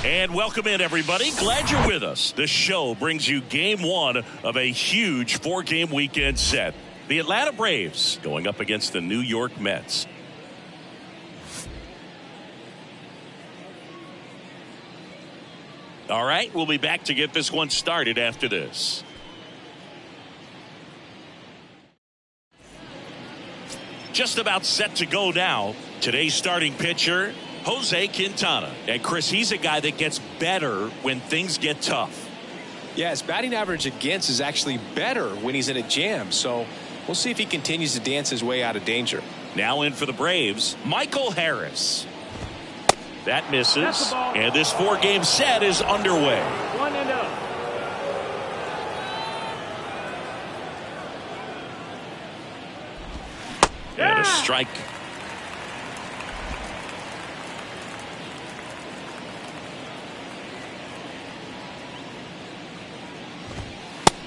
And welcome in, everybody. Glad you're with us. The show brings you game one of a huge four-game weekend set. The Atlanta Braves going up against the New York Mets. All right, we'll be back to get this one started after this. Just about set to go now. Today's starting pitcher, Jose Quintana. And Chris, he's a guy that gets better when things get tough. Yeah, his batting average against is actually better when he's in a jam. So we'll see if he continues to dance his way out of danger. Now in for the Braves, Michael Harris. That misses. And this four-game set is underway. 1-0. And a strike.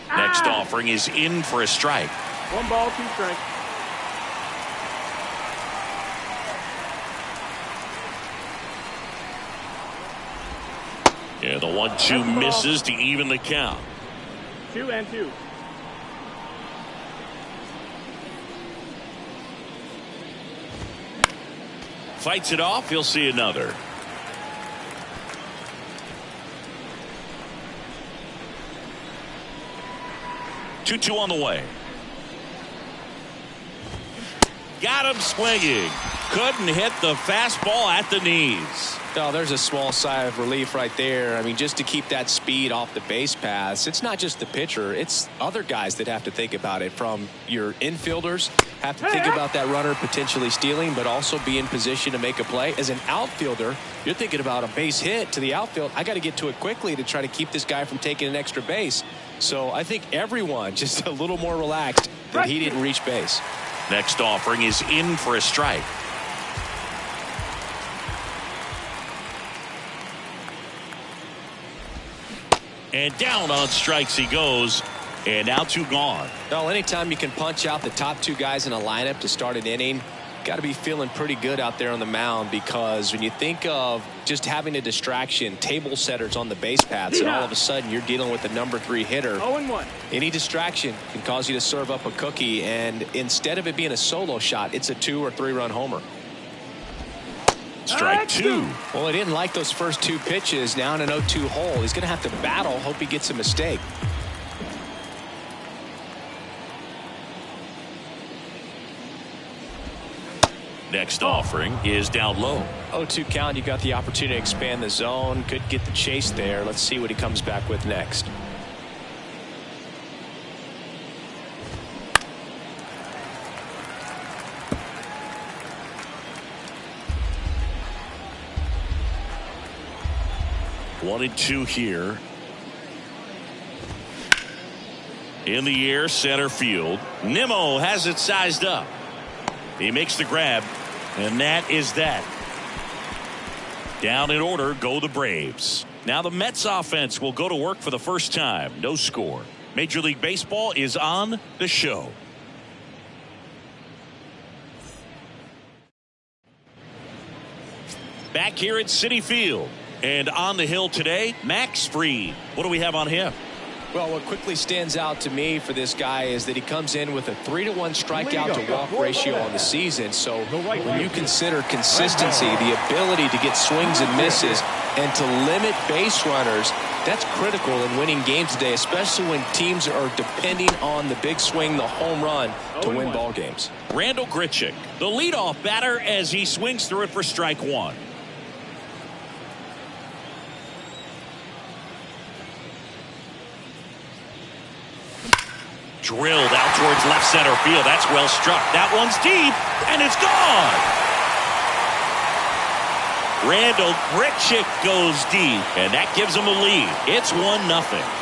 Next offering is in for a strike. 1 ball, 2 strikes. Yeah, the 1-2 misses to even the count. 2-2. Fights it off. He'll see another. Two on the way. Got him swinging. Couldn't hit the fastball at the knees. Oh, there's a small sigh of relief right there. I mean, just to keep that speed off the base paths, it's not just the pitcher, it's other guys that have to think about it. From your infielders have to think about that runner potentially stealing, but also be in position to make a play. As an outfielder, you're thinking about a base hit to the outfield. I got to get to it quickly to try to keep this guy from taking an extra base. So I think everyone just a little more relaxed that he didn't reach base. Next offering is in for a strike. And down on strikes he goes. And now 2 gone. Well, anytime you can punch out the top 2 guys in a lineup to start an inning, got to be feeling pretty good out there on the mound, because when you think of just having a distraction, table setters on the base paths, and all of a sudden you're dealing with the number 3 hitter. 0-1. Any distraction can cause you to serve up a cookie, and instead of it being a solo shot, it's a 2 or 3 run homer. Strike 2. Well, he didn't like those first 2 pitches. Now in an 0-2 hole, he's going to have to battle. Hope he gets a mistake. Next offering is down low. 0-2 count. You got the opportunity to expand the zone. Could get the chase there. Let's see what he comes back with next. One and two here. In the air, center field. Nimmo has it sized up. He makes the grab, and that is that. Down in order go the Braves. Now the Mets offense will go to work for the first time. No score. Major League Baseball is on the show. Back here at Citi Field. And on the hill today, Max Fried. What do we have on him? Well, what quickly stands out to me for this guy is that he comes in with a 3-to-1 strikeout to walk ratio on the season. So when you consider consistency, the ability to get swings and misses, and to limit base runners, that's critical in winning games today, especially when teams are depending on the big swing, the home run, to win ball games. Randal Grichuk, the leadoff batter, as he swings through it for strike one. Drilled out towards left center field. That's well struck. That one's deep, and it's gone. Randal Grichuk goes deep, and that gives him a lead. It's 1-0.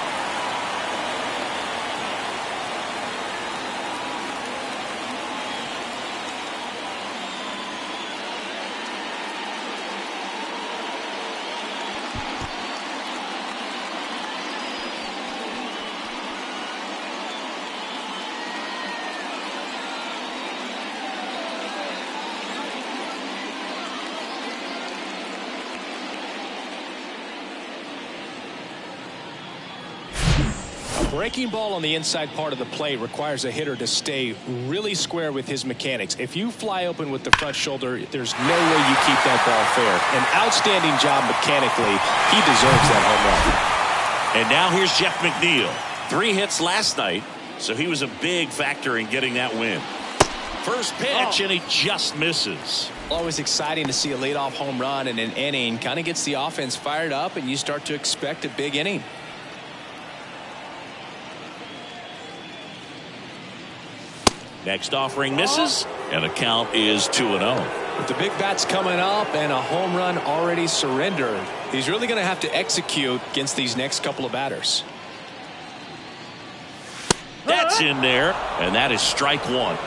Breaking ball on the inside part of the plate requires a hitter to stay really square with his mechanics. If you fly open with the front shoulder, there's no way you keep that ball fair. An outstanding job mechanically. He deserves that home run. And now here's Jeff McNeil. 3 hits last night, so he was a big factor in getting that win. First pitch, and he just misses. Always exciting to see a leadoff home run in an inning. Kind of gets the offense fired up, and you start to expect a big inning. Next offering misses, and the count is 2-0. With the big bats coming up and a home run already surrendered, he's really going to have to execute against these next couple of batters. That's in there, and that is strike one.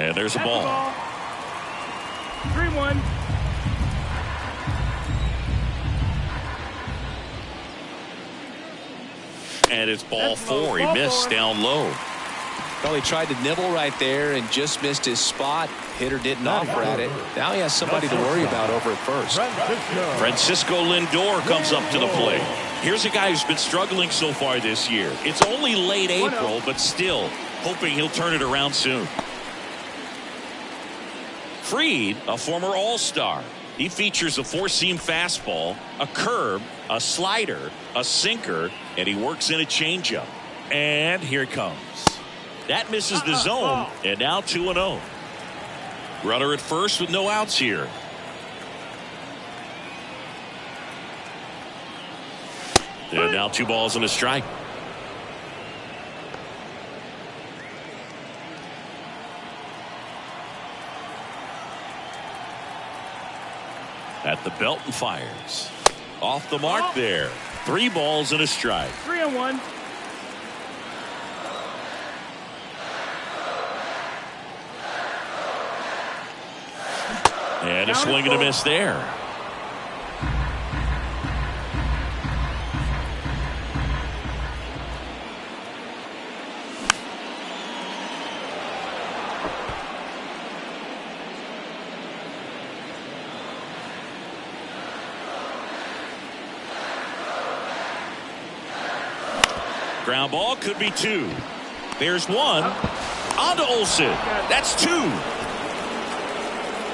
And there's a ball. 3-1. And it's ball 4. He missed down low. Well, he tried to nibble right there and just missed his spot. Hitter didn't offer at it. Now he has somebody to worry about over at first. Francisco Lindor comes up to the plate. Here's a guy who's been struggling so far this year. It's only late April, but still hoping he'll turn it around soon. Fried, a former All-Star. He features a four-seam fastball, a curve, a slider, a sinker, and he works in a changeup. And here it comes. That misses the zone, and now 2-0. Runner at first with no outs here. And now 2 balls and a strike. At the belt and fires. Off the mark there. 3 balls and a strike. 3-1. And a swing and a miss there. Ground ball, could be 2. There's 1. On to Olsen. That's 2.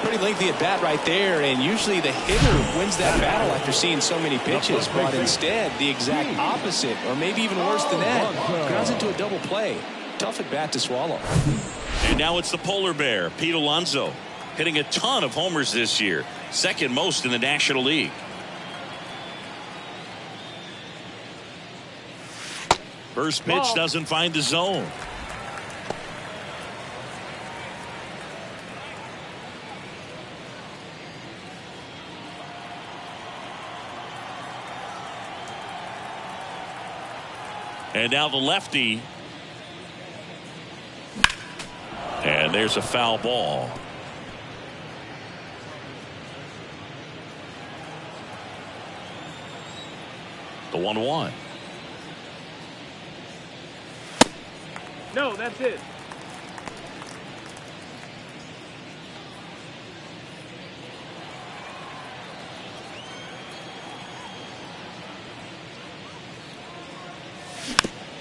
Pretty lengthy at bat right there, and usually the hitter wins that battle after seeing so many pitches, but instead the exact opposite, or maybe even worse than that, grounds into a double play. Tough at bat to swallow. And now it's the polar bear, Pete Alonso, hitting a ton of homers this year, second most in the National League. First pitch doesn't find the zone. And now the lefty. And there's a foul ball. The 1-1. No, that's it.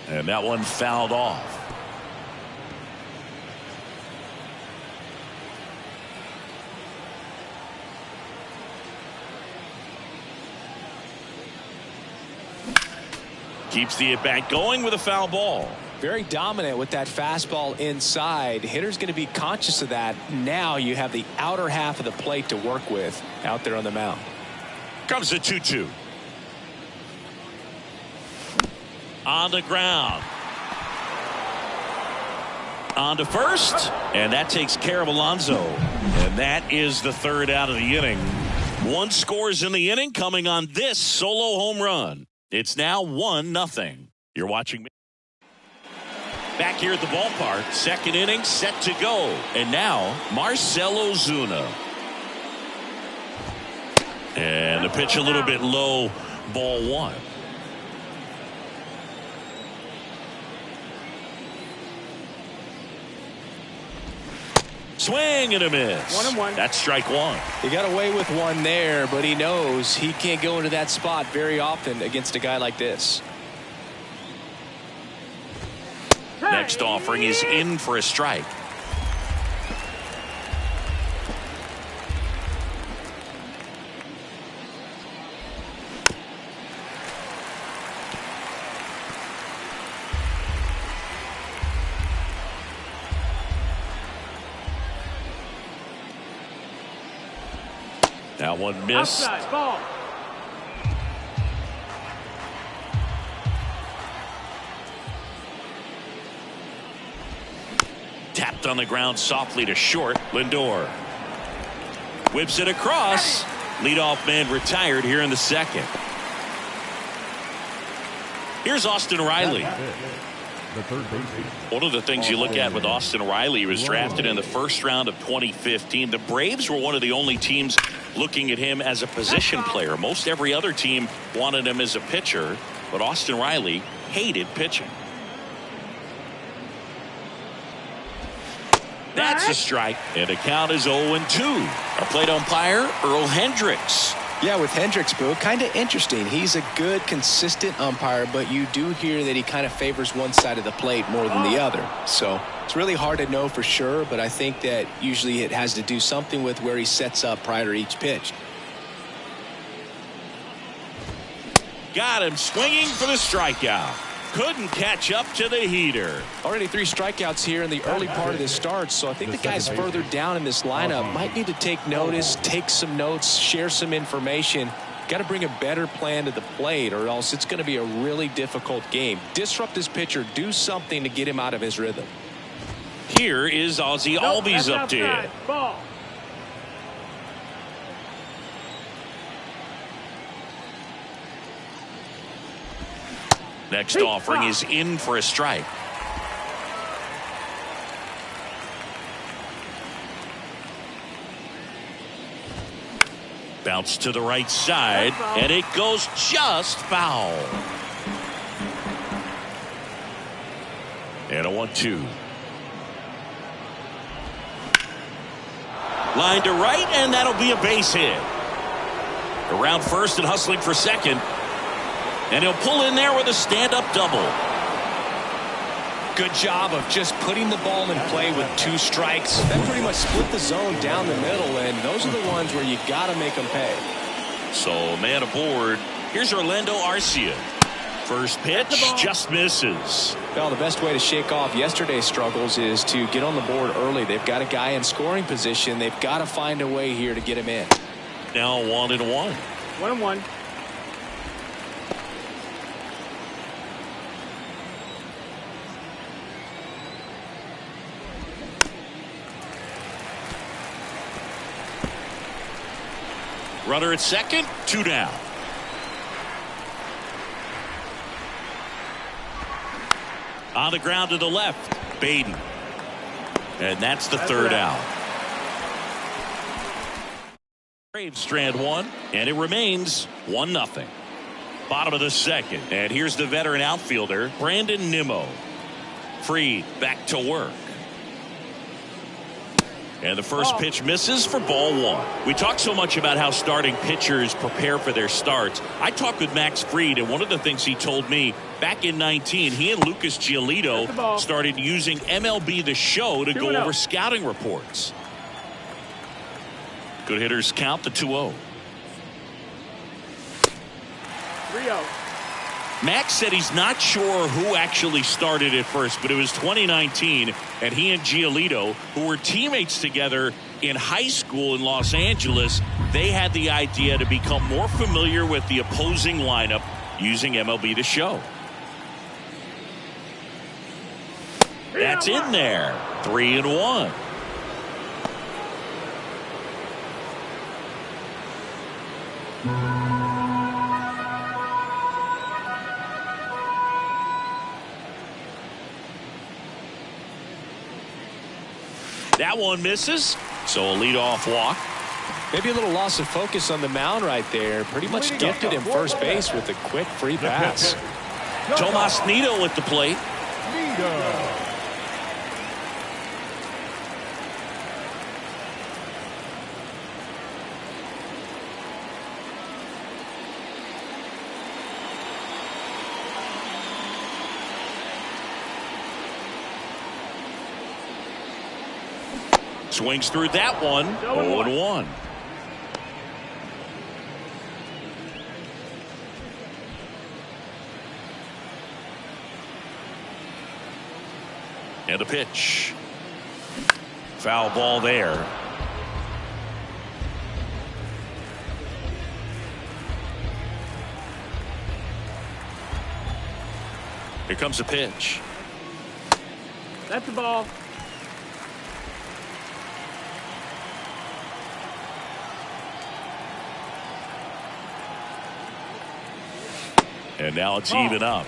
And that one fouled off. Keeps the at-bat going with a foul ball. Very dominant with that fastball inside. Hitter's going to be conscious of that. Now you have the outer half of the plate to work with out there on the mound. Comes the 2-2. On the ground. On to first. And that takes care of Alonso. And that is the third out of the inning. One scores in the inning coming on this solo home run. It's now 1-0. You're watching me. Back here at the ballpark, second inning set to go. And now Marcell Ozuna. And the pitch a little bit low, ball one. Swing and a miss. 1-1. That's strike one. He got away with one there, but he knows he can't go into that spot very often against a guy like this. Next offering is in for a strike. That one missed. Outside, ball. Tapped on the ground softly to short. Lindor whips it across. Leadoff man retired here in the second. Here's Austin Riley. One of the things you look at with Austin Riley, he was drafted in the first round of 2015. The Braves were one of the only teams looking at him as a position player. Most every other team wanted him as a pitcher, but Austin Riley hated pitching. That's a strike, and the count is 0-2. Our plate umpire, Earl Hendricks. Yeah, with Hendricks, Boo, kind of interesting. He's a good, consistent umpire, but you do hear that he kind of favors one side of the plate more than the other. So it's really hard to know for sure, but I think that usually it has to do something with where he sets up prior to each pitch. Got him swinging for the strikeout. Couldn't catch up to the heater. Already 3 strikeouts here in the early part of this start, so I think the guys further down in this lineup might need to take notice, take some notes, share some information. Got to bring a better plan to the plate, or else it's going to be a really difficult game. Disrupt this pitcher, do something to get him out of his rhythm. Here is Ozzie Albies up to hit. Ball. Next offering is in for a strike. Bounce to the right side, and it goes just foul. And a 1-2. Line to right, and that'll be a base hit. Around first and hustling for second. And he'll pull in there with a stand-up double. Good job of just putting the ball in play with 2 strikes. That pretty much split the zone down the middle, and those are the ones where you got to make them pay. So man aboard. Here's Orlando Arcia. First pitch just misses. Well, the best way to shake off yesterday's struggles is to get on the board early. They've got a guy in scoring position. They've got to find a way here to get him in. Now 1-1. 1-1. Runner at second, 2 down. On the ground to the left, Baden. And that's the third out. Braves strand 1, and it remains 1-0. Bottom of the second, and here's the veteran outfielder, Brandon Nimmo. Free, back to work. And the first pitch misses for ball 1. We talk so much about how starting pitchers prepare for their starts. I talked with Max Fried, and one of the things he told me back in 19, he and Lucas Giolito started using MLB The Show to go over scouting reports. Good hitters count the 2-0. 3-0. Max said he's not sure who actually started at first, but it was 2019, and he and Giolito, who were teammates together in high school in Los Angeles, they had the idea to become more familiar with the opposing lineup using MLB The Show. That's in there. 3-1. That one misses, so a leadoff walk. Maybe a little loss of focus on the mound right there. Pretty much gifted him first base with a quick free pass. Tomas Nido at the plate. Swings through that one. 0-1. And a pitch. Foul ball there. Here comes a pitch. That's the ball. And now it's even up.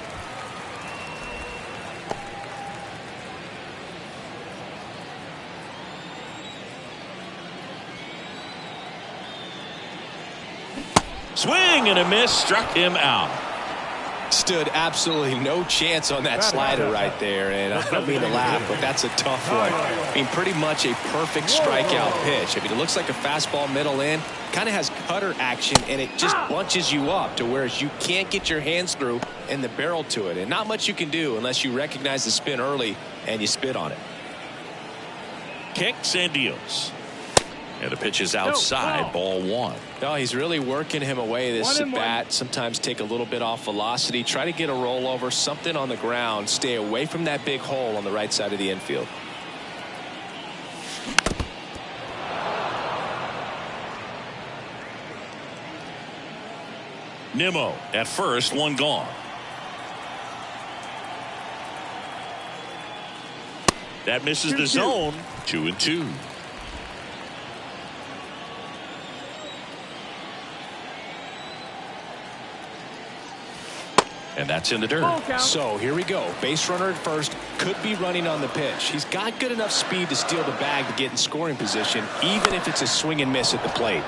Swing and a miss, struck him out. Stood absolutely no chance on that slider right there, and I don't mean to laugh, but that's a tough one. I mean, pretty much a perfect strikeout pitch. I mean, it looks like a fastball middle in, kind of has cutter action, and it just bunches you up to where you can't get your hands through and the barrel to it, and not much you can do unless you recognize the spin early and you spit on it. Kicks and deals. And the pitch is outside, ball 1. No, he's really working him away this at bat. Sometimes take a little bit off velocity, try to get a rollover, something on the ground, stay away from that big hole on the right side of the infield. Nimmo at first, one gone. That misses the zone. 2-2. And that's in the dirt. So here we go. Base runner at first, could be running on the pitch. He's got good enough speed to steal the bag to get in scoring position, even if it's a swing and miss at the plate.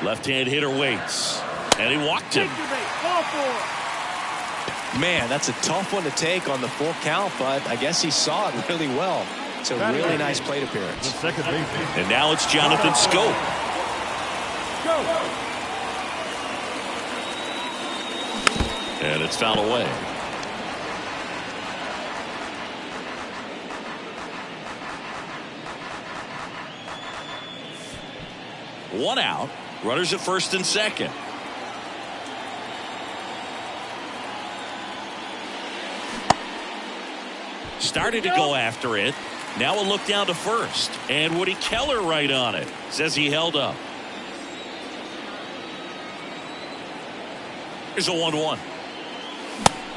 Left-hand hitter waits. And he walked him. Man, that's a tough one to take on the full count, but I guess he saw it really well. It's a really nice plate appearance. And now it's Jonathan Schoop. And it's fouled away. One out. Runners at first and second. Started to go after it. Now a look down to first. And Woody Keller right on it. Says he held up. Here's a 1-1.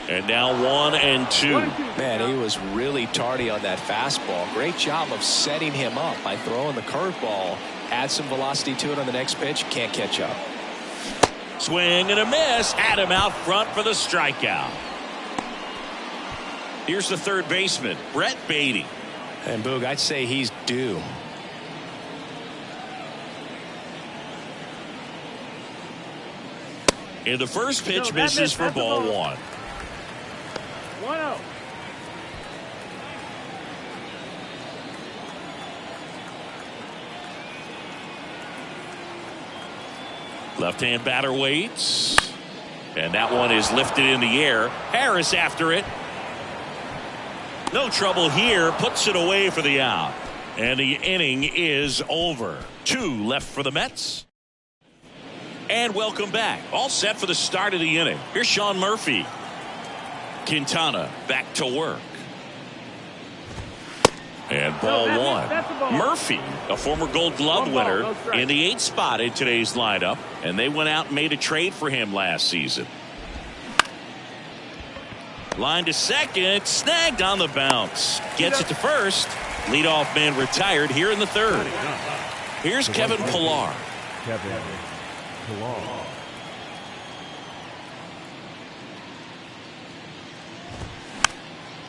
And now 1-2. Man, he was really tardy on that fastball. Great job of setting him up by throwing the curveball. Add some velocity to it on the next pitch. Can't catch up. Swing and a miss. Had him out front for the strikeout. Here's the third baseman, Brett Baty. And Boog, I'd say he's due. And the first pitch misses for ball 1. 1-0. Left-hand batter waits. And that one is lifted in the air. Harris after it. No trouble here. Puts it away for the out. And the inning is over. 2 left for the Mets. And welcome back. All set for the start of the inning. Here's Sean Murphy. Quintana back to work. And ball 1. Murphy, a former Gold Glove winner, in the 8th spot in today's lineup. And they went out and made a trade for him last season. Line to second. Snagged on the bounce. Gets it to first. Leadoff man retired here in the 3rd. Here's Kevin Pillar.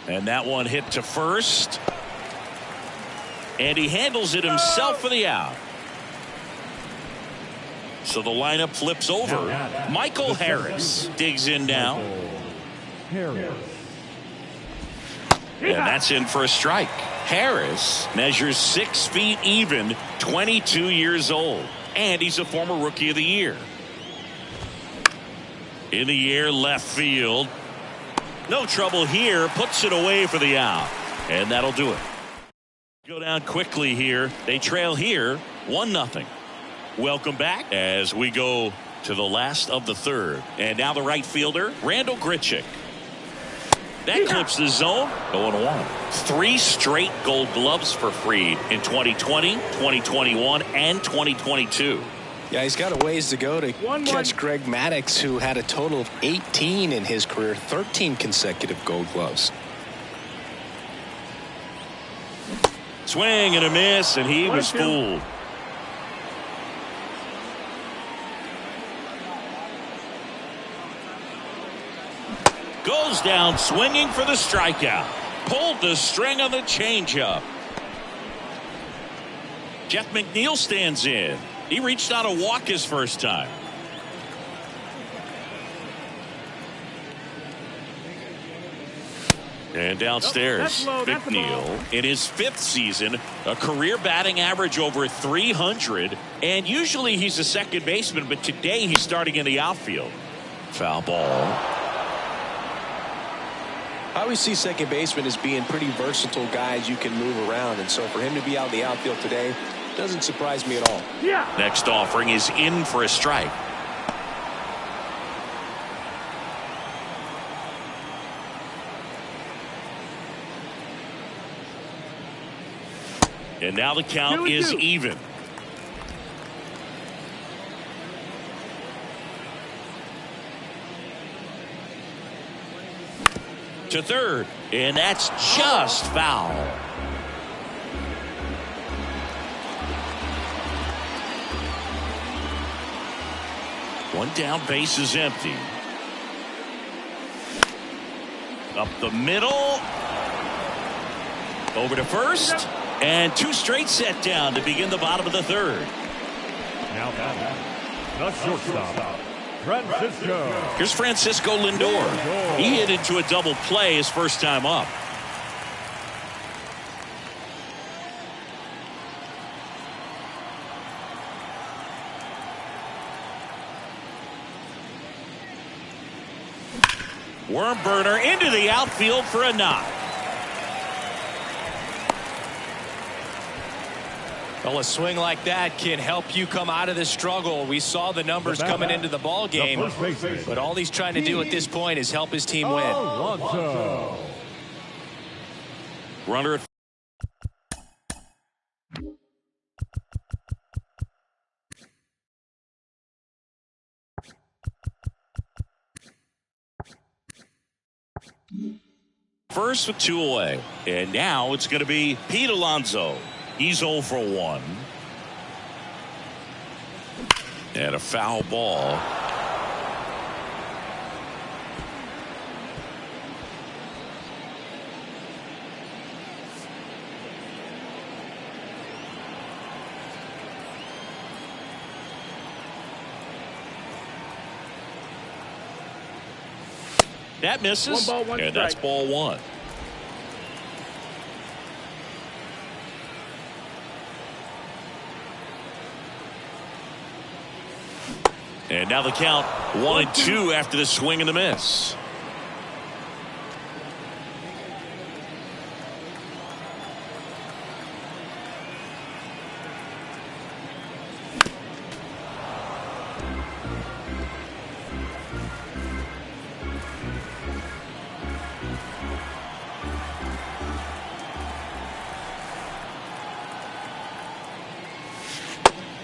And that one hit to first. And he handles it himself for the out. So the lineup flips over. Michael Harris digs in now. And that's in for a strike. Harris measures 6 feet even, 22 years old. And he's a former Rookie of the Year. In the air, left field. No trouble here. Puts it away for the out. And that'll do it. Go down quickly here. They trail here 1-0. Welcome back as we go to the last of the 3rd. And now the right fielder, Randall Grichuk. That clips the zone. 0-1. 3 straight Gold Gloves for Fried in 2020, 2021, and 2022. Yeah, he's got a ways to go to catch Greg Maddux, who had a total of 18 in his career, 13 consecutive Gold Gloves. Swing and a miss, and he was fooled. Goes down swinging for the strikeout. Pulled the string on the changeup. Jeff McNeil stands in. He reached out a walk his first time. And downstairs, McNeil in his 5th season, a career batting average over 300. And usually he's a second baseman, but today he's starting in the outfield. Foul ball. I always see second baseman as being pretty versatile guys you can move around. And so for him to be out in the outfield today doesn't surprise me at all. Yeah. Next offering is in for a strike. And now the count is even. To third, and that's just foul. One down, base is empty. Up the middle. Over to first. And 2 straight set down to begin the bottom of the 3rd. Now the shortstop, Francisco. Here's Francisco Lindor. He hit into a double play his first time up. Worm burner into the outfield for a knock. Well, a swing like that can help you come out of this struggle. We saw the numbers coming into the ball game, but all he's trying to do at this point is help his team win. Runner. First with 2 away. And now it's going to be Pete Alonso. He's 0 for 1. And a foul ball. That misses. 1 ball, 1 and strike. that's ball 1. And now the count 1-2 after the swing and the miss.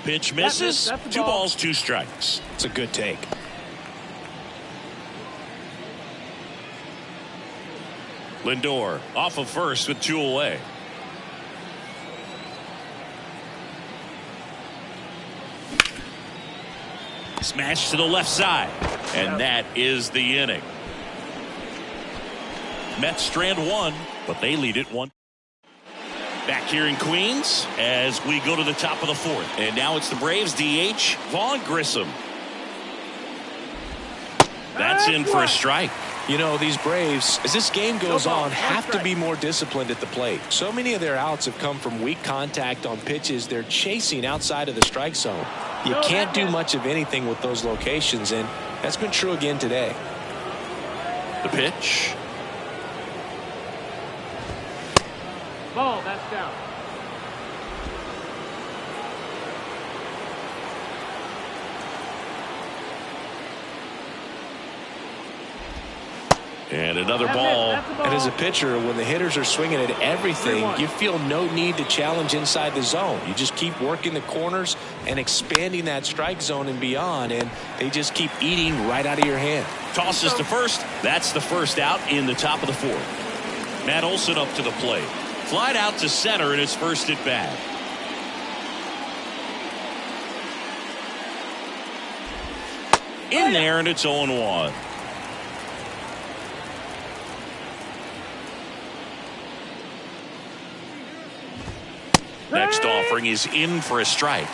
Pitch misses. That's the 2 ball. balls, 2 strikes. It's a good take. Lindor off of first with 2 away. Smash to the left side. And that is the inning. Mets strand 1, but they lead it 1. Back here in Queens as we go to the top of the 4th. And now it's the Braves DH, Vaughn Grissom. That's in for a strike. You know, these Braves, as this game goes on, have to be more disciplined at the plate. So many of their outs have come from weak contact on pitches they're chasing outside of the strike zone. You can't do much of anything with those locations, and that's been true again today. The pitch. Ball, that's down. And another ball. And as a pitcher, when the hitters are swinging at everything, you feel no need to challenge inside the zone. You just keep working the corners and expanding that strike zone and beyond, and they just keep eating right out of your hand. Tosses to first. That's the first out in the top of the 4th. Matt Olson up to the plate. Flied out to center in his first at bat. In there, and it's 0-1. Next offering is in for a strike.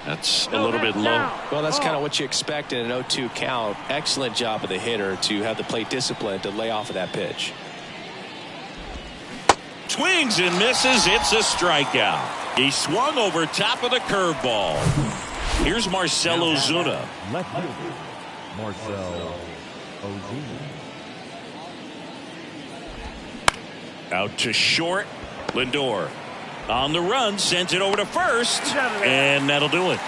That's a little bit low. Well, that's kind of what you expect in an 0-2 count. Excellent job of the hitter to have the plate discipline to lay off of that pitch. Swings and misses. It's a strikeout. He swung over top of the curveball. Here's Marcell Ozuna. Left fielder, Marcell Ozuna. Out to short. Lindor on the run, sends it over to first, and that'll do it.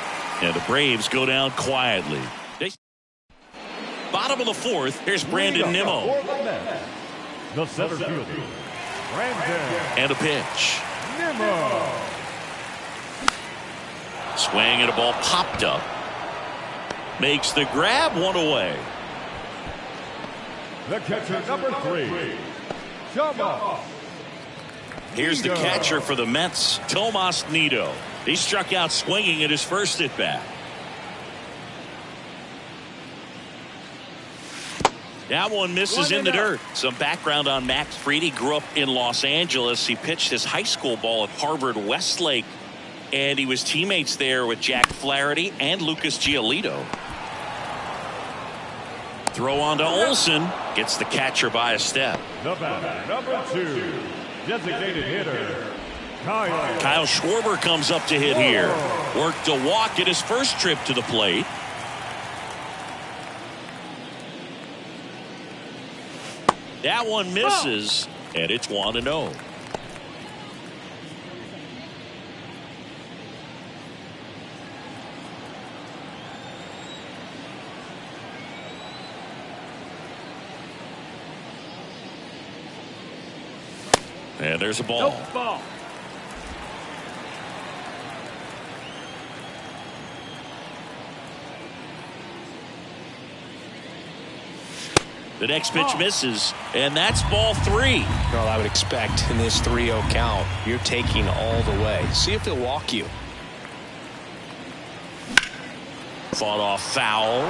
And the Braves go down quietly. Bottom of the 4th, here's Brandon Nimmo. The center fielder, Brandon And a pitch. Nimmo. Swing and a ball popped up. Makes the grab, 1 away. The catcher, number 3, Tomas. Here's the catcher for the Mets, Tomas Nido. He struck out swinging at his first at bat. That one misses in the dirt. Some background on Max Fried. He grew up in Los Angeles. He pitched his high school ball at Harvard Westlake, and he was teammates there with Jack Flaherty and Lucas Giolito. Throw on to Olson. Gets the catcher by a step. The batter, number 2, designated hitter, Kyle Schwarber comes up to hit here. Worked a walk at his first trip to the plate. That one misses, and it's 1-0. And there's a ball. Nope, ball. The next pitch misses, and that's ball 3. Well, I would expect in this 3-0 count, you're taking all the way. See if they'll walk you. Fought off foul.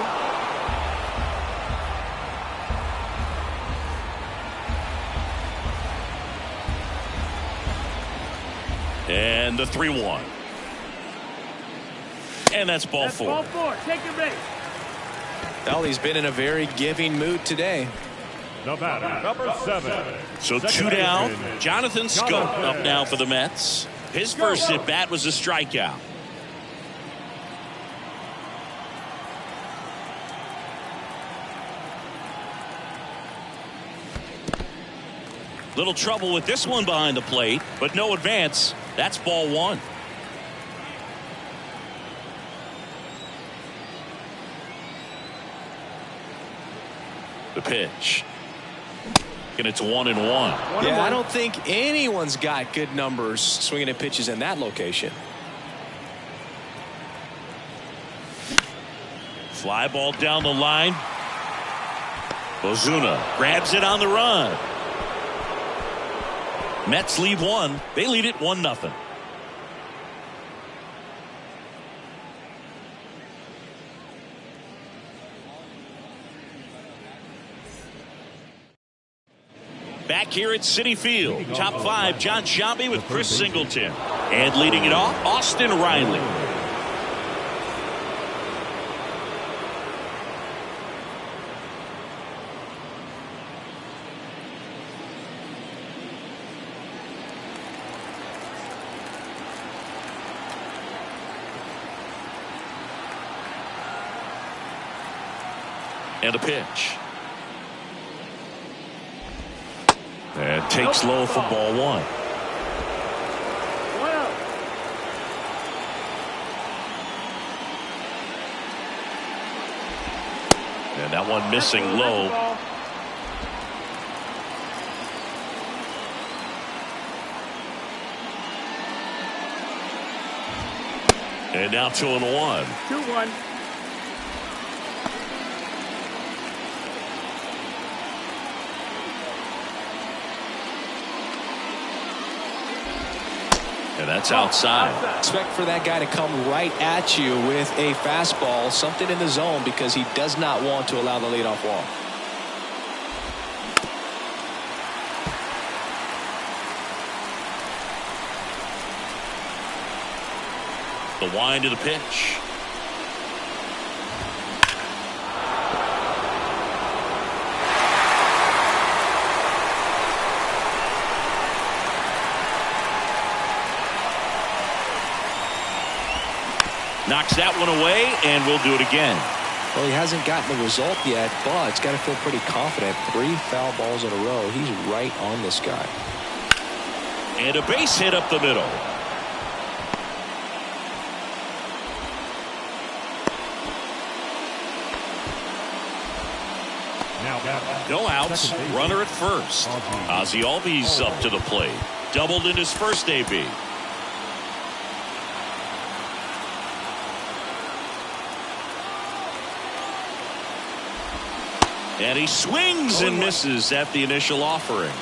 And the 3-1. And that's ball 4. Ball 4. Take your base. Well, he's been in a very giving mood today. The batter, number 7. So Second 2 down. baseman, Jonathan Schoop up now for the Mets. His first at bat was a strikeout. Little trouble with this one behind the plate, but no advance. That's ball 1. The pitch. And it's 1-1. Yeah, I don't think anyone's got good numbers swinging at pitches in that location. Fly ball down the line. Ozuna grabs it on the run. Mets lead 1. They lead it 1-0. Back here at Citi Field, top 5, John Sciambi with Chris Singleton. And leading it off, Austin Riley. And a pitch. And takes low for ball 1. And that one missing low. And now 2-1. 2-1. And that's outside. Expect for that guy to come right at you with a fastball, something in the zone, because he does not want to allow the leadoff walk. The wind of the pitch. Knocks that one away, and we'll do it again. Well, he hasn't gotten the result yet, but he's got to feel pretty confident. 3 foul balls in a row. He's right on this guy. And a base hit up the middle. No outs, runner at first. Ozzie Albies up to the plate. Doubled in his first AB. And he swings and misses at the initial offering.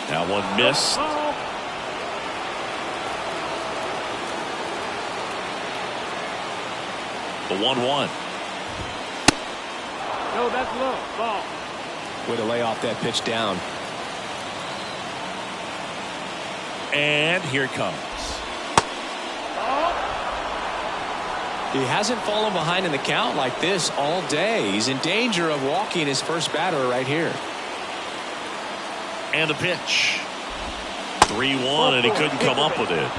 That one missed. The 1-1. No, that's low. Ball. Way to lay off that pitch down. And here it comes. He hasn't fallen behind in the count like this all day. He's in danger of walking his first batter right here. And the pitch. 3-1, and he couldn't come up with it.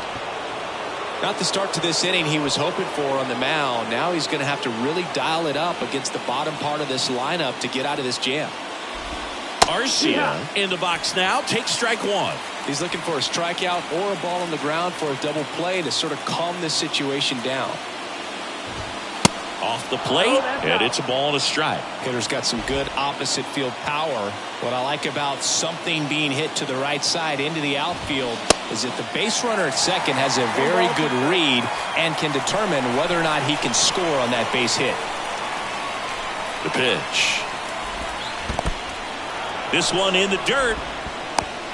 Not the start to this inning he was hoping for on the mound. Now he's going to have to really dial it up against the bottom part of this lineup to get out of this jam. Arcia in the box now. Takes strike one. He's looking for a strikeout or a ball on the ground for a double play to sort of calm this situation down. Off the plate, and it's a ball and a strike. Hitter's got some good opposite field power. What I like about something being hit to the right side into the outfield is that the base runner at second has a very good read and can determine whether or not he can score on that base hit. The pitch. This one in the dirt.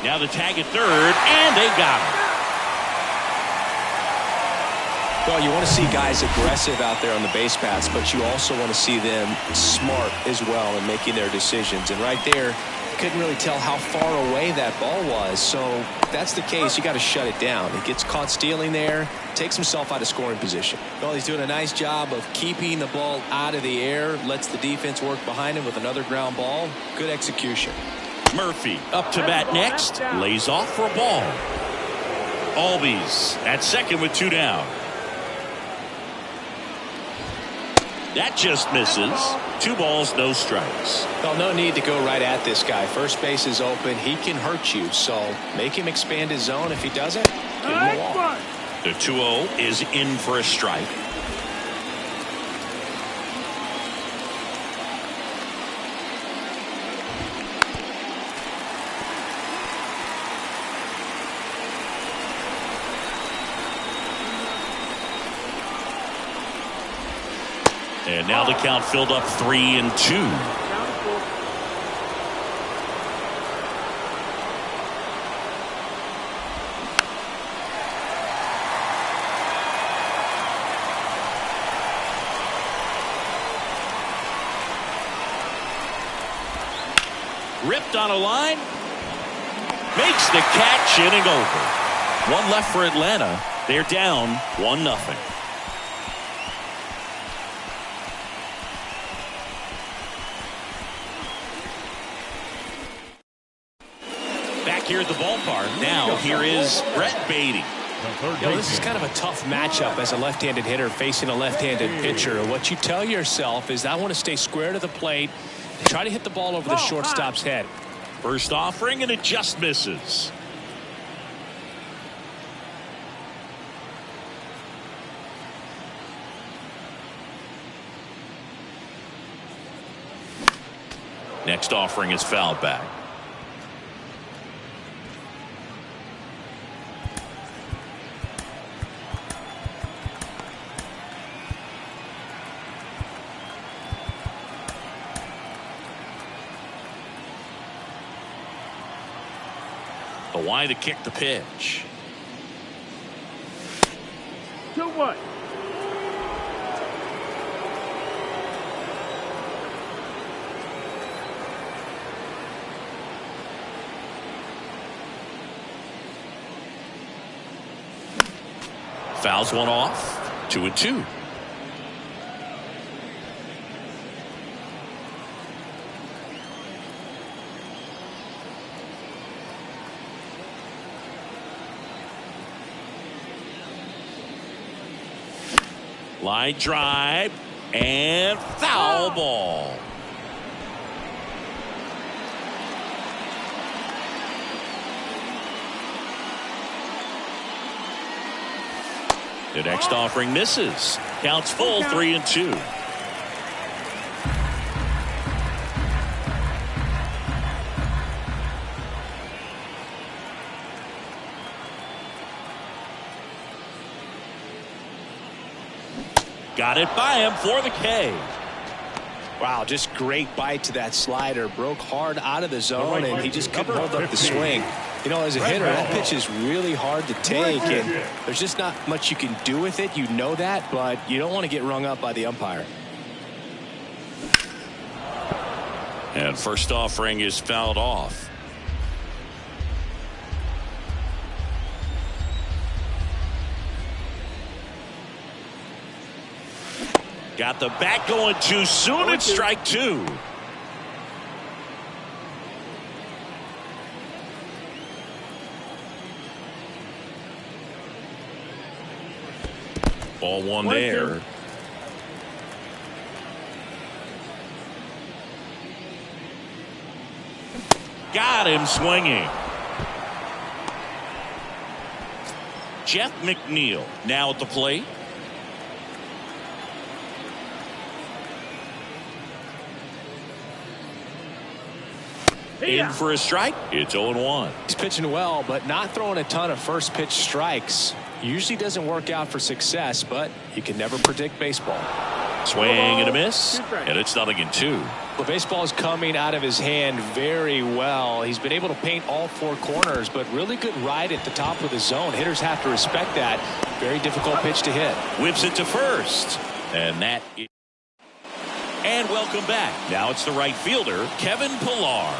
Now the tag at third, and they got him. Well, you want to see guys aggressive out there on the base paths, but you also want to see them smart as well in making their decisions. And right there, couldn't really tell how far away that ball was. So if that's the case, you got to shut it down. He gets caught stealing there, takes himself out of scoring position. Well, he's doing a nice job of keeping the ball out of the air, lets the defense work behind him with another ground ball. Good execution. Murphy up to bat next, lays off for a ball. Albies at second with 2 down. That just misses. 2 balls, no strikes. Well, no need to go right at this guy. First base is open. He can hurt you, so make him expand his zone. If he doesn't, give him a walk. The 2-0 is in for a strike. And now the count filled up 3-2. Ripped on a line. Makes the catch, inning over. 1 left for Atlanta. They're down 1-0. Here at the ballpark. Now here is Brett Baty. This is kind of a tough matchup as a left-handed hitter facing a left-handed pitcher. What you tell yourself is I want to stay square to the plate and try to hit the ball over the shortstop's head. First offering, and it just misses. Next offering is fouled back. The wide to kick the pitch. 2-1. Fouls one off. 2-2. Line drive and foul ball. The next offering misses. Counts full, 3-2. Got it by him for the K. Wow, just great bite to that slider. Broke hard out of the zone, and he just couldn't hold up the swing. You know, as a hitter, that pitch is really hard to take, and there's just not much you can do with it. You know that, but you don't want to get rung up by the umpire. And first offering is fouled off. Got the bat going too soon. It's strike two. Ball one there. Got him swinging. Jeff McNeil now at the plate. In for a strike. It's 0-1. He's pitching well, but not throwing a ton of first pitch strikes. Usually doesn't work out for success, but you can never predict baseball. Swing and a miss, and it's 0-2. The baseball is coming out of his hand very well. He's been able to paint all four corners, but really good ride at the top of the zone. Hitters have to respect that. Very difficult pitch to hit. Whips it to first, and that. And welcome back. Now it's the right fielder, Kevin Pillar.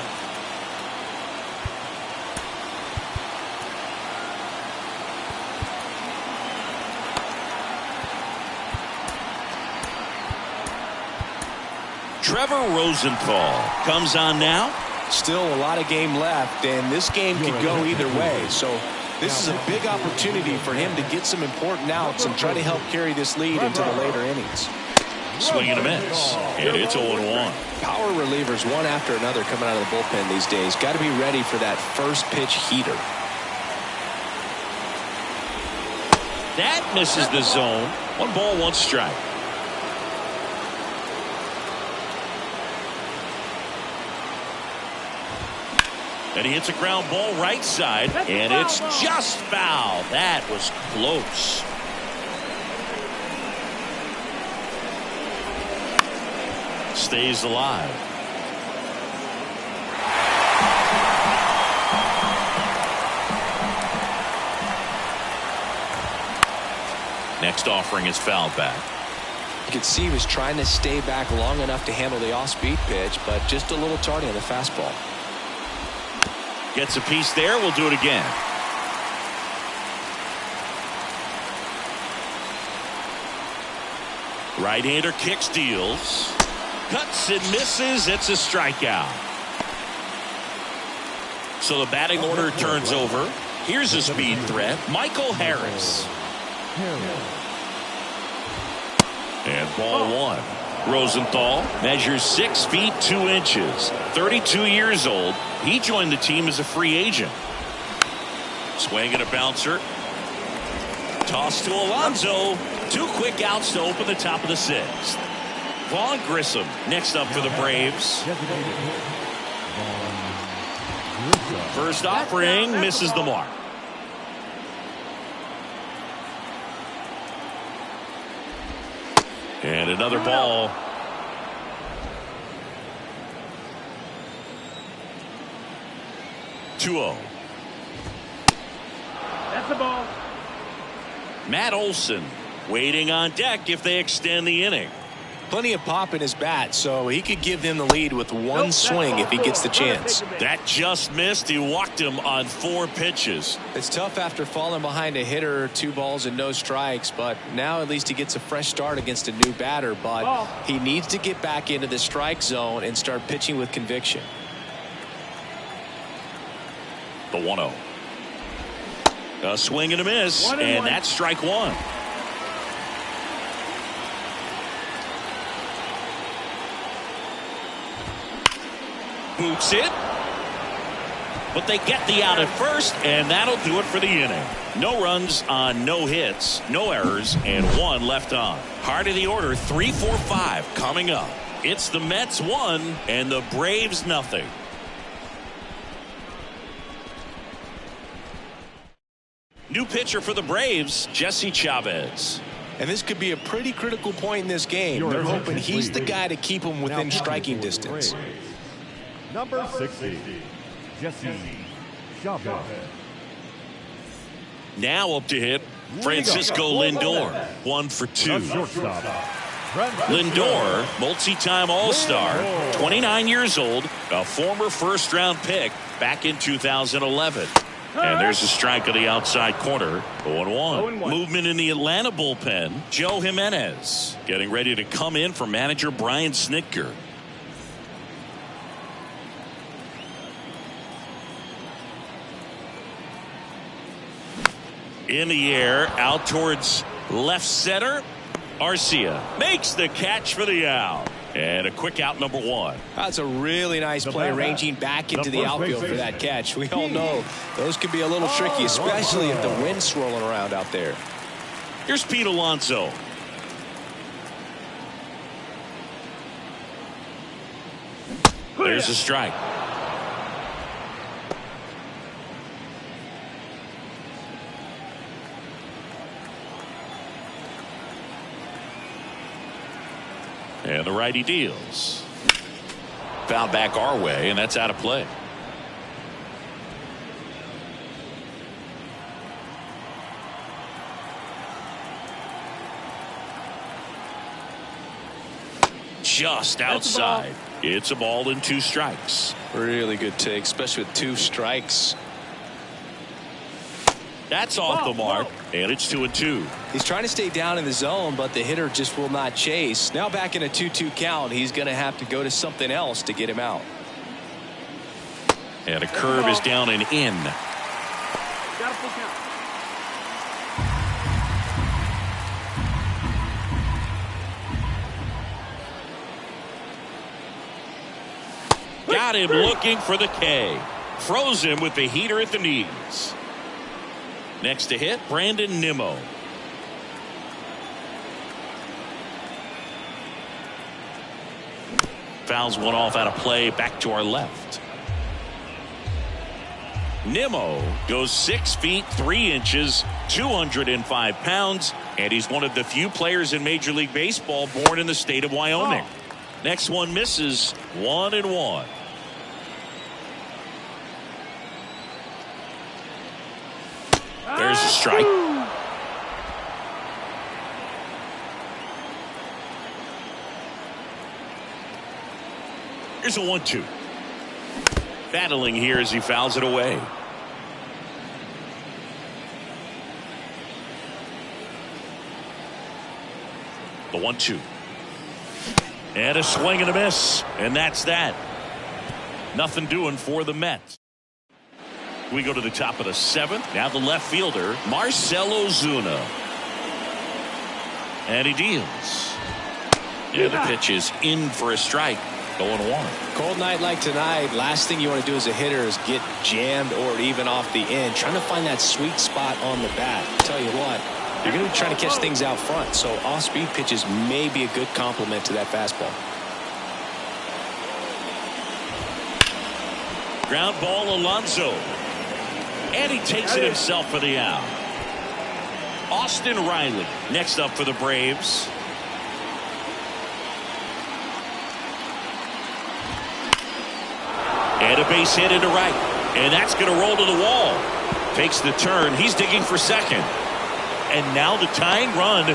Trevor Rosenthal comes on now. Still a lot of game left, and this game could go either way. So this is a big opportunity for him to get some important outs and try to help carry this lead into the later innings. Swing and a miss, and it's 0-1. Power relievers one after another coming out of the bullpen these days. Got to be ready for that first pitch heater. That misses the zone. 1 ball, 1 strike. And he hits a ground ball right side, and it's just foul. That was close. Stays alive. Next offering is fouled back. You could see he was trying to stay back long enough to handle the off-speed pitch, but just a little tardy on the fastball. Gets a piece there. We'll do it again. Right-hander kicks, deals. Cuts and misses. It's a strikeout. So the batting order turns over. Here's a speed threat. Michael Harris. And ball 1. Rosenthal measures 6 feet 2 inches. 32 years old. He joined the team as a free agent. Swing and a bouncer. Toss to Alonso. 2 quick outs to open the top of the 6th. Vaughn Grissom next up for the Braves. First offering misses the mark. And another ball. Two-0. That's the ball. Matt Olson waiting on deck if they extend the inning. Plenty of pop in his bat, so he could give them the lead with one swing if he gets the chance. That just missed. He walked him on 4 pitches. It's tough after falling behind a hitter, 2 balls and no strikes, but now at least he gets a fresh start against a new batter. But he needs to get back into the strike zone and start pitching with conviction. The 1-0. A swing and a miss, and that's strike 1. Boots it, but they get the out at first, and that'll do it for the inning. No runs on no hits, no errors, and 1 left on. Heart of the order, 3, 4, 5 coming up. It's the Mets 1 and the Braves nothing. New pitcher for the Braves, Jesse Chavez. And this could be a pretty critical point in this game. They're hoping he's the guy to keep them within striking distance. Number 60, Jesse Chavez. Now up to hit, Francisco Lindor. 1 for 2. Lindor, multi-time All-Star, 29 years old, a former first-round pick back in 2011. And there's a strike on the outside corner. 0-1. 0-1. Movement in the Atlanta bullpen. Joe Jimenez getting ready to come in for manager Brian Snitker. In the air, out towards left center. Arcia makes the catch for the out. And a quick out, number 1. That's a really nice play, ranging back into the outfield for that catch. We all know those can be a little tricky, especially if the wind's swirling around out there. Here's Pete Alonso. There's a strike. And the righty deals. Foul back our way, and that's out of play. Just outside. It's a ball and 2 strikes. Really good take, especially with 2 strikes. That's off the mark, and it's 2-2. He's trying to stay down in the zone, but the hitter just will not chase. Now back in a 2-2 count, he's going to have to go to something else to get him out. And a curve is down and in. Got a full count. Got him looking for the K. Froze him with the heater at the knees. Next to hit, Brandon Nimmo. Fouls one off out of play, back to our left. Nimmo goes 6 feet 3 inches, 205 pounds, and he's one of the few players in Major League Baseball born in the state of Wyoming. Next one misses, 1-1. There's a strike. Here's a 1-2. Battling here as he fouls it away. The 1-2. And a swing and a miss. And that's that. Nothing doing for the Mets. We go to the top of the 7th. Now the left fielder, Marcell Ozuna. And he deals. Yeah, the pitch is in for a strike. 0-1. Cold night like tonight, last thing you want to do as a hitter is get jammed or even off the end. Trying to find that sweet spot on the bat. Tell you what, you're going to be trying to catch things out front. So off-speed pitches may be a good complement to that fastball. Ground ball, Alonso. And he takes it himself for the out. Austin Riley next up for the Braves. And a base hit into right. And that's going to roll to the wall. Takes the turn. He's digging for second. And now the tying run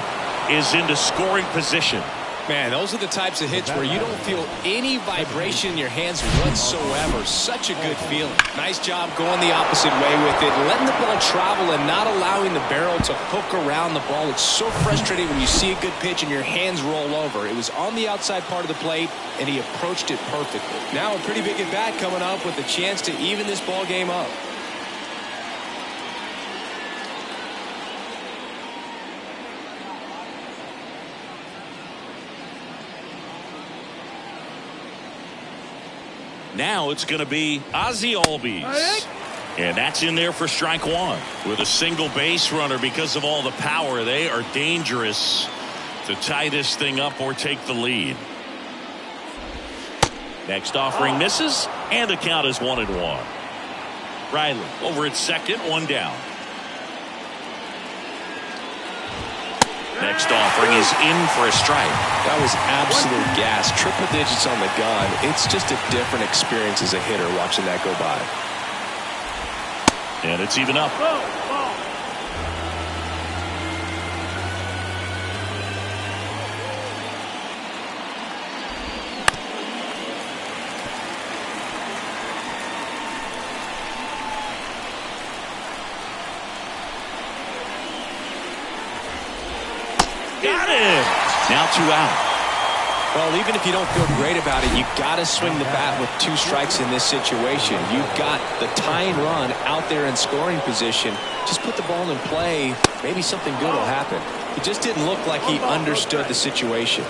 is into scoring position. Man, those are the types of hits where you don't feel any vibration in your hands whatsoever. Such a good feeling. Nice job going the opposite way with it, letting the ball travel and not allowing the barrel to hook around the ball. It's so frustrating when you see a good pitch and your hands roll over. It was on the outside part of the plate, and he approached it perfectly. Now a pretty big at-bat coming up with a chance to even this ball game up. Now it's going to be Ozzie Albies. And that's in there for strike 1. With a single base runner, because of all the power, they are dangerous to tie this thing up or take the lead. Next offering misses, and the count is 1-1. Riley over at second, 1 down. Next offering is in for a strike. That was absolute gas. Triple digits on the gun. It's just a different experience as a hitter watching that go by. And it's even up. Got him. Now 2 out. Well, even if you don't feel great about it, you got to swing the bat with 2 strikes in this situation. You've got the tying run out there in scoring position. Just put the ball in play. Maybe something good will happen. It just didn't look like he understood the situation.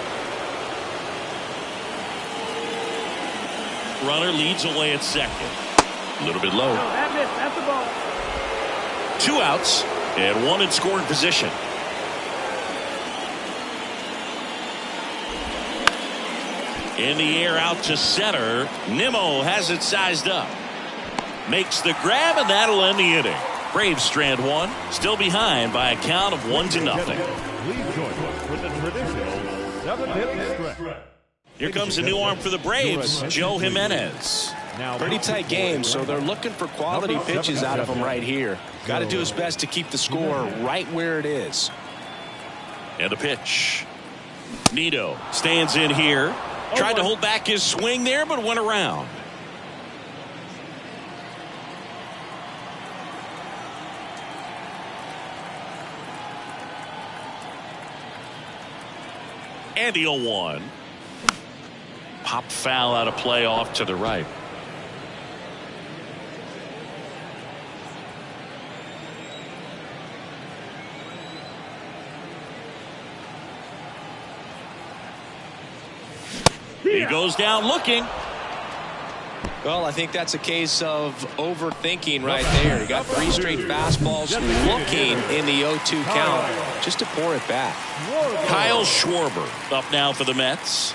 Runner leads away at second. A little bit low. No, that missed. That's the ball. 2 outs and 1 in scoring position. In the air out to center. Nimmo has it sized up. Makes the grab, and that'll end the inning. Braves strand 1. Still behind by a count of 1-0. Please join us with the traditional 7-inning stretch. Here comes a new arm for the Braves, Joe Jimenez. Pretty tight game, so they're looking for quality pitches out of him right here. Got to do his best to keep the score right where it is. And a pitch. Nido stands in here. Tried to hold back his swing there, but went around. And the 0-1. Pop foul out of play off to the right. He goes down looking. Well, I think that's a case of overthinking right there. He got 3 straight fastballs looking in the 0-2 count just to pour it back. Kyle Schwarber up now for the Mets.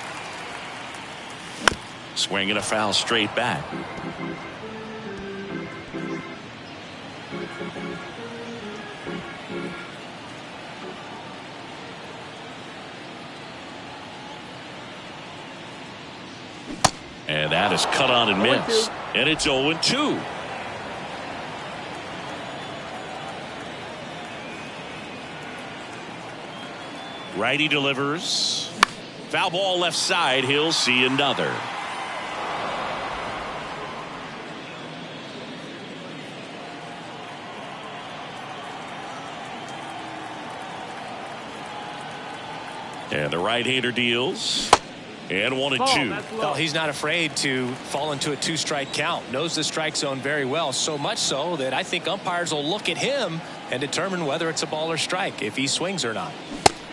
Swinging a foul straight back. And that is cut on and missed. And it's 0-2. Righty delivers. Foul ball left side. He'll see another. And the right-hander deals. And 1-2. Well, he's not afraid to fall into a 2-strike count. Knows the strike zone very well. So much so that I think umpires will look at him and determine whether it's a ball or strike, if he swings or not.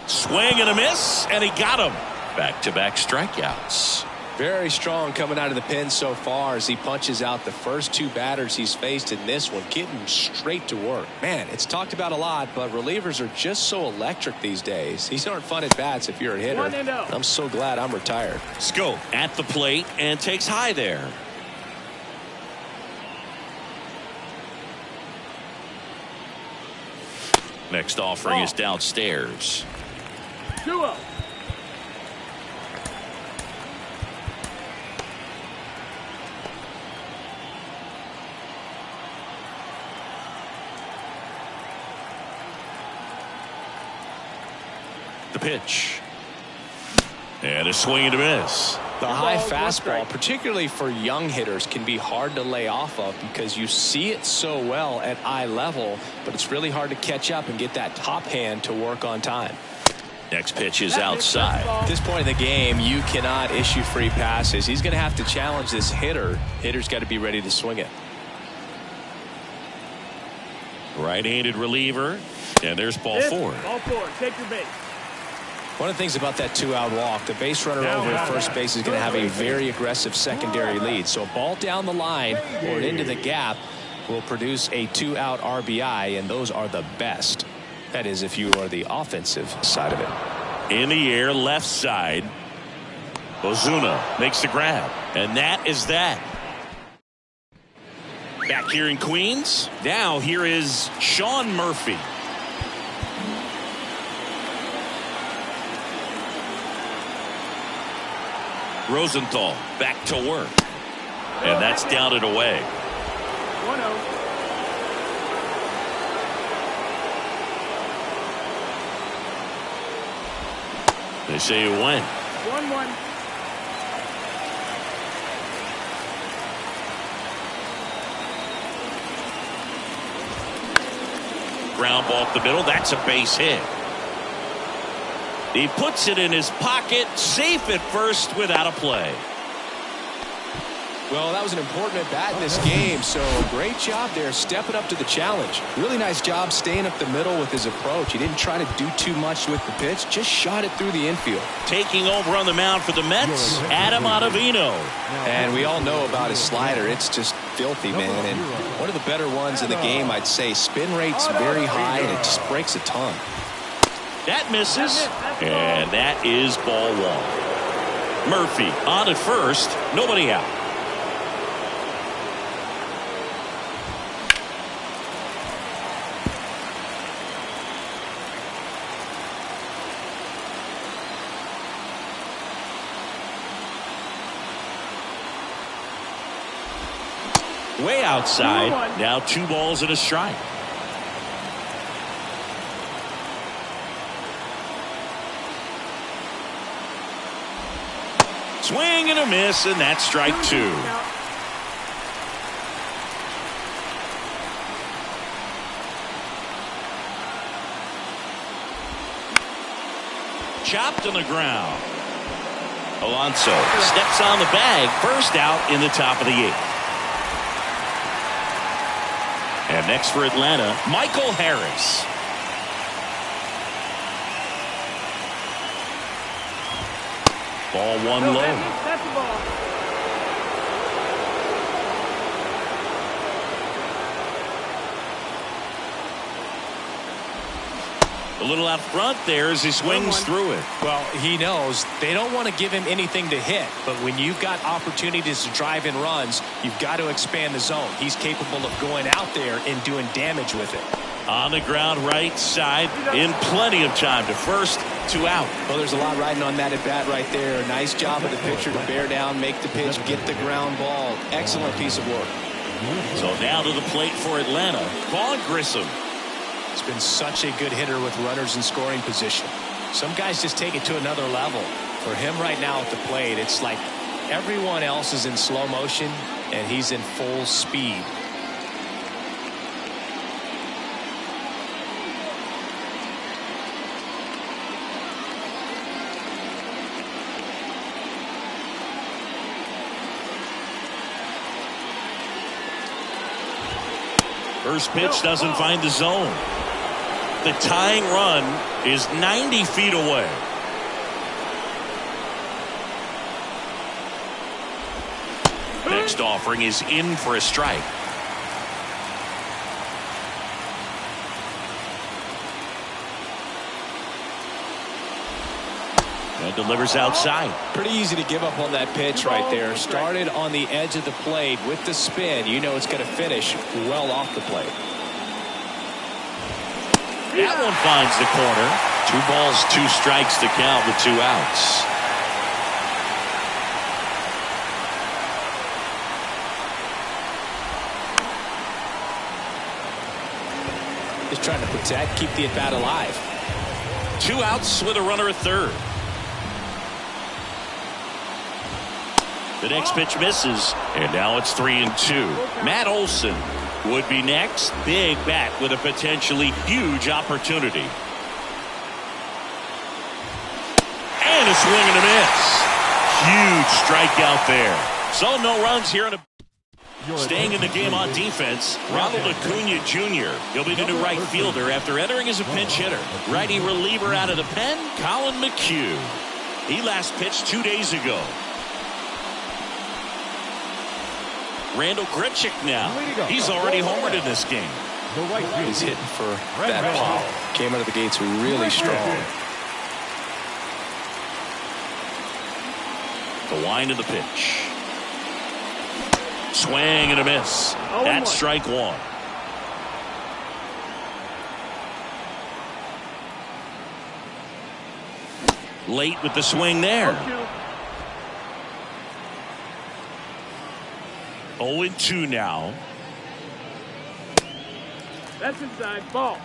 Swing and a miss, and he got him. Back-to-back strikeouts. Very strong coming out of the pen so far as he punches out the first 2 batters he's faced in this one, getting straight to work. Man, it's talked about a lot, but relievers are just so electric these days. These aren't fun at bats if you're a hitter. I'm so glad I'm retired. Schoop at the plate and takes high there. Next offering is downstairs. 2-0. The pitch. And a swing and a miss. The high fastball, particularly for young hitters, can be hard to lay off of because you see it so well at eye level, but it's really hard to catch up and get that top hand to work on time. Next pitch is outside. At this point in the game, you cannot issue free passes. He's going to have to challenge this hitter. Hitter's got to be ready to swing it. Right-handed reliever. And there's ball 4. Ball 4. Take your base. One of the things about that 2-out walk, the base runner over at first base is going to have a very aggressive secondary lead. So a ball down the line or into the gap will produce a 2-out RBI, and those are the best. That is, if you are the offensive side of it. In the air, left side. Ozuna makes the grab, and that is that. Back here in Queens, now here is Sean Murphy. Rosenthal back to work. And that's down and away. 1-0. They say it went. 1-1. Ground ball up the middle. That's a base hit. He puts it in his pocket, safe at first without a play. Well, that was an important at-bat in this game, so great job there stepping up to the challenge. Really nice job staying up the middle with his approach. He didn't try to do too much with the pitch, just shot it through the infield. Taking over on the mound for the Mets, Adam Ottavino. And we all know about his slider. It's just filthy, man. And one of the better ones in the game, I'd say. Spin rate's very high, and it just breaks a ton. That misses, and that is ball one. Murphy on at first, nobody out. Way outside. Now 2 balls and a strike. Swing and a miss, and that's strike 2. Chopped on the ground. Alonso steps on the bag. First out in the top of the 8th. And next for Atlanta, Michael Harris. Ball 1 low. That's the ball. A little out front there as he swings through it. Well, he knows they don't want to give him anything to hit, but when you've got opportunities to drive in runs, you've got to expand the zone. He's capable of going out there and doing damage with it. On the ground right side in plenty of time to first, 2 out. Well, there's a lot riding on that at bat right there. Nice job of the pitcher to bear down, make the pitch, get the ground ball. Excellent piece of work. So now to the plate for Atlanta, Vaughn Grissom. He's been such a good hitter with runners in scoring position. Some guys just take it to another level. For him right now at the plate, it's like everyone else is in slow motion and he's in full speed. First pitch doesn't find the zone. The tying run is 90 feet away. Next offering is in for a strike. And delivers outside. Pretty easy to give up on that pitch right there. Started on the edge of the plate with the spin. You know it's going to finish well off the plate. That one finds the corner. 2 balls, 2 strikes to count with 2 outs. Just trying to protect, keep the at bat alive. 2 outs with a runner at third. The next pitch misses, and now it's 3-2. Matt Olson would be next. Big bat with a potentially huge opportunity. And a swing and a miss. Huge strikeout there. So no runs here in a... Staying in the game on defense, Ronald Acuna Jr. He'll be the new right fielder after entering as a pinch hitter. Righty reliever out of the pen, Colin McHugh. He last pitched 2 days ago. Randall Grichuk now. He's already homered in this game. He's hitting for that pop. Came out of the gates really strong. The wind of the pitch. Swing and a miss. That's strike 1. Late with the swing there. 0-2 now. That's inside. Ball.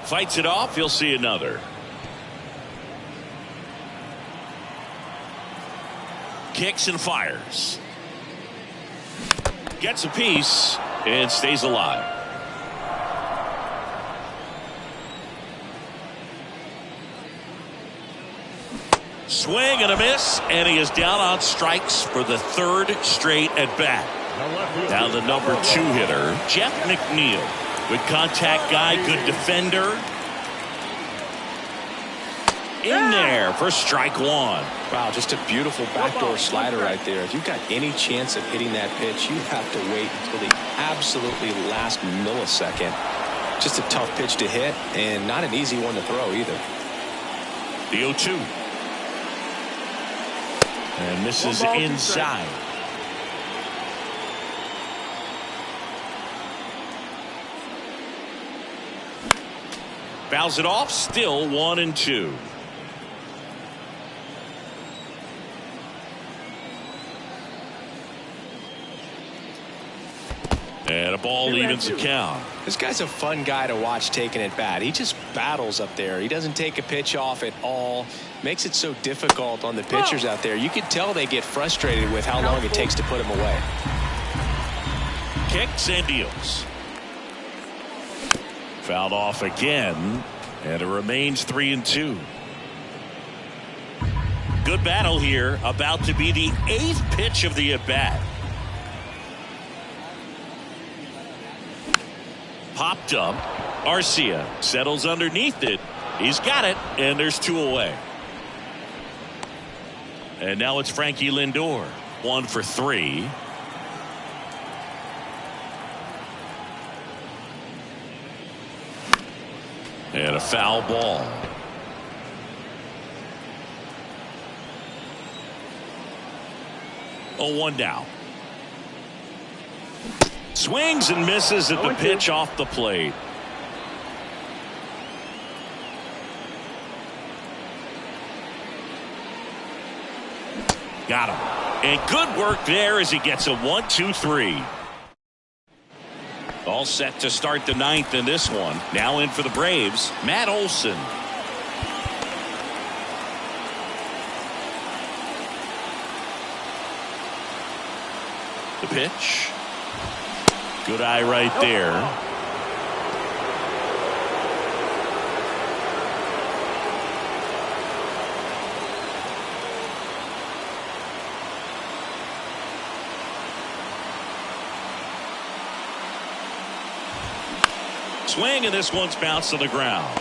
Fights it off. You'll see another. Kicks and fires. Gets a piece and stays alive. Swing and a miss, and he is down on strikes for the third straight at bat. Now the number 2 hitter, Jeff McNeil. Good contact guy, good defender. In there for strike 1. Wow, just a beautiful backdoor slider right there. If you've got any chance of hitting that pitch, you have to wait until the absolutely last millisecond. Just a tough pitch to hit, and not an easy one to throw either. The 0-2. And misses inside. Fouls it off, still 1-2. And a ball evens the count. This guy's a fun guy to watch taking at bat. He just battles up there. He doesn't take a pitch off at all. Makes it so difficult on the pitchers out there. You can tell they get frustrated with how long it takes to put him away. Kicks and deals. Fouled off again, and it remains 3-2. Good battle here. About to be the 8th pitch of the at-bat. Popped up. Arcia settles underneath it. He's got it, and there's 2 away. And now it's Frankie Lindor. 1 for 3. And a foul ball. Oh, 1 down. Swings and misses at the pitch off the plate. Got him. And good work there as he gets a 1-2-3. All set to start the 9th in this one. Now in for the Braves, Matt Olson. The pitch. Good eye right there. Swing, and this one's bounced to the ground.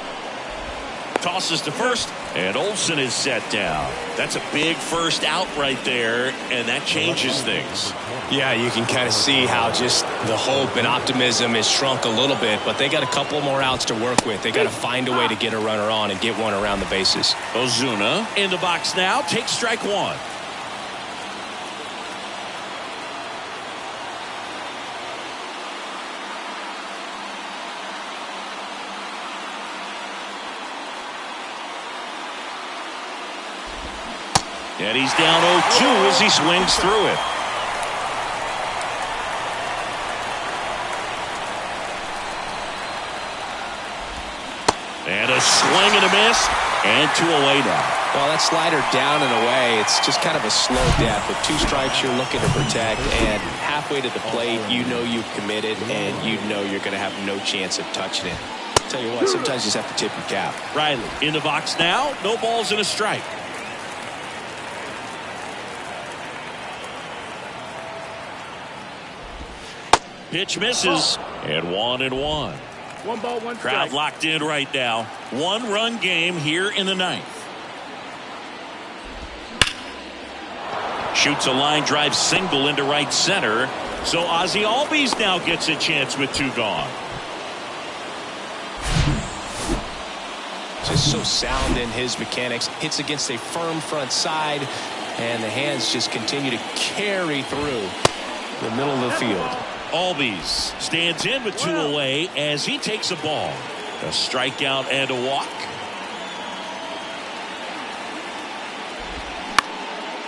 Tosses to first, and Olson is set down. That's a big first out right there, and that changes things. Yeah, you can kind of see how just the hope and optimism is shrunk a little bit, but they got a couple more outs to work with. They got to find a way to get a runner on and get one around the bases. Ozuna in the box now, takes strike 1. And he's down 0-2 as he swings through it. And a swing and a miss, and 2 away now. Well, that slider down and away, it's just kind of a slow death. With 2 strikes, you're looking to protect, and halfway to the plate, you know you've committed, and you know you're going to have no chance of touching it. Tell you what, sometimes you just have to tip your cap. Riley in the box now, no balls and a strike. Pitch misses, and 1-1. 1 ball, 1 strike. Crowd locked in right now. 1-run game here in the 9th. Shoots a line drive single into right center. So Ozzie Albies now gets a chance with 2 gone. Just so sound in his mechanics. Hits against a firm front side, and the hands just continue to carry through the middle of the field. Albies stands in with 2 away as he takes a ball. A strikeout and a walk.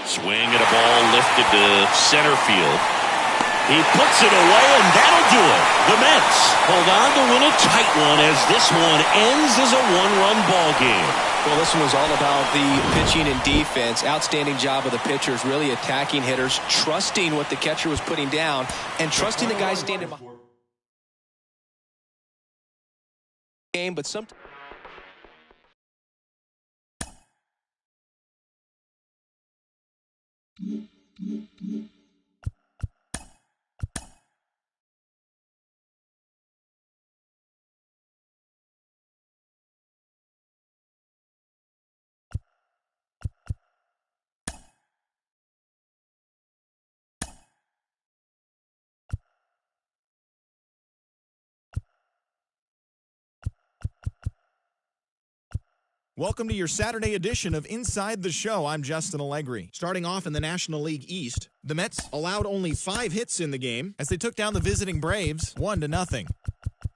Swing and a ball lifted to center field. He puts it away, and that'll do it. The Mets hold on to win a tight one as this one ends as a one-run ball game. Well, this one was all about the pitching and defense. Outstanding job of the pitchers, really attacking hitters, trusting what the catcher was putting down, and trusting the guys standing behind. Game, but some. Welcome to your Saturday edition of Inside the Show. I'm Justin Allegri. Starting off in the National League East, the Mets allowed only 5 hits in the game as they took down the visiting Braves 1-0.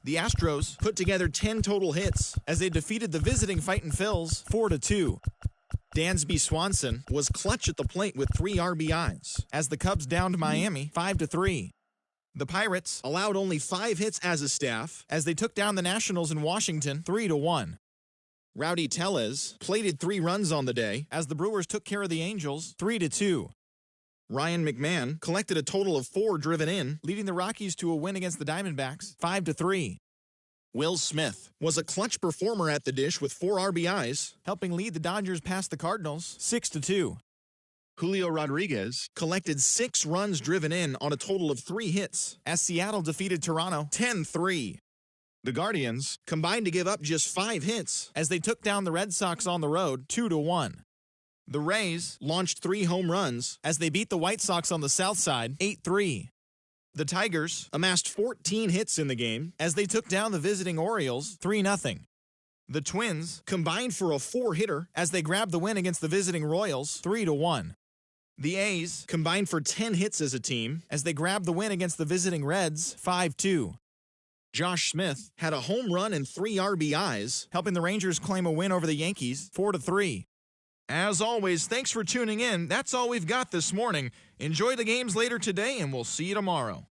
The Astros put together 10 total hits as they defeated the visiting Fightin' Phils 4-2. Dansby Swanson was clutch at the plate with 3 RBIs as the Cubs downed Miami 5-3. The Pirates allowed only 5 hits as a staff as they took down the Nationals in Washington 3-1. Rowdy Tellez plated 3 runs on the day as the Brewers took care of the Angels 3-2. Ryan McMahon collected a total of 4 driven in, leading the Rockies to a win against the Diamondbacks 5-3. Will Smith was a clutch performer at the dish with 4 RBIs, helping lead the Dodgers past the Cardinals 6-2. Julio Rodriguez collected 6 runs driven in on a total of 3 hits as Seattle defeated Toronto 10-3. The Guardians combined to give up just 5 hits as they took down the Red Sox on the road 2-1. The Rays launched 3 home runs as they beat the White Sox on the south side 8-3. The Tigers amassed 14 hits in the game as they took down the visiting Orioles 3-0. The Twins combined for a 4-hitter as they grabbed the win against the visiting Royals 3-1. The A's combined for 10 hits as a team as they grabbed the win against the visiting Reds 5-2. Josh Smith had a home run and 3 RBIs, helping the Rangers claim a win over the Yankees 4-3. As always, thanks for tuning in. That's all we've got this morning. Enjoy the games later today, and we'll see you tomorrow.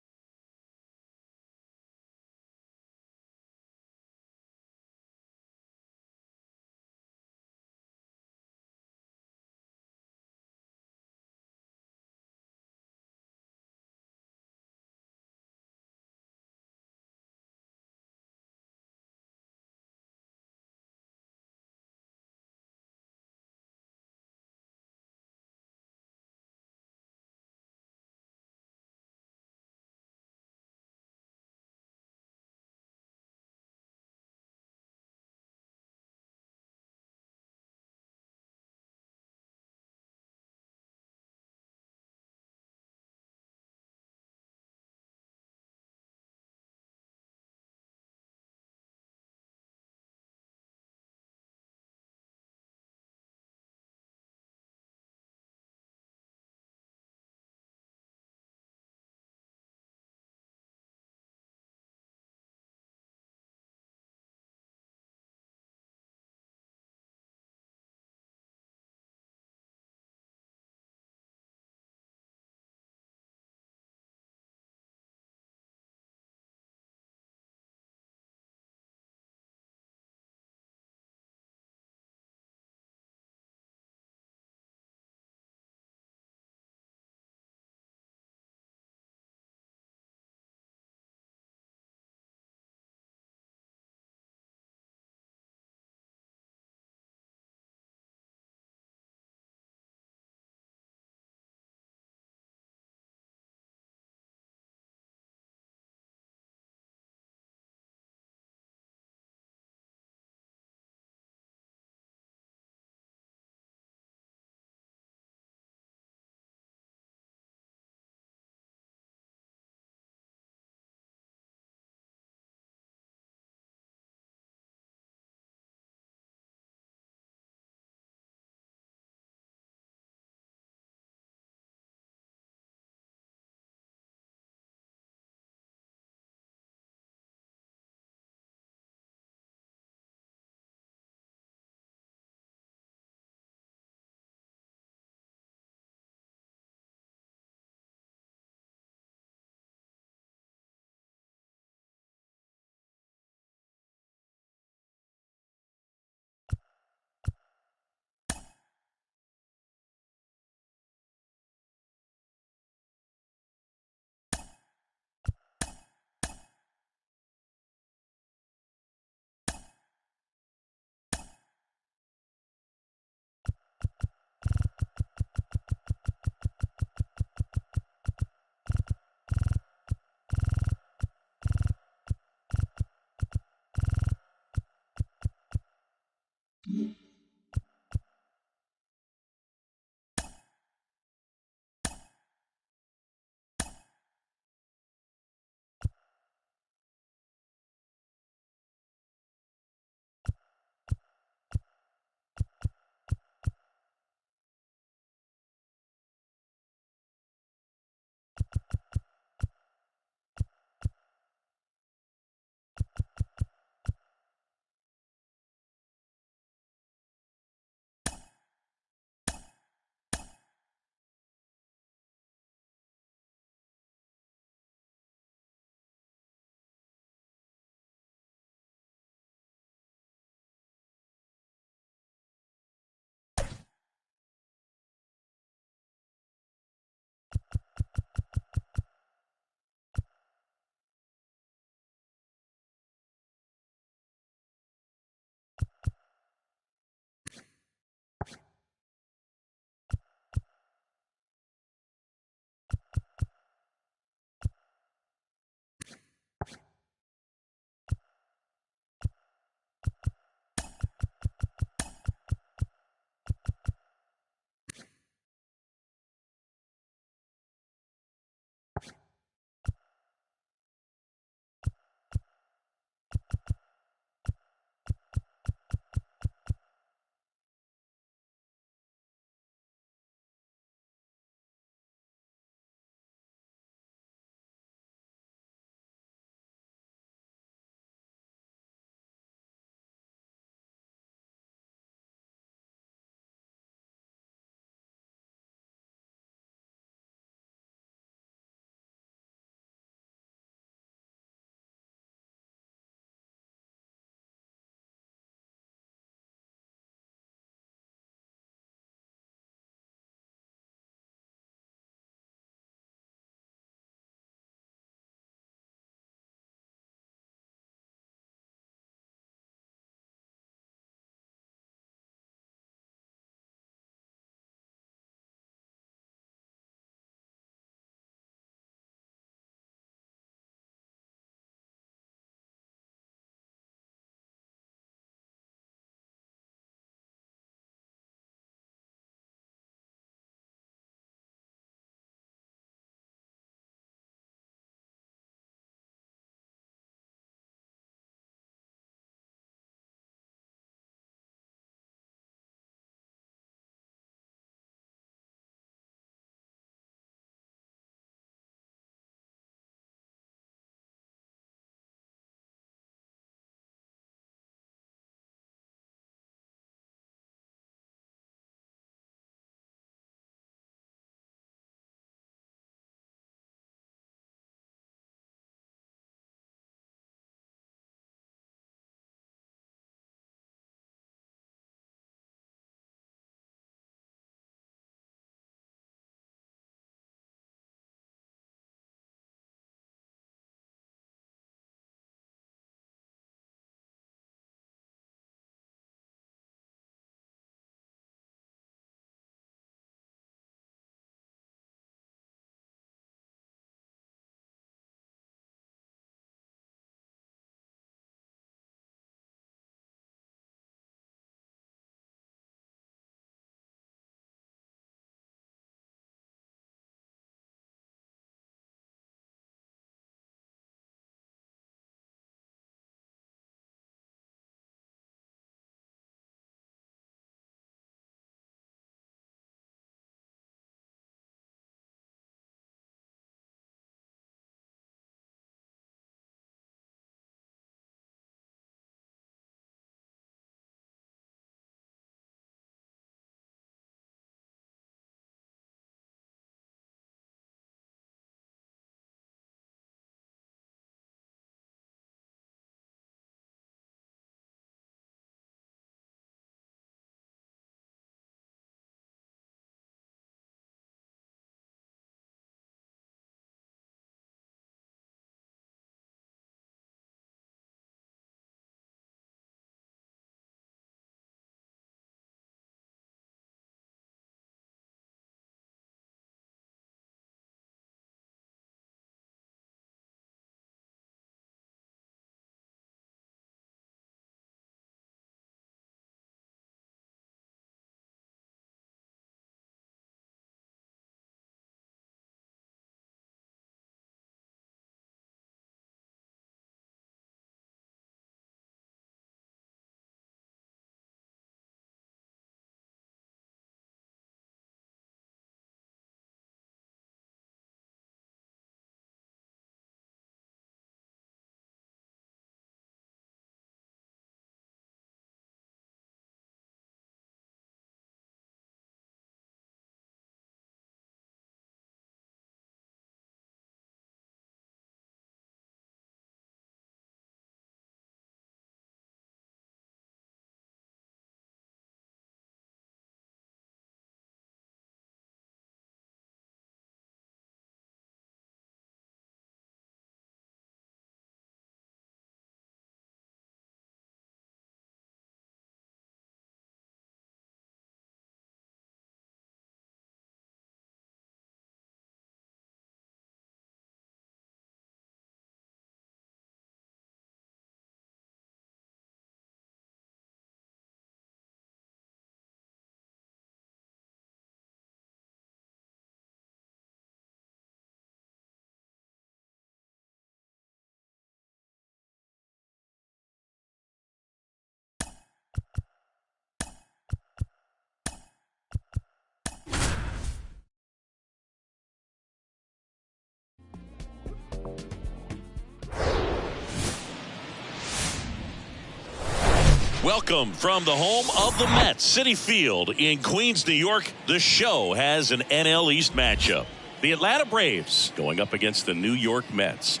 Welcome from the home of the Mets, Citi Field in Queens, New York. The show has an NL East matchup. The Atlanta Braves going up against the New York Mets.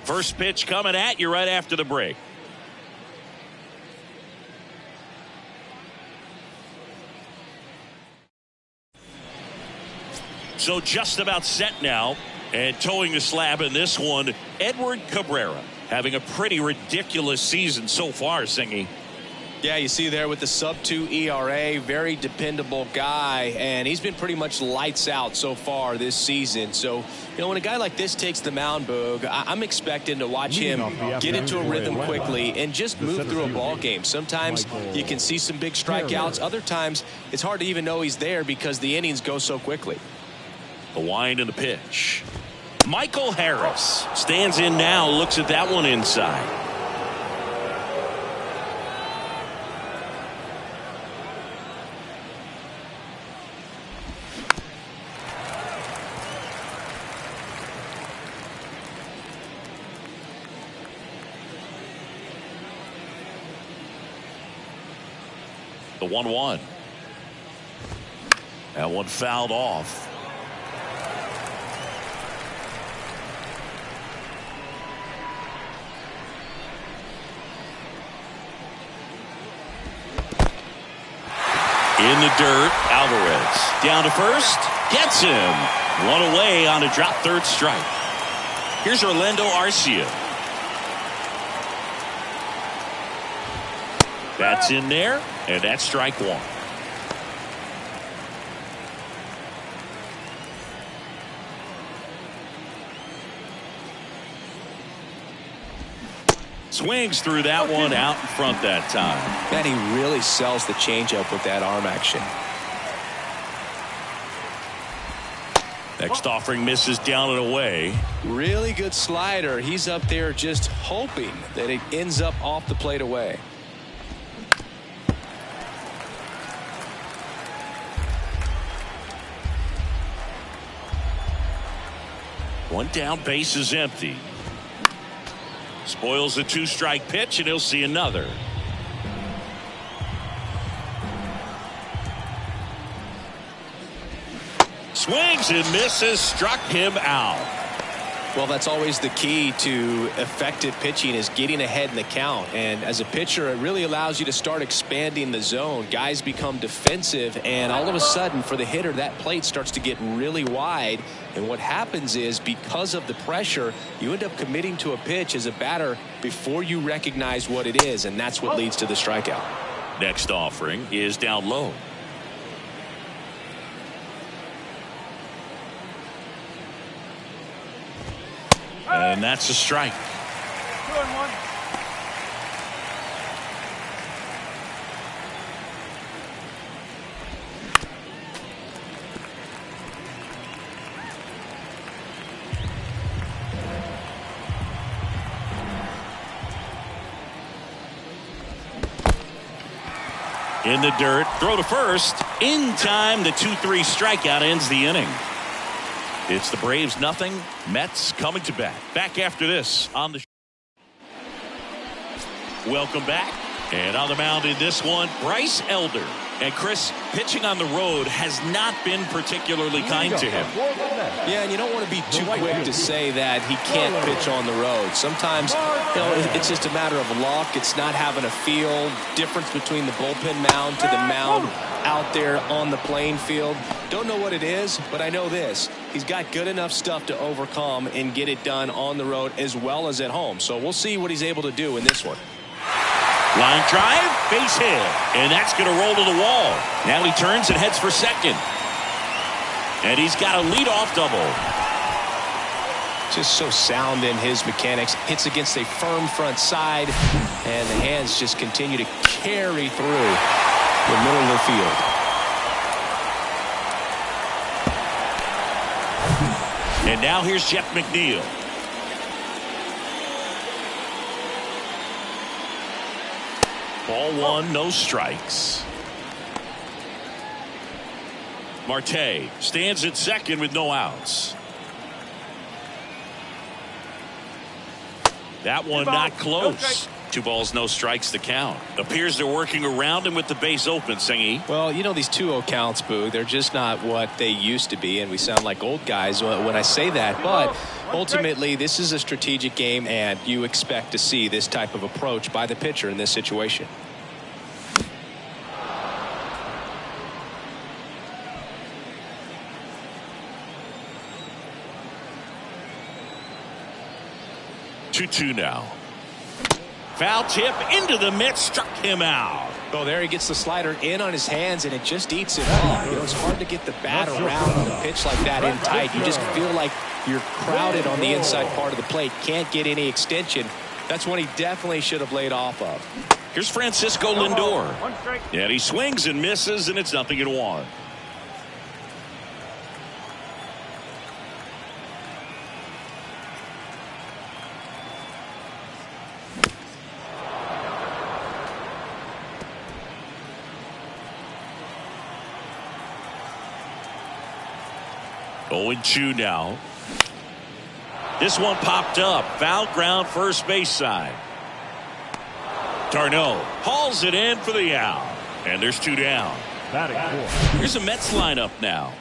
First pitch coming at you right after the break. So just about set now, and towing the slab in this one, Edward Cabrera, having a pretty ridiculous season so far, Singy. Yeah, you see there with the sub-2 ERA, very dependable guy, and he's been pretty much lights out so far this season. So, when a guy like this takes the mound, Boog, I'm expecting to watch him get into a rhythm quickly and just move through a ball game. Sometimes you can see some big strikeouts. Other times it's hard to even know he's there because the innings go so quickly. The wind and the pitch. Michael Harris stands in now, looks at that one inside. The 1-1. That one fouled off. In the dirt, Alvarez down to first, gets him. One away on a drop third strike. Here's Orlando Arcia. That's in there, and that's strike one. Swings through that one out in front that time. Man, he really sells the changeup with that arm action. Next offering misses down and away. Really good slider. He's up there just hoping that it ends up off the plate away. One down, base is empty. Spoils the two-strike pitch, and he'll see another. Swings and misses, struck him out. Well, that's always the key to effective pitching, is getting ahead in the count. And as a pitcher, it really allows you to start expanding the zone. Guys become defensive, and all of a sudden, for the hitter, that plate starts to get really wide. And what happens is, because of the pressure, you end up committing to a pitch as a batter before you recognize what it is, and that's what leads to the strikeout. Next offering is down low. And that's a strike. 2-1. In the dirt, throw to first. In time, the 2-3 strikeout ends the inning. It's the Braves nothing, Mets coming to bat. Back after this on the welcome back. And on the mound in this one, Bryce Elder. And Chris, pitching on the road has not been particularly kind to him. Yeah, and you don't want to be too quick to say that he can't pitch on the road. Sometimes, it's just a matter of luck. It's not having a feel. Difference between the bullpen mound to the mound out there on the playing field. Don't know what it is, but I know this. He's got good enough stuff to overcome and get it done on the road as well as at home. So we'll see what he's able to do in this one. Line drive, base hit, and that's going to roll to the wall. Now he turns and heads for second. And he's got a leadoff double. Just so sound in his mechanics. Hits against a firm front side, and the hands just continue to carry through the middle of the field. And now here's Jeff McNeil. Ball one, no strikes. Marte stands at second with no outs. That one not close. 2 balls, no strikes to count. Appears they're working around him with the base open, Singy. Well, you know, these 2-0 counts, Boo, they're just not what they used to be, and we sound like old guys when I say that. But ultimately, this is a strategic game, and you expect to see this type of approach by the pitcher in this situation. Two now. Foul tip into the mitt, struck him out. Oh, there he gets the slider in on his hands, and it just eats it up. You know, it's hard to get the bat around on a pitch like that in tight. You just feel like you're crowded on the inside part of the plate. Can't get any extension. That's one he definitely should have laid off of. Here's Francisco Lindor. And he swings and misses, and it's 0-1. Oh, 2 now. This one popped up. Foul ground, first base side. Tarno hauls it in for the out. And there's 2 down. Batting 4. Here's a Mets lineup now.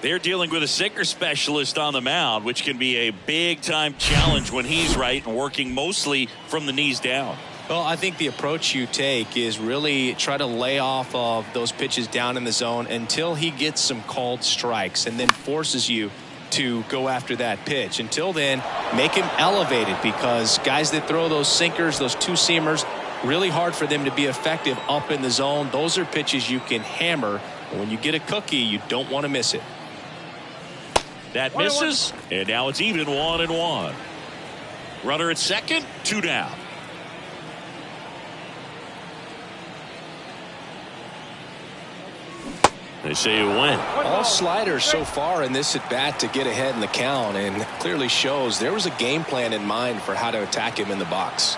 They're dealing with a sinker specialist on the mound, which can be a big-time challenge when he's right and working mostly from the knees down. Well, I think the approach you take is really try to lay off of those pitches down in the zone until he gets some called strikes and then forces you to go after that pitch. Until then, make him elevated, because guys that throw those sinkers, those 2-seamers, really hard for them to be effective up in the zone. Those are pitches you can hammer. And when you get a cookie, you don't want to miss it. That misses, and now it's even 1-1. Runner at second, 2 down. They say it went. All sliders so far in this at bat to get ahead in the count, and clearly shows there was a game plan in mind for how to attack him in the box.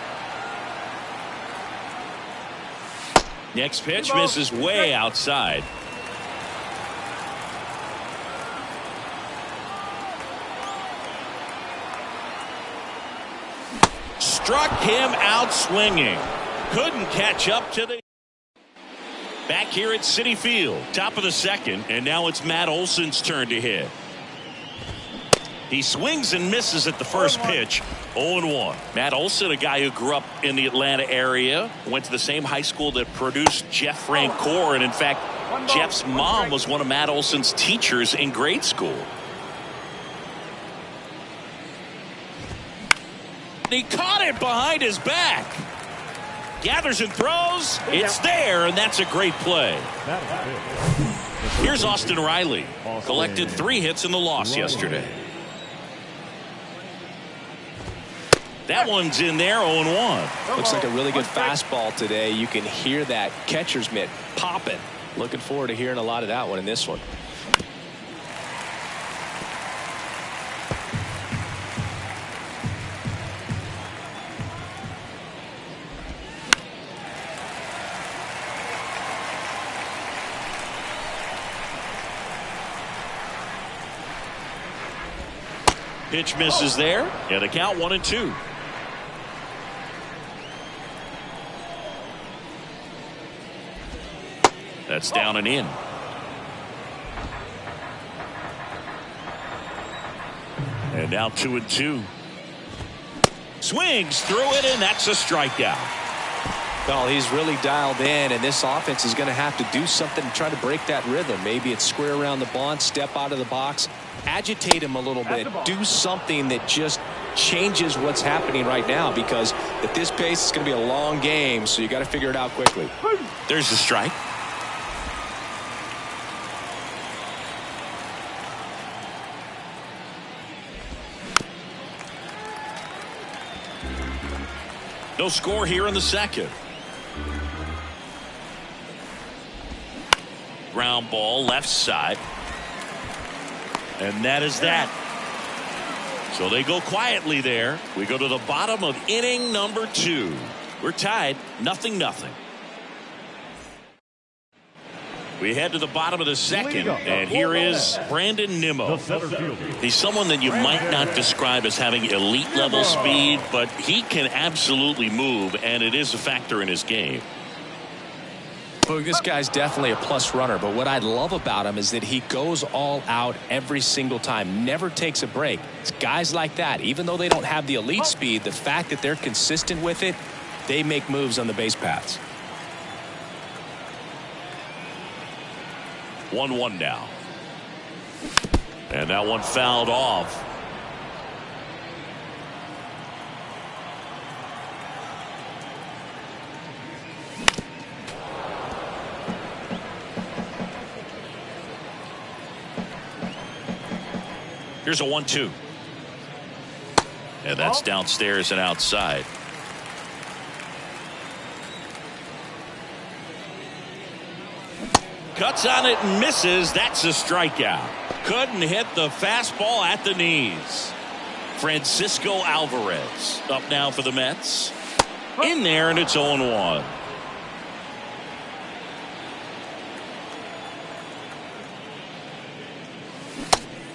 Next pitch misses way outside. Struck him out swinging. Couldn't catch up to the. Back here at Citi Field, top of the second, and now it's Matt Olson's turn to hit. He swings and misses at the first pitch. 0-1. Matt Olson, a guy who grew up in the Atlanta area, went to the same high school that produced Jeff Francoeur, and in fact, Jeff's mom was one of Matt Olson's teachers in grade school. He caught it behind his back. Gathers and throws. It's there, and that's a great play. Here's Austin Riley. Collected 3 hits in the loss yesterday. That one's in there, 0-1. Looks like a really good fastball today. You can hear that catcher's mitt popping. Looking forward to hearing a lot of that one in this one. Pitch misses there, and the count 1-2. That's down and in. And now 2-2. Swings through it, and that's a strikeout. Well, he's really dialed in, and this offense is going to have to do something to try to break that rhythm. Maybe it's square around the bunt, step out of the box, agitate him a little bit, do something that just changes what's happening right now, because at this pace, it's going to be a long game, so you got to figure it out quickly. There's the strike. No score here in the second. Ground ball left side. And that is that. So they go quietly there. We go to the bottom of inning number 2. We're tied 0-0. We head to the bottom of the second, and here is Brandon Nimmo. The center fielder. He's someone that you might not describe as having elite level speed, but he can absolutely move, and it is a factor in his game. Well, this guy's definitely a plus runner, but what I love about him is that he goes all out every single time, never takes a break. It's guys like that, even though they don't have the elite speed, the fact that they're consistent with it, they make moves on the base paths. 1-1 now. And that one fouled off. Here's a 1-2. And that's downstairs and outside. Cuts on it and misses. That's a strikeout. Couldn't hit the fastball at the knees. Francisco Alvarez up now for the Mets. In there, and it's 0-1.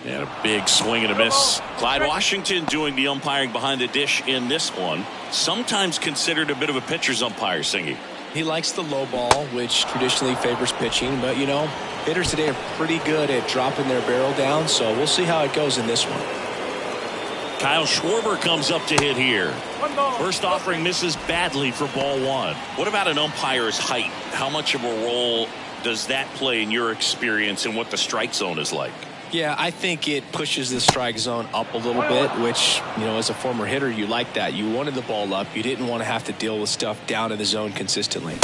And a big swing and a miss. Clyde Washington doing the umpiring behind the dish in this one. Sometimes considered a bit of a pitcher's umpire, Singy. He likes the low ball, which traditionally favors pitching, but you know, hitters today are pretty good at dropping their barrel down, so we'll see how it goes in this one. Kyle Schwarber comes up to hit here. First offering misses badly for ball one. What about an umpire's height? How much of a role does that play in your experience and what the strike zone is like? Yeah, I think it pushes the strike zone up a little bit, which, you know, as a former hitter, you like that. You wanted the ball up. You didn't want to have to deal with stuff down in the zone consistently.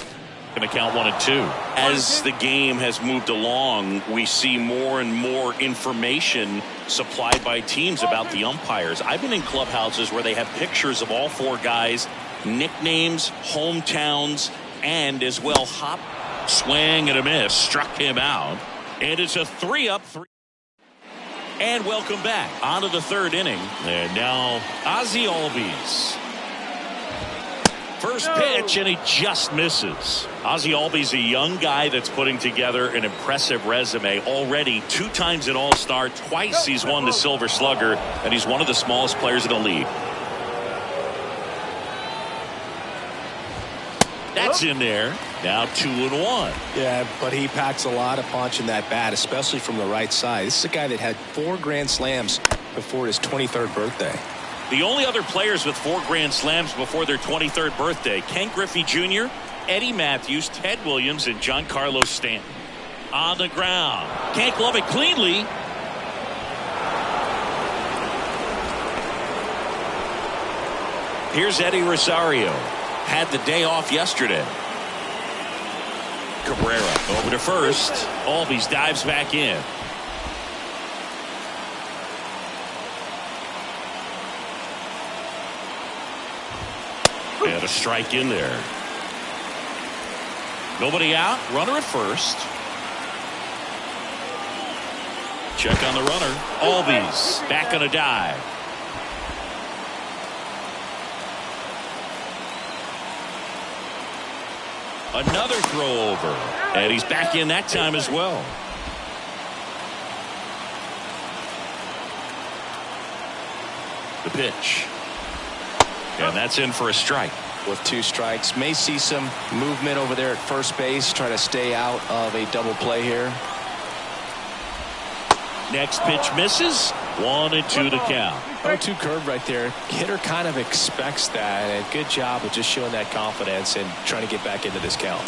Going to count 1-2. As the game has moved along, we see more and more information supplied by teams about the umpires. I've been in clubhouses where they have pictures of all four guys, nicknames, hometowns, and as well hop, swing and a miss. Struck him out. And it's a 3-3. And welcome back onto the third inning. And now Ozzie Albies. First pitch, and he just misses. Ozzie Albies, a young guy that's putting together an impressive resume. Already 2 times an All-Star, twice he's won the Silver Slugger, and he's one of the smallest players in the league. That's in there. Now 2-1. Yeah, but he packs a lot of punch in that bat, especially from the right side. This is a guy that had 4 grand slams before his 23rd birthday. The only other players with 4 grand slams before their 23rd birthday: Ken Griffey Jr., Eddie Matthews, Ted Williams, and Giancarlo Stanton. On the ground. Can't glove it cleanly. Here's Eddie Rosario. Had the day off yesterday. Cabrera over to first. Albies dives back in. And a strike in there. Nobody out. Runner at first. Check on the runner. Albies back on a dive. Another throw over. And he's back in that time as well. The pitch. And that's in for a strike. With 2 strikes. May see some movement over there at first base. Try to stay out of a double play here. Next pitch misses. 1-2 to count. 0-2 curve right there. Hitter kind of expects that, and good job of just showing that confidence and trying to get back into this count.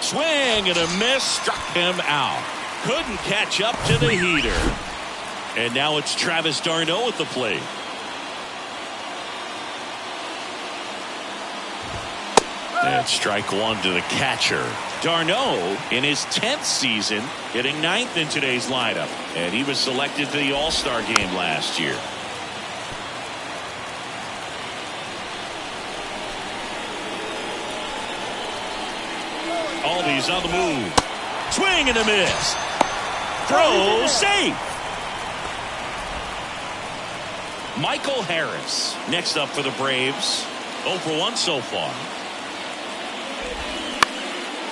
Swing and a miss. Struck him out. Couldn't catch up to the heater. And now it's Travis d'Arnaud at the plate. And strike 1 to the catcher. d'Arnaud in his 10th season, hitting 9th in today's lineup, and he was selected for the All-Star game last year. Albies on the move. Swing and a miss. Throw safe. Michael Harris next up for the Braves. 0 for 1 so far.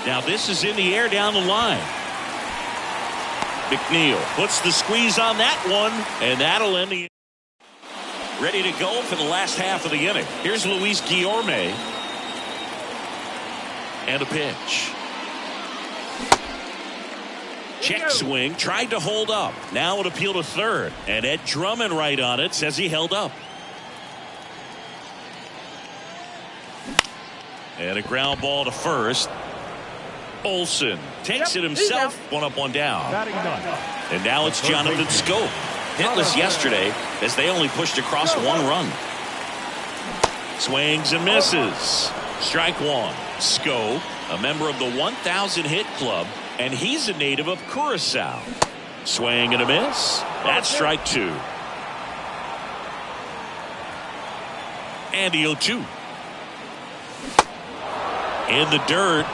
Now this is in the air down the line. McNeil puts the squeeze on that one, and that'll end the. Ready to go for the last half of the inning. Here's Luis Guillorme. And a pitch. Check swing, tried to hold up. Now an appeal to third. And Ed Drummond right on it, says he held up. And a ground ball to first. Olson takes it himself. One up, one down. And now it's Jonathan Schoop. Hitless yesterday as they only pushed across one run. Swings and misses. Strike one. Schoop, a member of the 1,000 hit club, and he's a native of Curacao. Swing and a miss. That's strike two. And the 0-2. In the dirt.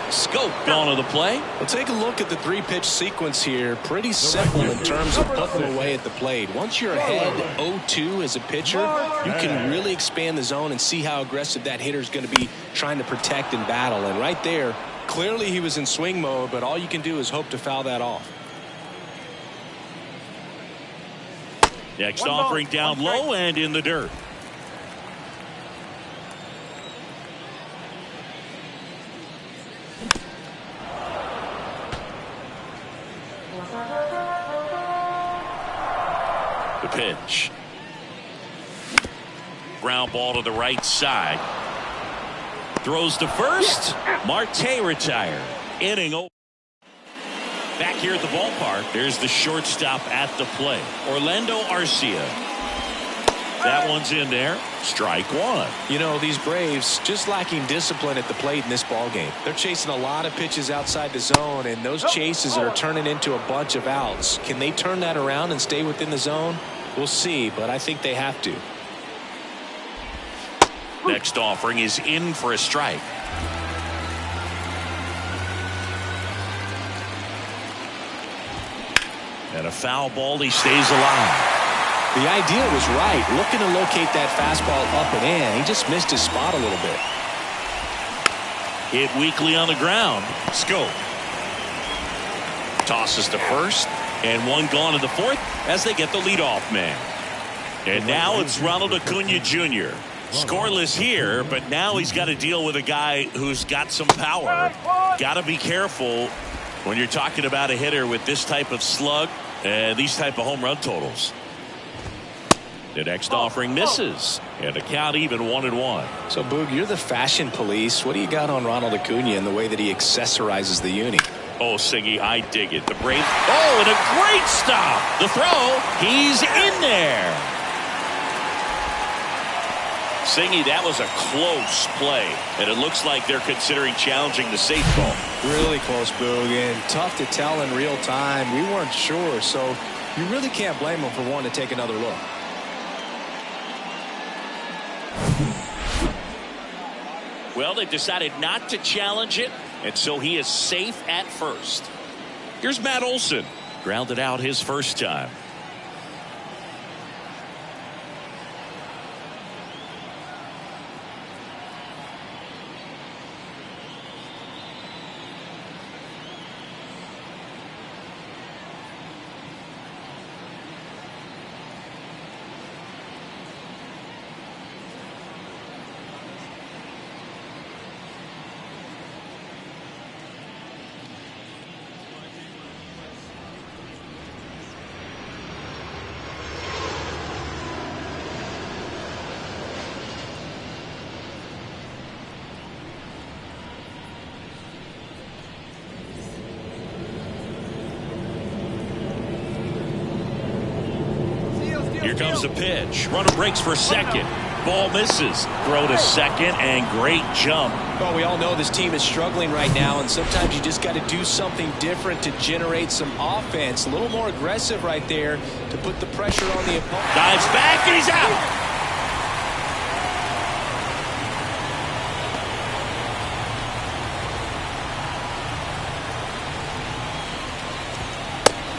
Schoop gone to the play. Well, take a look at the three-pitch sequence here. Pretty simple in terms of putting them away at the plate. Once you're ahead 0-2 as a pitcher, you can really expand the zone and see how aggressive that hitter is going to be trying to protect and battle. And right there, clearly he was in swing mode, but all you can do is hope to foul that off. Next offering down low and in the dirt. The pitch. Ground ball to the right side. Throws to first. Marte retired. Inning over. Back here at the ballpark, there's the shortstop at the plate, Orlando Arcia. That one's in there. Strike one. You know, these Braves just lacking discipline at the plate in this ball game. They're chasing a lot of pitches outside the zone, and those chases are turning into a bunch of outs. Can they turn that around and stay within the zone? We'll see, but I think they have to. Next offering is in for a strike. And a foul ball. He stays alive. The idea was right, looking to locate that fastball up and in. He just missed his spot a little bit. Hit weakly on the ground. Schoop tosses to first, and one gone in the fourth as they get the leadoff man. And now it's Ronald Acuna Jr. Scoreless here, but now he's got to deal with a guy who's got some power. Got to be careful when you're talking about a hitter with this type of slug and these type of home run totals. The next offering misses, and the count even 1-1. So, Boog, you're the fashion police. What do you got on Ronald Acuna and the way that he accessorizes the uni? Oh, Siggy, I dig it. The break. Oh, and a great stop. The throw. He's in there. Siggy, that was a close play, and it looks like they're considering challenging the safe ball. Really close, Boog, and tough to tell in real time. We weren't sure, so you really can't blame him for wanting to take another look. Well, they've decided not to challenge it, and so he is safe at first. Here's Matt Olson. Grounded out his first time. Here comes the pitch. Runner breaks for second. Ball misses. Throw to second, and great jump. Well, we all know this team is struggling right now, and sometimes you just got to do something different to generate some offense. A little more aggressive right there to put the pressure on the opponent. Dives back, and he's out.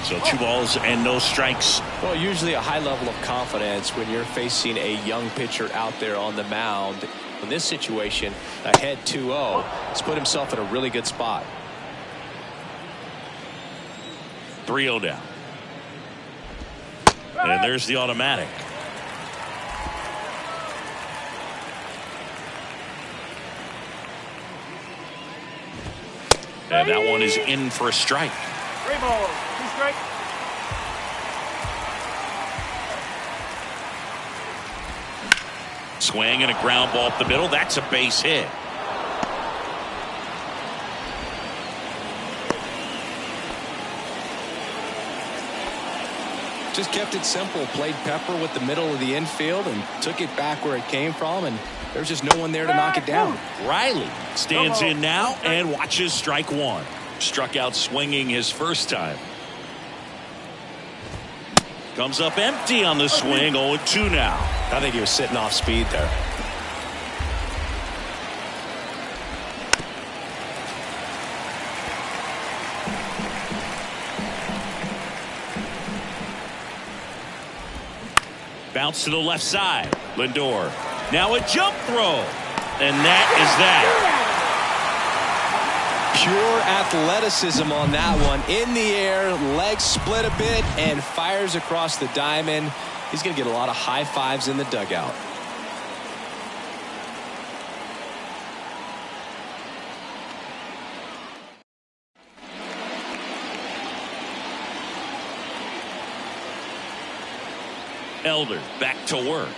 So 2 balls and no strikes. Well, usually a high level of confidence when you're facing a young pitcher out there on the mound. In this situation, ahead 2-0, has put himself in a really good spot. 3-0 down. And there's the automatic. And that one is in for a strike. 3 balls, 2 strikes. Swing and a ground ball up the middle. That's a base hit. Just kept it simple. Played pepper with the middle of the infield and took it back where it came from, and there's just no one there to knock it down. Riley stands in now and watches strike one. Struck out swinging his first time. Comes up empty on the swing. 0-2 now. I think he was sitting off speed there. Bounce to the left side. Lindor. Now a jump throw. And that is that. Pure athleticism on that one. In the air, legs split a bit, and fires across the diamond. He's going to get a lot of high fives in the dugout. Elder back to work.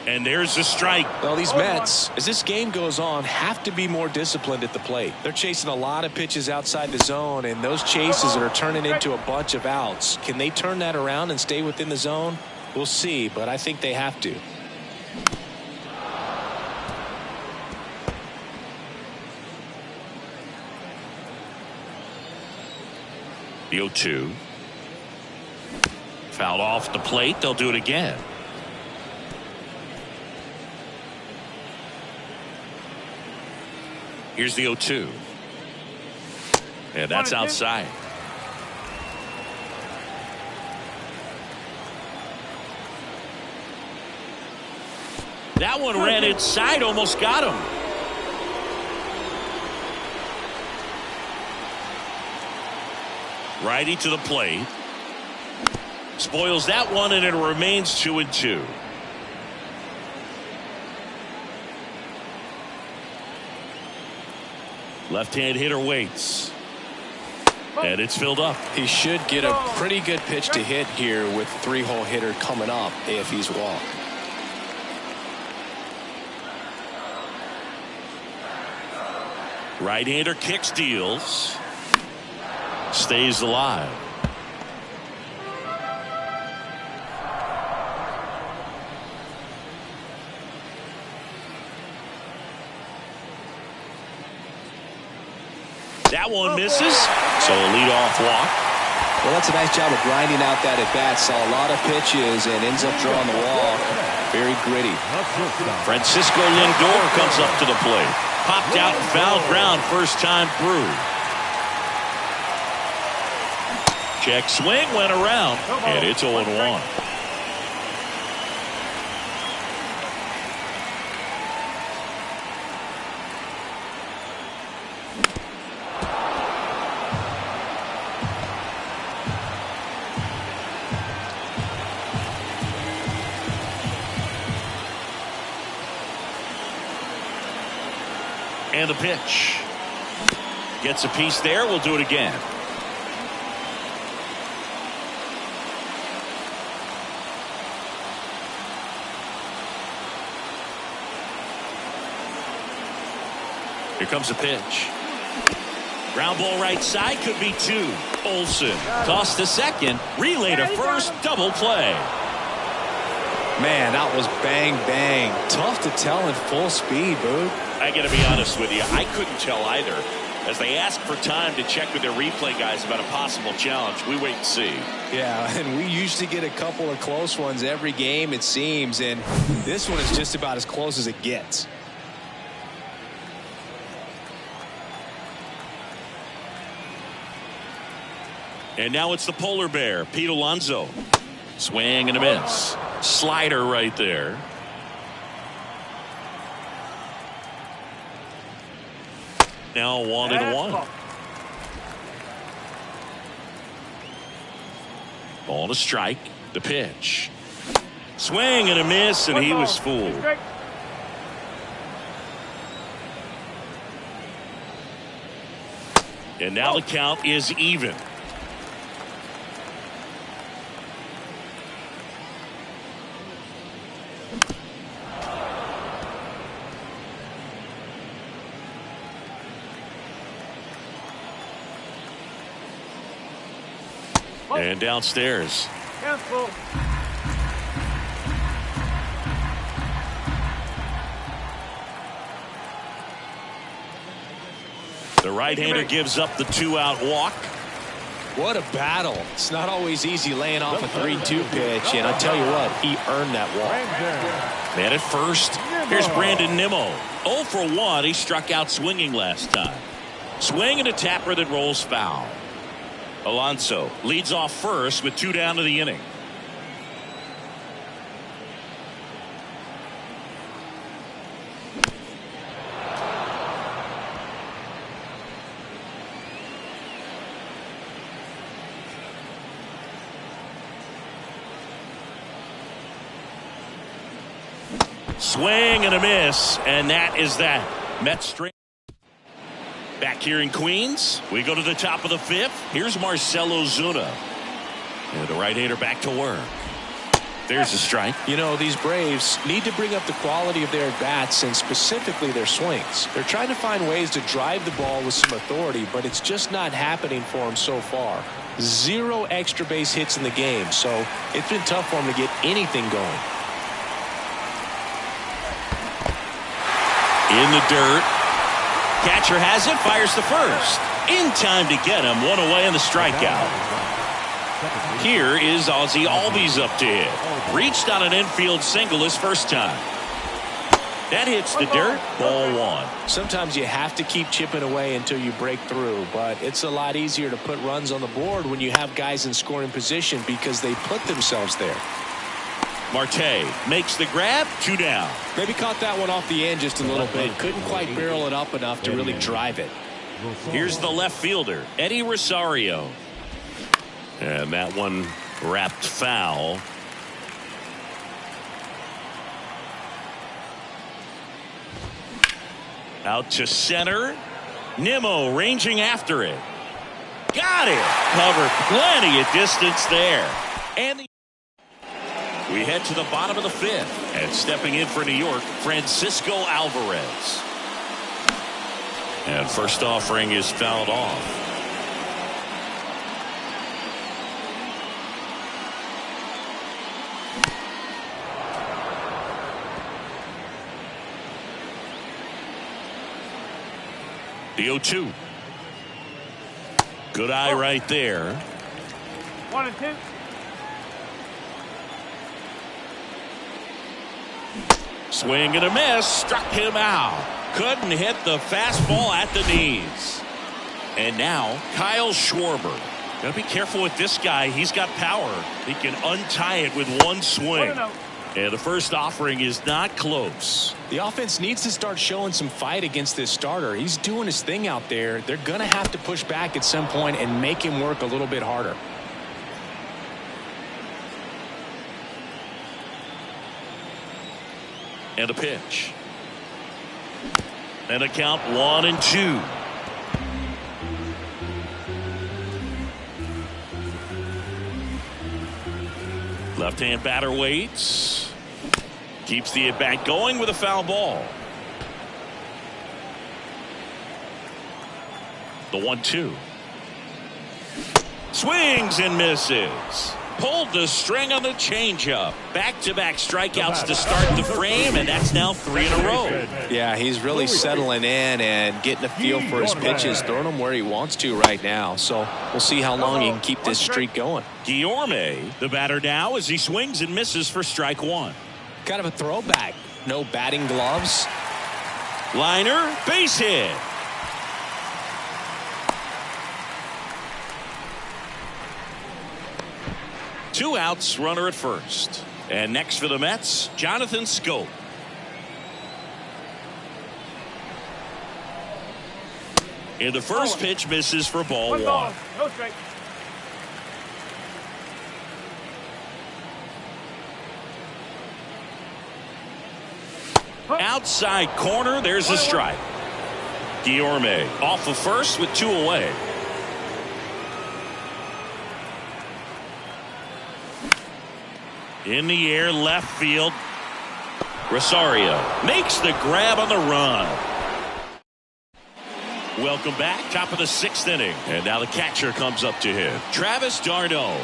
And there's the strike. Well, these Mets, as this game goes on, have to be more disciplined at the plate. They're chasing a lot of pitches outside the zone, and those chases are turning into a bunch of outs. Can they turn that around and stay within the zone? We'll see, but I think they have to. The 0-2. Fouled off the plate. They'll do it again. Here's the 0-2. And that's outside. That one ran inside, almost got him. Righty to the plate. Spoils that one, and it remains 2-2. Left-hand hitter waits. And it's filled up. He should get a pretty good pitch to hit here with 3-hole hitter coming up if he's walked. Right-hander kicks, deals. Stays alive. That one misses, so a leadoff walk. Well, that's a nice job of grinding out that at-bat. Saw a lot of pitches and ends up drawing the walk. Very gritty. Francisco Lindor comes up to the plate. Popped out and foul ground first time through. Check swing, went around, and it's 0-1. And the pitch. Gets a piece there. We'll do it again. Here comes a pitch. Ground ball right side, could be 2. Olsen tossed to second. Relay to first. Double play. Man, that was bang, bang. Tough to tell in full speed, Boog. I got to be honest with you. I couldn't tell either. As they ask for time to check with their replay guys about a possible challenge, we wait and see. Yeah, and we usually get a couple of close ones every game, it seems. And this one is just about as close as it gets. And now it's the polar bear, Pete Alonso. Swing and a miss. Slider right there. Now 1-1. Ball to strike. The pitch. Swing and a miss, and he was fooled. And now the count is even. And downstairs. Cancel. The right-hander gives up the 2-out walk. What a battle. It's not always easy laying off a 3-2 pitch, and I tell you what, he earned that walk. Man at first. Here's Brandon Nimmo. 0 for 1. He struck out swinging last time. Swing and a tapper that rolls foul. Alonso leads off first with 2 down to the inning. Swing and a miss, and that is that. Mets straight. Back here in Queens, we go to the top of the 5th. Here's Marcell Ozuna. And the right-hander back to work. There's a strike. You know, these Braves need to bring up the quality of their at-bats and specifically their swings. They're trying to find ways to drive the ball with some authority, but it's just not happening for them so far. 0 extra base hits in the game, so it's been tough for them to get anything going. In the dirt. Catcher has it, fires to first. In time to get him, 1 away on the strikeout. Here is Ozzie Albies up to hit. Reached on an infield single his first time. That hits the dirt, ball 1. Sometimes you have to keep chipping away until you break through, but it's a lot easier to put runs on the board when you have guys in scoring position because they put themselves there. Marte makes the grab, 2 down. Maybe caught that one off the end just a little bit. Couldn't quite barrel it up enough to really drive it. Here's the left fielder, Eddie Rosario. And that one wrapped foul. Out to center. Nimmo ranging after it. Got it. Covered plenty of distance there. And we head to the bottom of the 5th. And stepping in for New York, Francisco Alvarez. And first offering is fouled off. The 0-2. Good eye right there. 1 and 2. Swing and a miss. Struck him out. Couldn't hit the fastball at the knees. And now Kyle Schwarber. Gotta be careful with this guy. He's got power. He can untie it with one swing. And the first offering is not close. The offense needs to start showing some fight against this starter. He's doing his thing out there. They're going to have to push back at some point and make him work a little bit harder. And a pitch. And a count 1-2. Left-hand batter waits. Keeps the at-bat going with a foul ball. The 1-2. Swings and misses. Pulled the string on the changeup. Back-to-back strikeouts to start the frame, and that's now 3 in a row. Yeah, he's really settling in and getting a feel for his pitches, throwing them where he wants to right now. So we'll see how long he can keep this streak going. Guillorme, the batter now, as he swings and misses for strike 1. Kind of a throwback. No batting gloves. Liner, base hit. Two outs, runner at first. And next for the Mets, Jonathan Schoop. And the first pitch misses for ball 1. No strike. Outside corner, there's a strike. Guillorme off of first with 2 away. In the air, left field. Rosario makes the grab on the run. Welcome back. Top of the 6th inning. And now the catcher comes up to him. Travis d'Arnaud.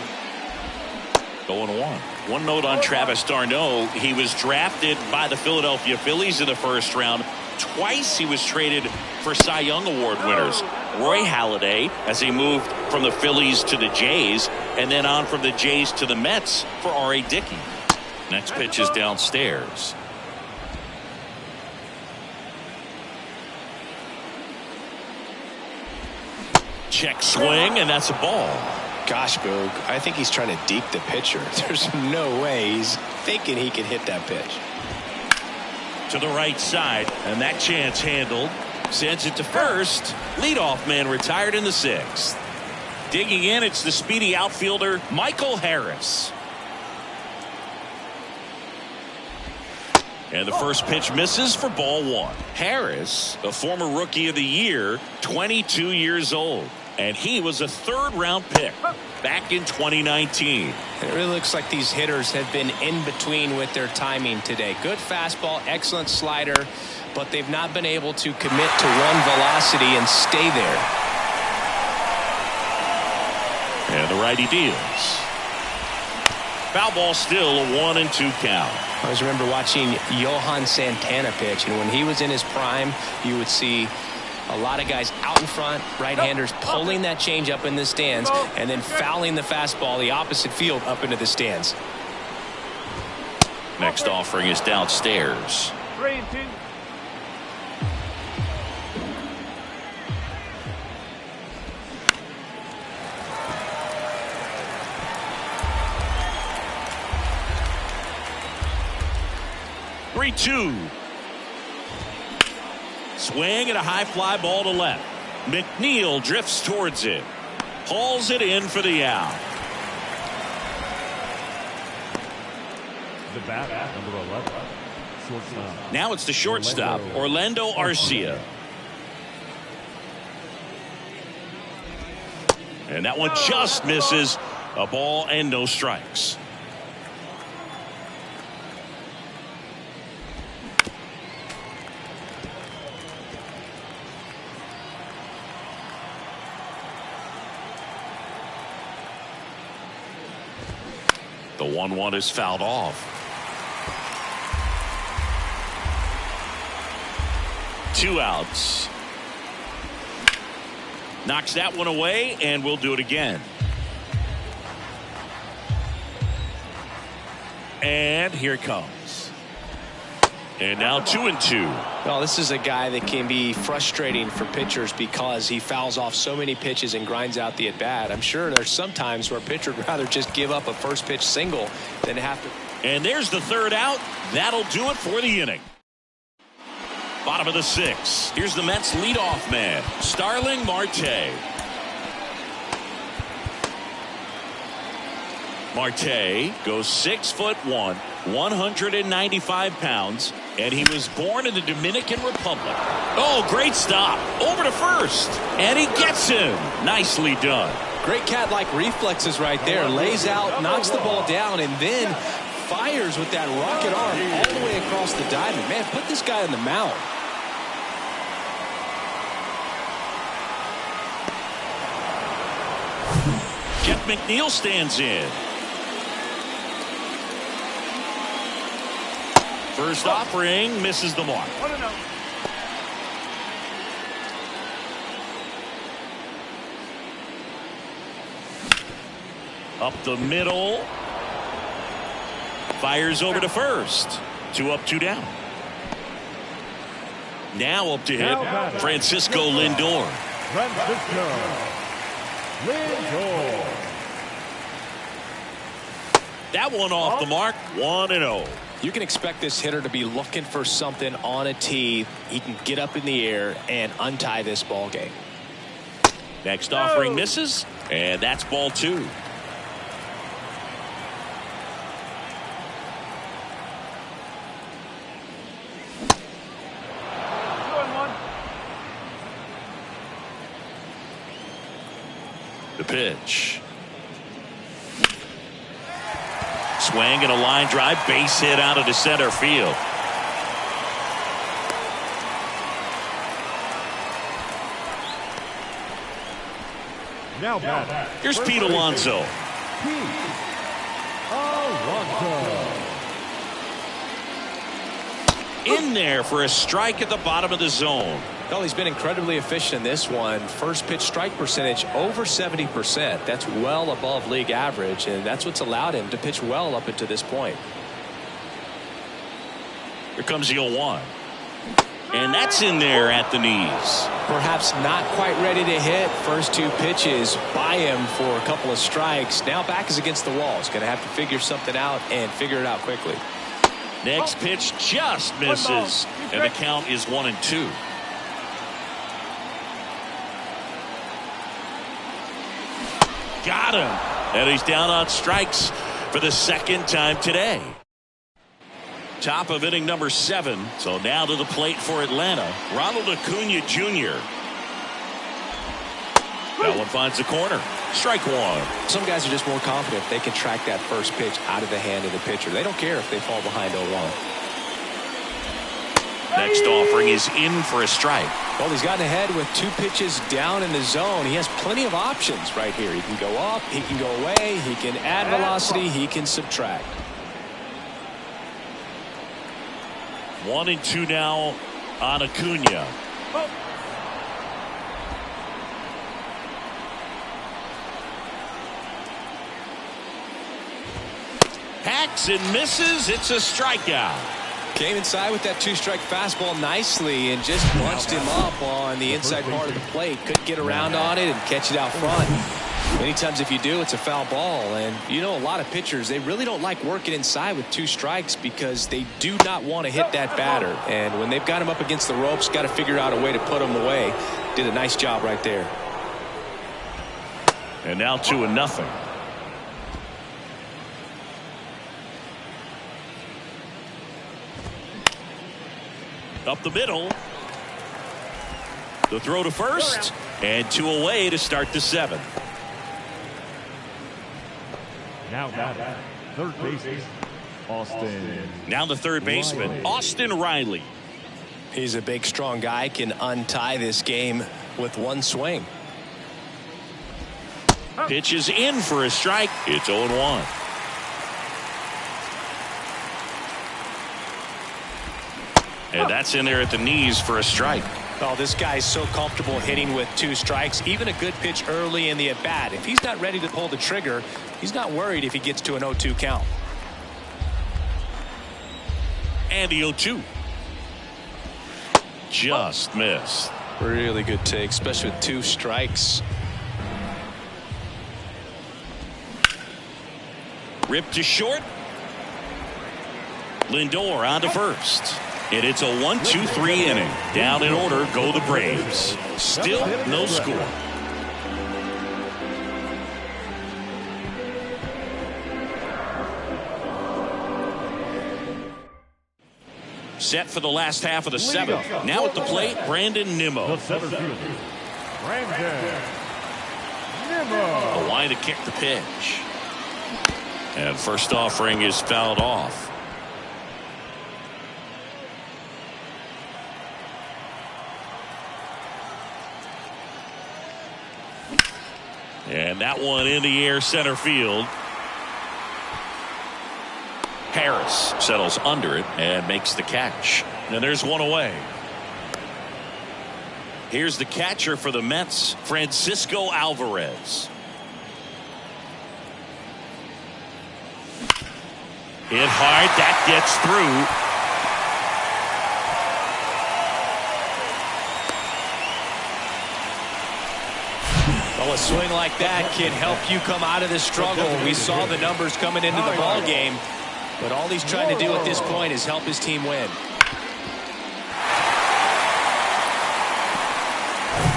0-1. One note on Travis d'Arnaud. He was drafted by the Philadelphia Phillies in the first round. Twice he was traded for Cy Young Award winners. Roy Halladay as he moved from the Phillies to the Jays, and then on from the Jays to the Mets for R.A. Dickey. Next pitch is downstairs. Check swing, and that's a ball. Gosh, Boog, I think he's trying to deke the pitcher. There's no way he's thinking he can hit that pitch. To the right side, and that chance handled. Sends it to first. Leadoff man retired in the 6th. Digging in, it's the speedy outfielder Michael Harris. And the first pitch misses for ball 1. Harris, a former Rookie of the Year, 22 years old. And he was a 3rd-round pick back in 2019. It really looks like these hitters have been in between with their timing today. Good fastball, excellent slider, but they've not been able to commit to one velocity and stay there. And the righty deals. Foul ball, still a 1-2 count. I always remember watching Johan Santana pitch, and when he was in his prime, you would see a lot of guys out in front, right-handers pulling that change up in the stands and then fouling the fastball the opposite field up into the stands. Next offering is downstairs. 3-2. Swing and a high fly ball to left. McNeil drifts towards it. Hauls it in for the out. The bat, number 11. Shortstop. Now it's the shortstop, Orlando Arcia. And that one just misses. A ball and no strikes. The 1-1 is fouled off. 2 outs. Knocks that one away, and we'll do it again. And here it comes. And now 2-2. Well, this is a guy that can be frustrating for pitchers because he fouls off so many pitches and grinds out the at-bat. I'm sure there's some times where a pitcher would rather just give up a first pitch single than have to. And there's the 3rd out. That'll do it for the inning. Bottom of the 6th. Here's the Mets leadoff man, Starling Marte. Marte goes 6'1", 195 pounds, and he was born in the Dominican Republic. Oh, great stop. Over to first, and he gets him. Nicely done. Great cat-like reflexes right there. Lays out, knocks the ball down, and then fires with that rocket arm all the way across the diamond. Man, put this guy on the mound. Jeff McNeil stands in. First offering misses the mark. 1-0. Up the middle. Fires over to first. 2 up, 2 down. Now up to hit Francisco Lindor. Francisco Lindor. That one off the mark. 1-0. You can expect this hitter to be looking for something on a tee. He can get up in the air and untie this ball game. Next offering misses, and that's ball 2. pitch. Swing and a line drive, base hit out of the center field. Now back. Here's Pete Alonso. In there for a strike at the bottom of the zone. Well, he's been incredibly efficient in this one. First pitch strike percentage over 70%. That's well above league average, and that's what's allowed him to pitch well up until this point. Here comes the 0-1. And that's in there at the knees. Perhaps not quite ready to hit. First two pitches by him for a couple of strikes. Now back is against the wall. He's going to have to figure something out and figure it out quickly. Next pitch just misses. And the count is 1-2. Got him. And he's down on strikes for the second time today. Top of inning number 7. So now to the plate for Atlanta, Ronald Acuna Jr. That one finds the corner. Strike one. Some guys are just more confident if they can track that first pitch out of the hand of the pitcher. They don't care if they fall behind 0-1. Next offering is in for a strike. Well, he's gotten ahead with 2 pitches down in the zone. He has plenty of options right here. He can go up, he can go away, he can add velocity, he can subtract. 1-2 now on Acuna. Hacks and misses. It's a strikeout. Came inside with that 2-strike fastball nicely and just punched him up on the inside part of the plate. Couldn't get around on it and catch it out front. Many times if you do, it's a foul ball. And you know, a lot of pitchers, they really don't like working inside with 2 strikes because they do not want to hit that batter. And when they've got him up against the ropes, got to figure out a way to put him away. Did a nice job right there. And now 2-0. Up the middle. The throw to first. And 2 away to start the 7th. Now back. Third baseman, Austin. Now the third baseman, Austin Riley. He's a big, strong guy, can untie this game with one swing. Pitch is in for a strike. It's 0-1. And that's in there at the knees for a strike. Oh, this guy's so comfortable hitting with 2 strikes. Even a good pitch early in the at-bat. If he's not ready to pull the trigger, he's not worried if he gets to an 0-2 count. And the 0-2. Just missed. Really good take, especially with 2 strikes. Ripped to short. Lindor on to first. And it's a 1-2-3 inning. Down in order go the Braves. Still no score. Set for the last half of the 7th. Now at the plate, Brandon Nimmo. The center fielder, Brandon Nimmo. A line to kick the pitch. And first offering is fouled off. And that one in the air center field. Harris settles under it and makes the catch. And there's one away. Here's the catcher for the Mets, Francisco Alvarez. Hit hard. That gets through. Well, a swing like that can help you come out of this struggle. We saw the numbers coming into the ball game, but all he's trying to do at this point is help his team win.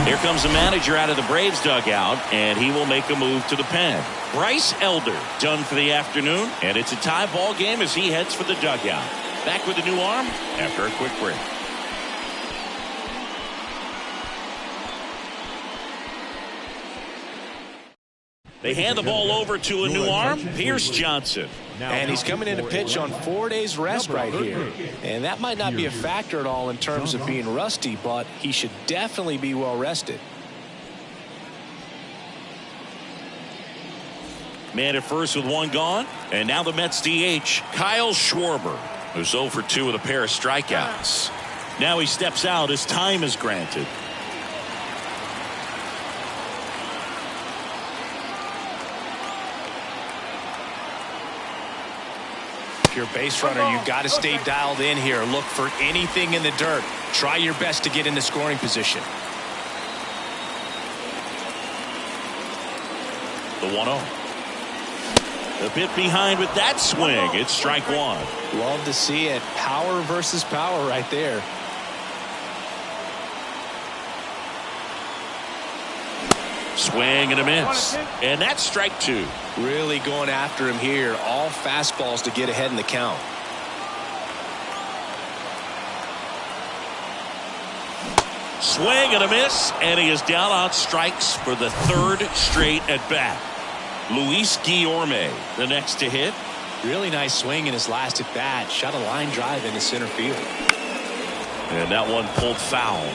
Here comes the manager out of the Braves dugout, and he will make a move to the pen. Bryce Elder done for the afternoon, and it's a tie ball game as he heads for the dugout. Back with a new arm after a quick break. They hand the ball over to a new arm, Pierce Johnson. And he's coming in to pitch on 4 days rest right here. And that might not be a factor at all in terms of being rusty, but he should definitely be well rested. Man at first with one gone. And now the Mets DH, Kyle Schwarber, who's 0 for 2 with a pair of strikeouts. Now he steps out as time is granted. If you're a base runner, you've got to stay dialed in here. Look for anything in the dirt. Try your best to get into scoring position. The 1-0. A bit behind with that swing. It's strike one. Love to see it. Power versus power right there. Swing and a miss. And that's strike two. Really going after him here. All fastballs to get ahead in the count. Swing and a miss. And he is down on strikes for the third straight at bat. Luis Guillorme, the next to hit. Really nice swing in his last at bat. Shot a line drive into center field. And that one pulled foul.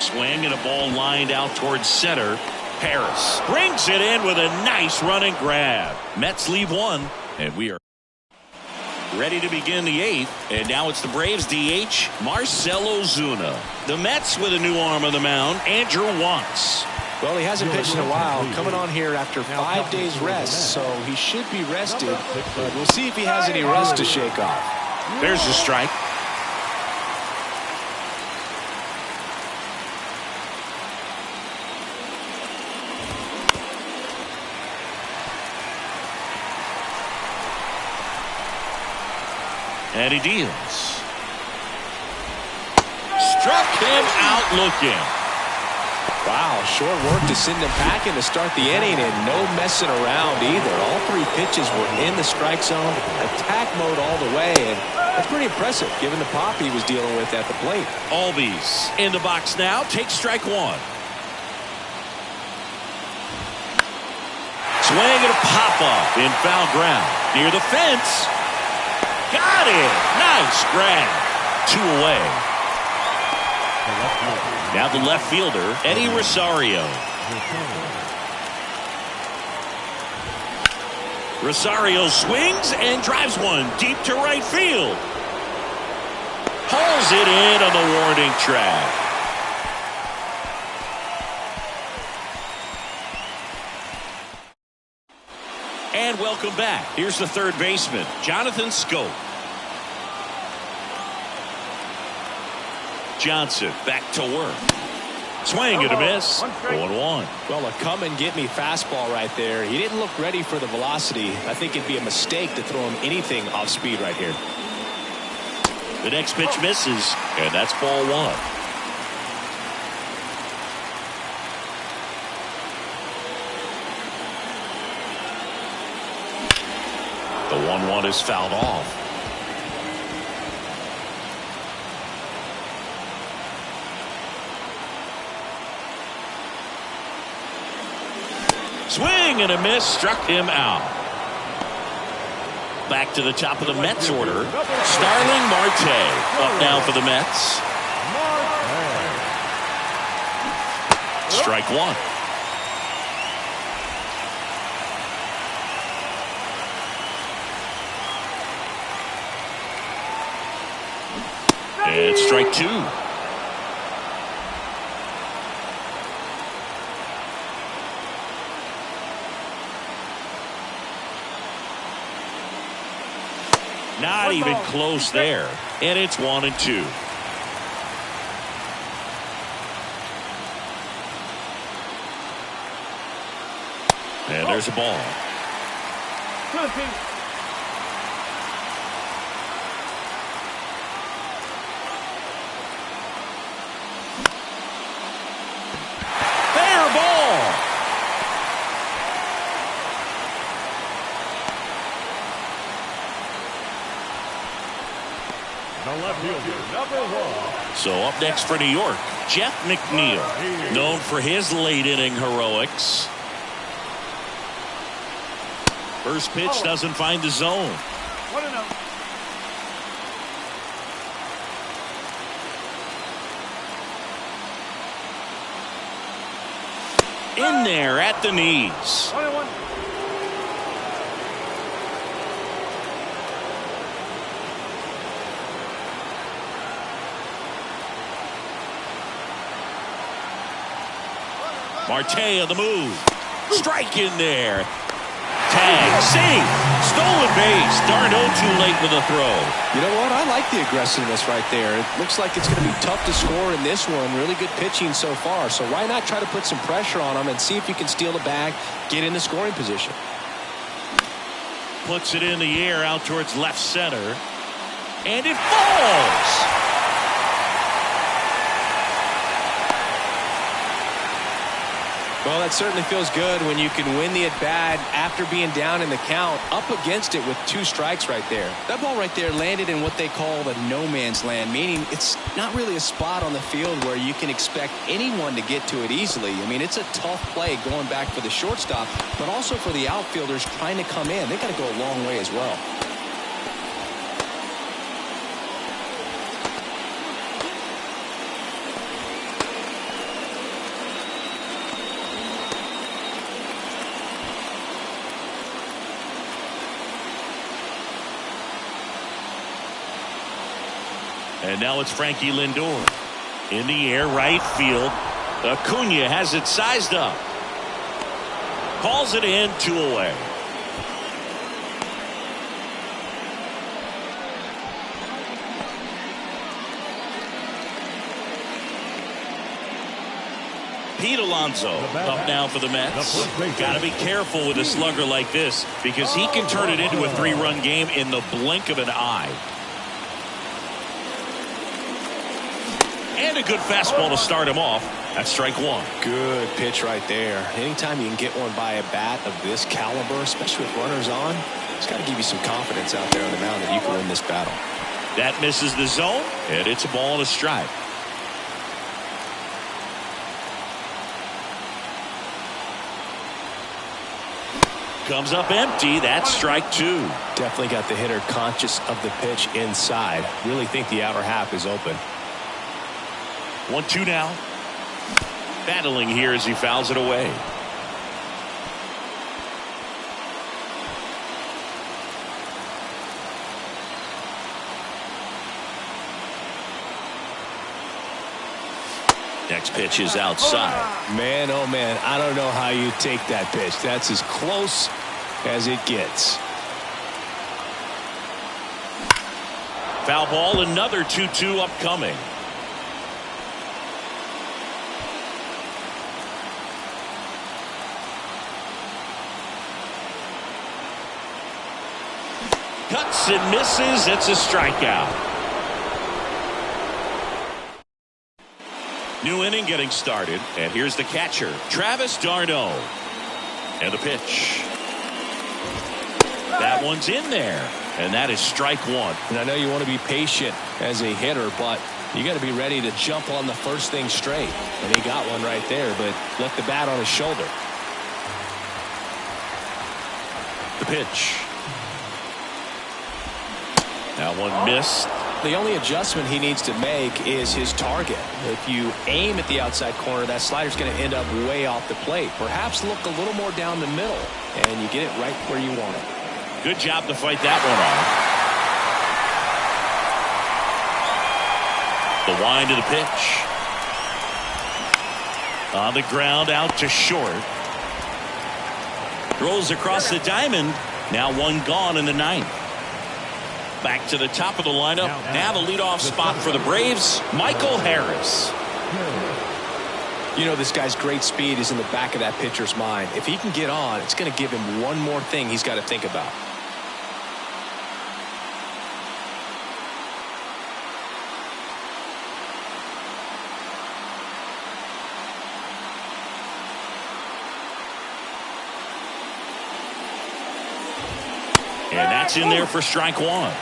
Swing and a ball lined out towards center. Harris brings it in with a nice running grab. Mets leave one, and we are ready to begin the eighth. And now it's the Braves DH, Marcell Ozuna. The Mets with a new arm on the mound, Andrew Wantz. Well, he hasn't pitched in a while. Coming on here after 5 days rest, so he should be rested. But we'll see if he has any rust to shake off. There's the strike. And he deals. Struck him out looking. Wow, short work to send him packing to start the inning, and no messing around either. All three pitches were in the strike zone, attack mode all the way, and that's pretty impressive given the pop he was dealing with at the plate. Albies in the box now. Take strike one. Swing and a pop-up in foul ground. Near the fence. Got it. Nice grab. 2 away. Now the left fielder, Eddie Rosario. Rosario swings and drives one deep to right field. Pulls it in on the warning track. And welcome back. Here's the third baseman, Jonathan Schoop. Johnson back to work. Swing and a miss. 0-1. Well, a come-and-get-me fastball right there. He didn't look ready for the velocity. I think it'd be a mistake to throw him anything off speed right here. The next pitch misses, and that's ball one. The 1-1 is fouled off. Swing and a miss, struck him out. Back to the top of the Mets order. Starling Marte up now for the Mets. Strike one. And strike two. Not even close there. And it's 1-2. And there's a ball. 2-2. Fair ball. So up next for New York, Jeff McNeil, known for his late inning heroics. First pitch doesn't find the zone. 1-0. In there at the knees. 1-1. Marte on the move. Strike in there. Tag, safe, stolen base. d'Arnaud too late with a throw. You know what? I like the aggressiveness right there. It looks like it's going to be tough to score in this one. Really good pitching so far. So why not try to put some pressure on him and see if you can steal the bag, get in the scoring position. Puts it in the air out towards left center. And it falls. Well, that certainly feels good when you can win the at-bat after being down in the count, up against it with 2 strikes right there. That ball right there landed in what they call the no man's land, meaning it's not really a spot on the field where you can expect anyone to get to it easily. I mean, it's a tough play going back for the shortstop, but also for the outfielders trying to come in. They got to go a long way as well. And now it's Frankie Lindor. In the air, right field. Acuna has it sized up. Calls it in, 2 away. Pete Alonso up now for the Mets. Got to be careful with a slugger like this because he can turn it into a 3-run game in the blink of an eye. And a good fastball to start him off. That's strike 1. Good pitch right there. Anytime you can get one by a bat of this caliber, especially with runners on, it's got to give you some confidence out there on the mound that you can win this battle. That misses the zone, and it's a ball and a strike. Comes up empty. That's strike 2. Definitely got the hitter conscious of the pitch inside. Really think the outer half is open. 1-2 now. Battling here as he fouls it away. Next pitch is outside. Man, oh man, I don't know how you take that pitch. That's as close as it gets. Foul ball, another 2-2 upcoming. Cuts and misses. It's a strikeout. New inning getting started. And here's the catcher, Travis d'Arnaud. And the pitch. That one's in there. And that is strike 1. And I know you want to be patient as a hitter, but you got to be ready to jump on the first thing straight. And he got one right there, but left the bat on his shoulder. The pitch. That one missed. The only adjustment he needs to make is his target. If you aim at the outside corner, that slider's going to end up way off the plate. Perhaps look a little more down the middle, and you get it right where you want it. Good job to fight that one off. The wind of the pitch. On the ground, out to short. Rolls across the diamond. Now one gone in the 9th. Back to the top of the lineup. Now the leadoff spot for the Braves, Michael Harris. You know, this guy's great speed is in the back of that pitcher's mind. If he can get on, it's going to give him one more thing he's got to think about. And that's in there for strike 1.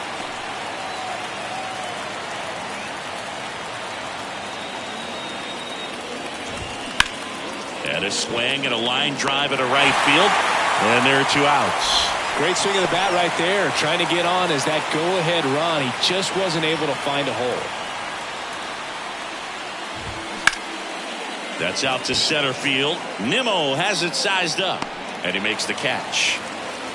And a swing and a line drive at a right field. And there are 2 outs. Great swing of the bat right there. Trying to get on as that go-ahead run. He just wasn't able to find a hole. That's out to center field. Nimmo has it sized up. And he makes the catch.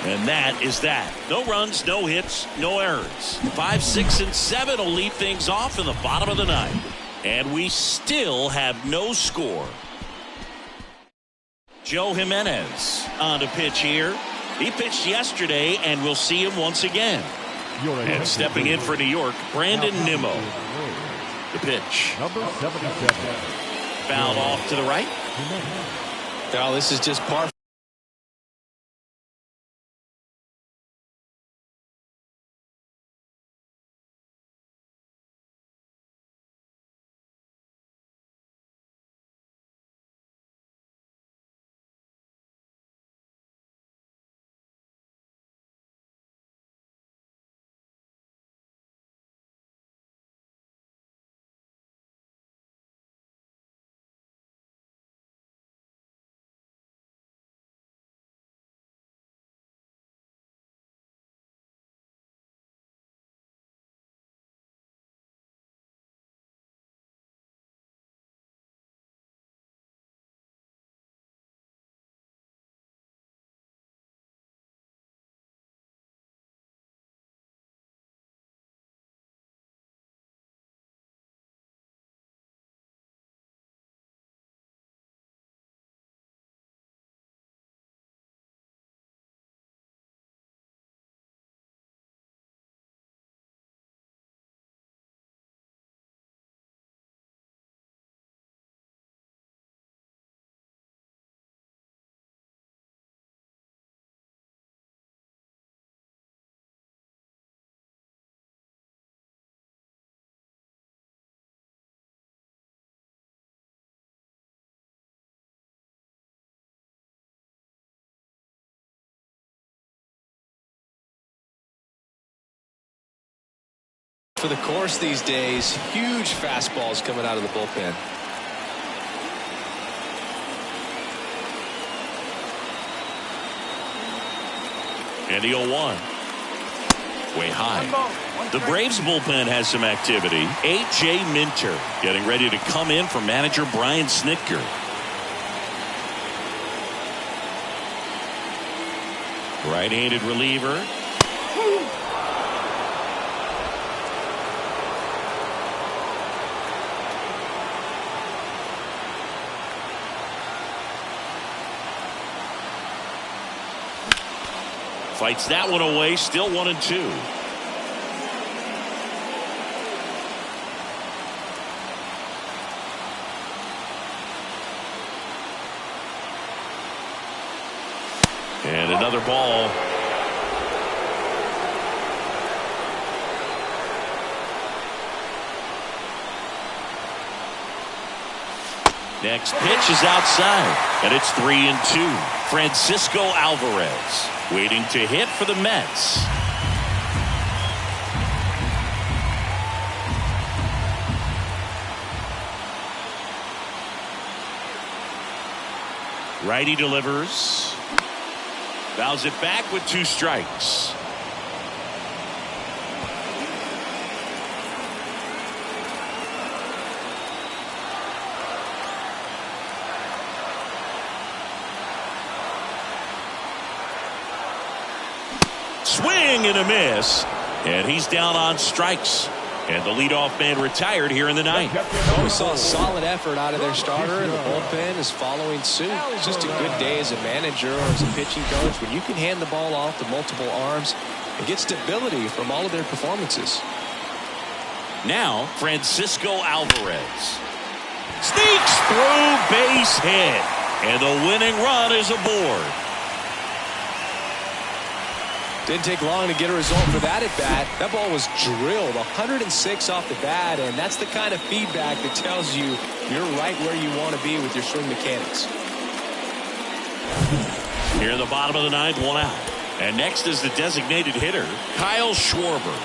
And that is that. No runs, no hits, no errors. 5, 6, and 7 will lead things off in the bottom of the 9th. And we still have no score. Joe Jimenez on to pitch here. He pitched yesterday, and we'll see him once again. And stepping in for New York, Brandon Nimmo. The pitch. Number 77. Fouled off to the right. Now this is just par. For the course these days, huge fastballs coming out of the bullpen. And the 0-1. Way high. The Braves bullpen has some activity. A.J. Minter getting ready to come in for manager Brian Snitker. Right-handed reliever. Fights that one away. Still 1-2. And another ball. Next pitch is outside, and it's 3-2. Francisco Alvarez waiting to hit for the Mets. Righty delivers. Fouls it back with 2 strikes. Swing and a miss, and he's down on strikes. And the leadoff man retired here in the 9th. Well, we saw a solid effort out of their starter, and the bullpen is following suit. It's just a good day as a manager or as a pitching coach when you can hand the ball off to multiple arms and get stability from all of their performances. Now, Francisco Alvarez sneaks through, base hit, and the winning run is aboard. Didn't take long to get a result for that at bat. That ball was drilled 106 off the bat, and that's the kind of feedback that tells you you're right where you want to be with your swing mechanics. Here in the bottom of the 9th, 1 out. And next is the designated hitter, Kyle Schwarber.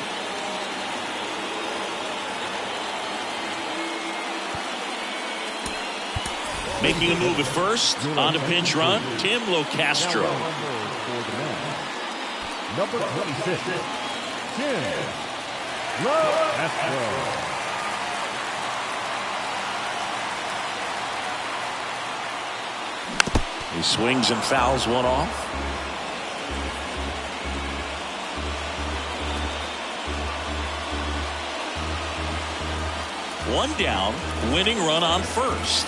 Making a move at first on the pinch run, Tim Locastro. Number 26, Tim Locastro. He swings and fouls one off. One down, winning run on first.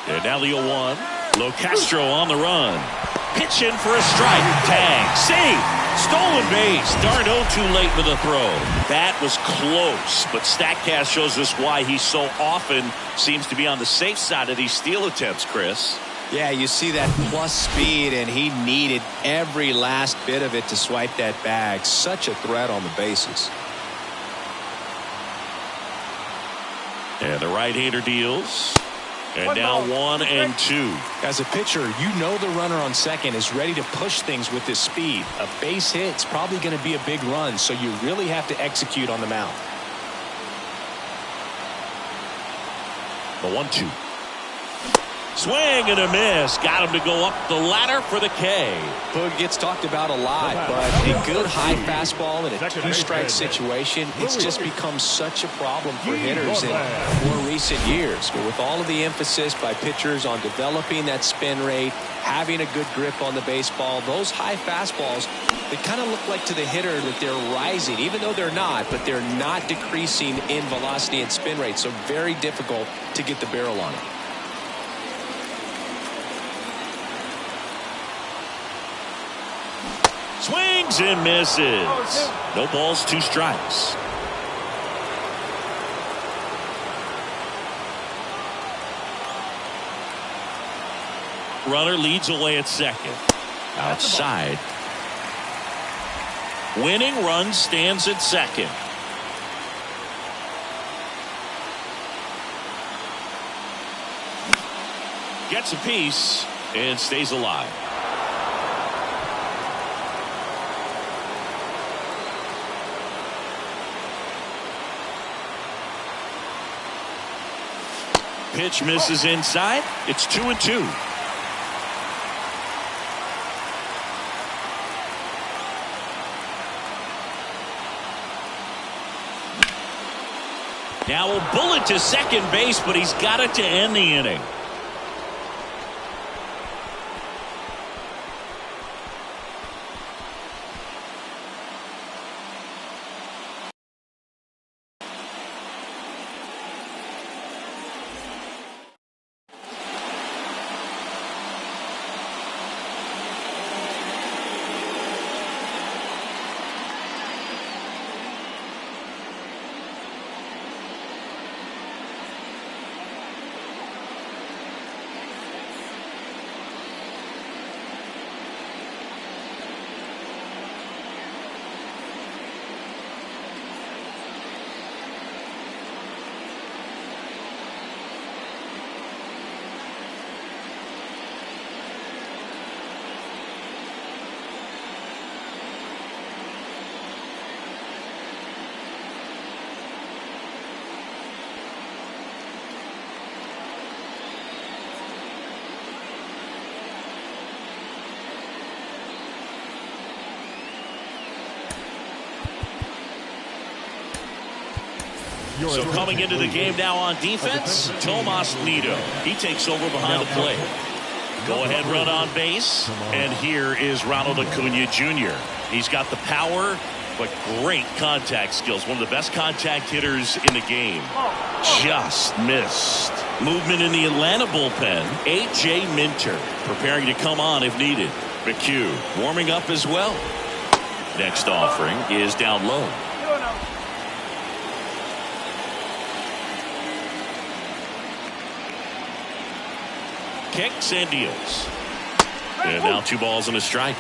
And now the 0-1. Locastro on the run. Pitch in for a strike. Tag. Save. Stolen base. D'Arnaud too late with the throw. That was close, but StatCast shows us why he so often seems to be on the safe side of these steal attempts, Chris. Yeah, you see that plus speed, and he needed every last bit of it to swipe that bag. Such a threat on the bases. And the right-hander deals. And now 1-2. As a pitcher, you know the runner on second is ready to push things with his speed. A base hit's probably going to be a big run, so you really have to execute on the mound. The 1-2. Swing and a miss. Got him to go up the ladder for the K. Boog gets talked about a lot, but a good high fastball in a two-strike situation, it's just become such a problem for hitters in more recent years. But with all of the emphasis by pitchers on developing that spin rate, having a good grip on the baseball, those high fastballs, they kind of look like to the hitter that they're rising, even though they're not, but they're not decreasing in velocity and spin rate, so very difficult to get the barrel on it. Swings and misses. No balls, 2 strikes. Runner leads away at second. Outside. Winning run stands at second. Gets a piece and stays alive. Pitch misses inside. It's 2-2. Now a bullet to second base, but he's got it to end the inning. So coming into the game now on defense, Tomas Nido. He takes over behind the plate. Go-ahead run on base. And here is Ronald Acuna Jr. He's got the power, but great contact skills. One of the best contact hitters in the game. Just missed. Movement in the Atlanta bullpen. A.J. Minter preparing to come on if needed. McHugh warming up as well. Next offering is down low. Kicks and deals. And now 2 balls and a strike.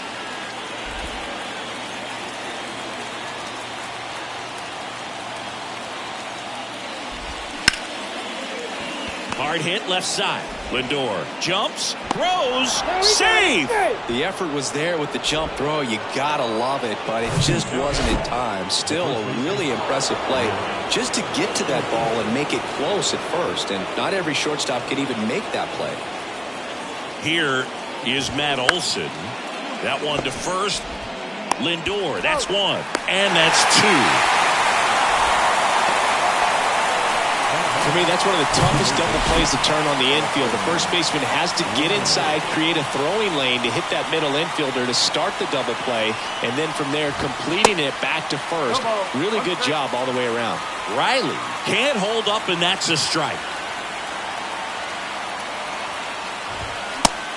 Hard hit left side. Lindor jumps, throws, save. The effort was there with the jump throw. You gotta love it, but it just wasn't in time. Still a really impressive play just to get to that ball and make it close at first. And not every shortstop can even make that play. Here is Matt Olson. That one to first. Lindor, that's one. And that's two. For me, that's one of the toughest double plays to turn on the infield. The first baseman has to get inside, create a throwing lane to hit that middle infielder to start the double play, and then from there completing it back to first. Really good job all the way around. Riley can't hold up, and that's a strike.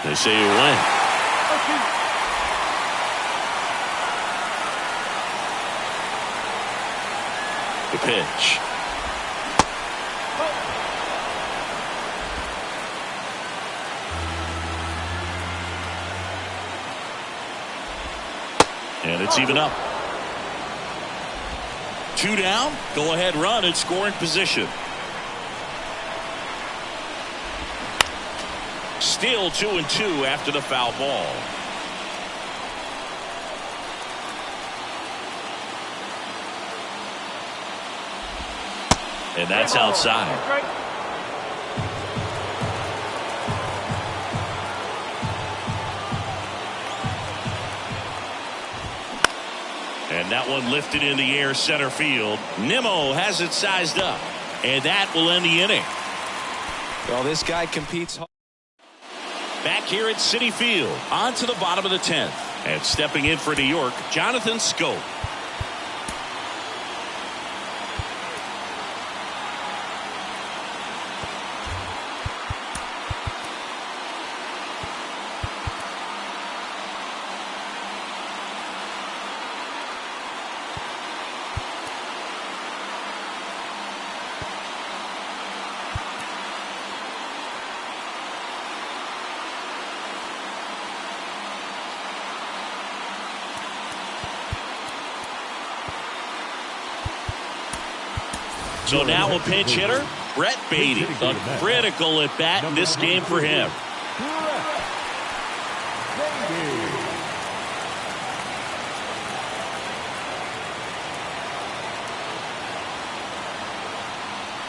They say you win. The pitch. And it's even up. 2 down. Go ahead run in scoring position. Still 2-2 after the foul ball. And that's outside. And that one lifted in the air center field. Nimmo has it sized up. And that will end the inning. Well, this guy competes hard. Back here at Citi Field. On to the bottom of the 10th. And stepping in for New York, Jonathan Schoop. So now a pinch hitter, Brett Baty. A critical at bat in this game for him.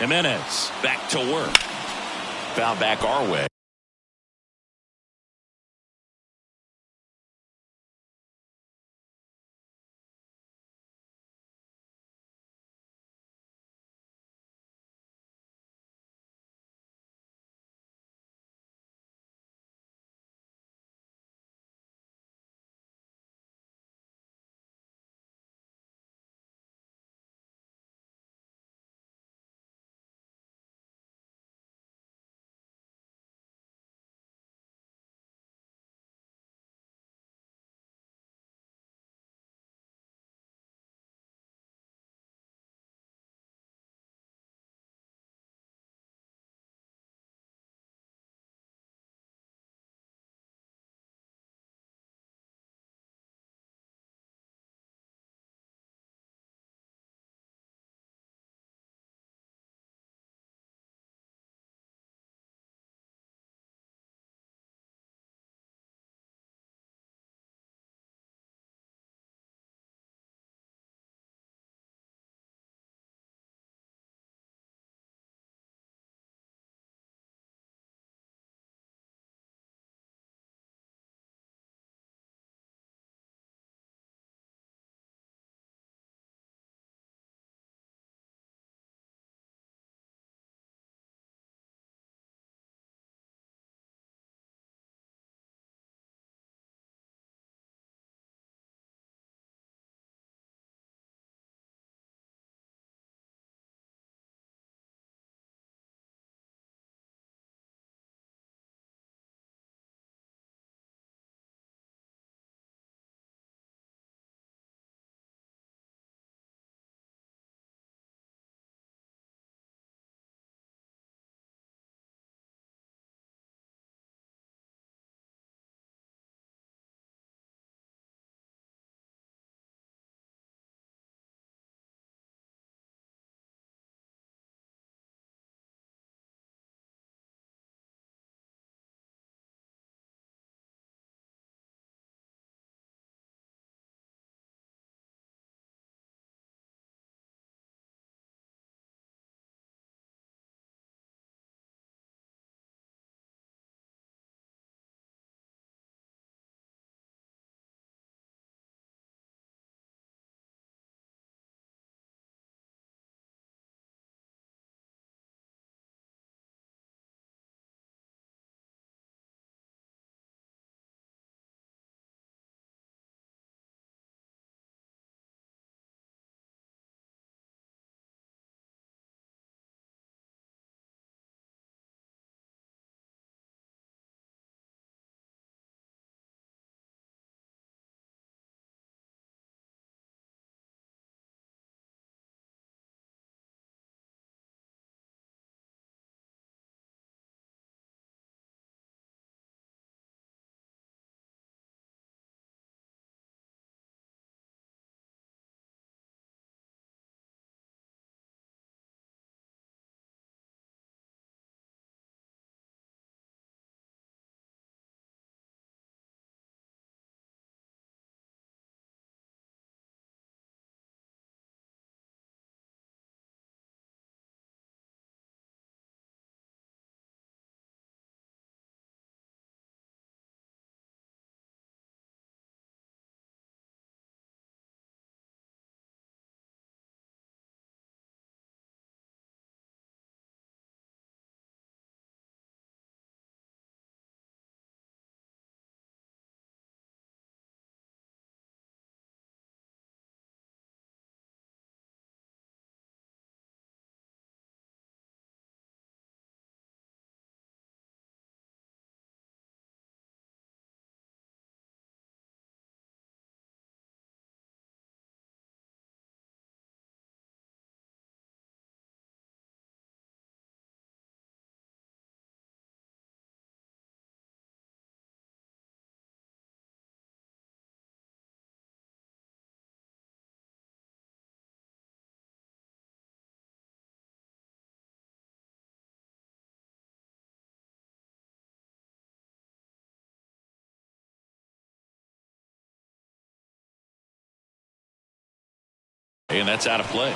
Jimenez back to work. Foul back our way. And that's out of play.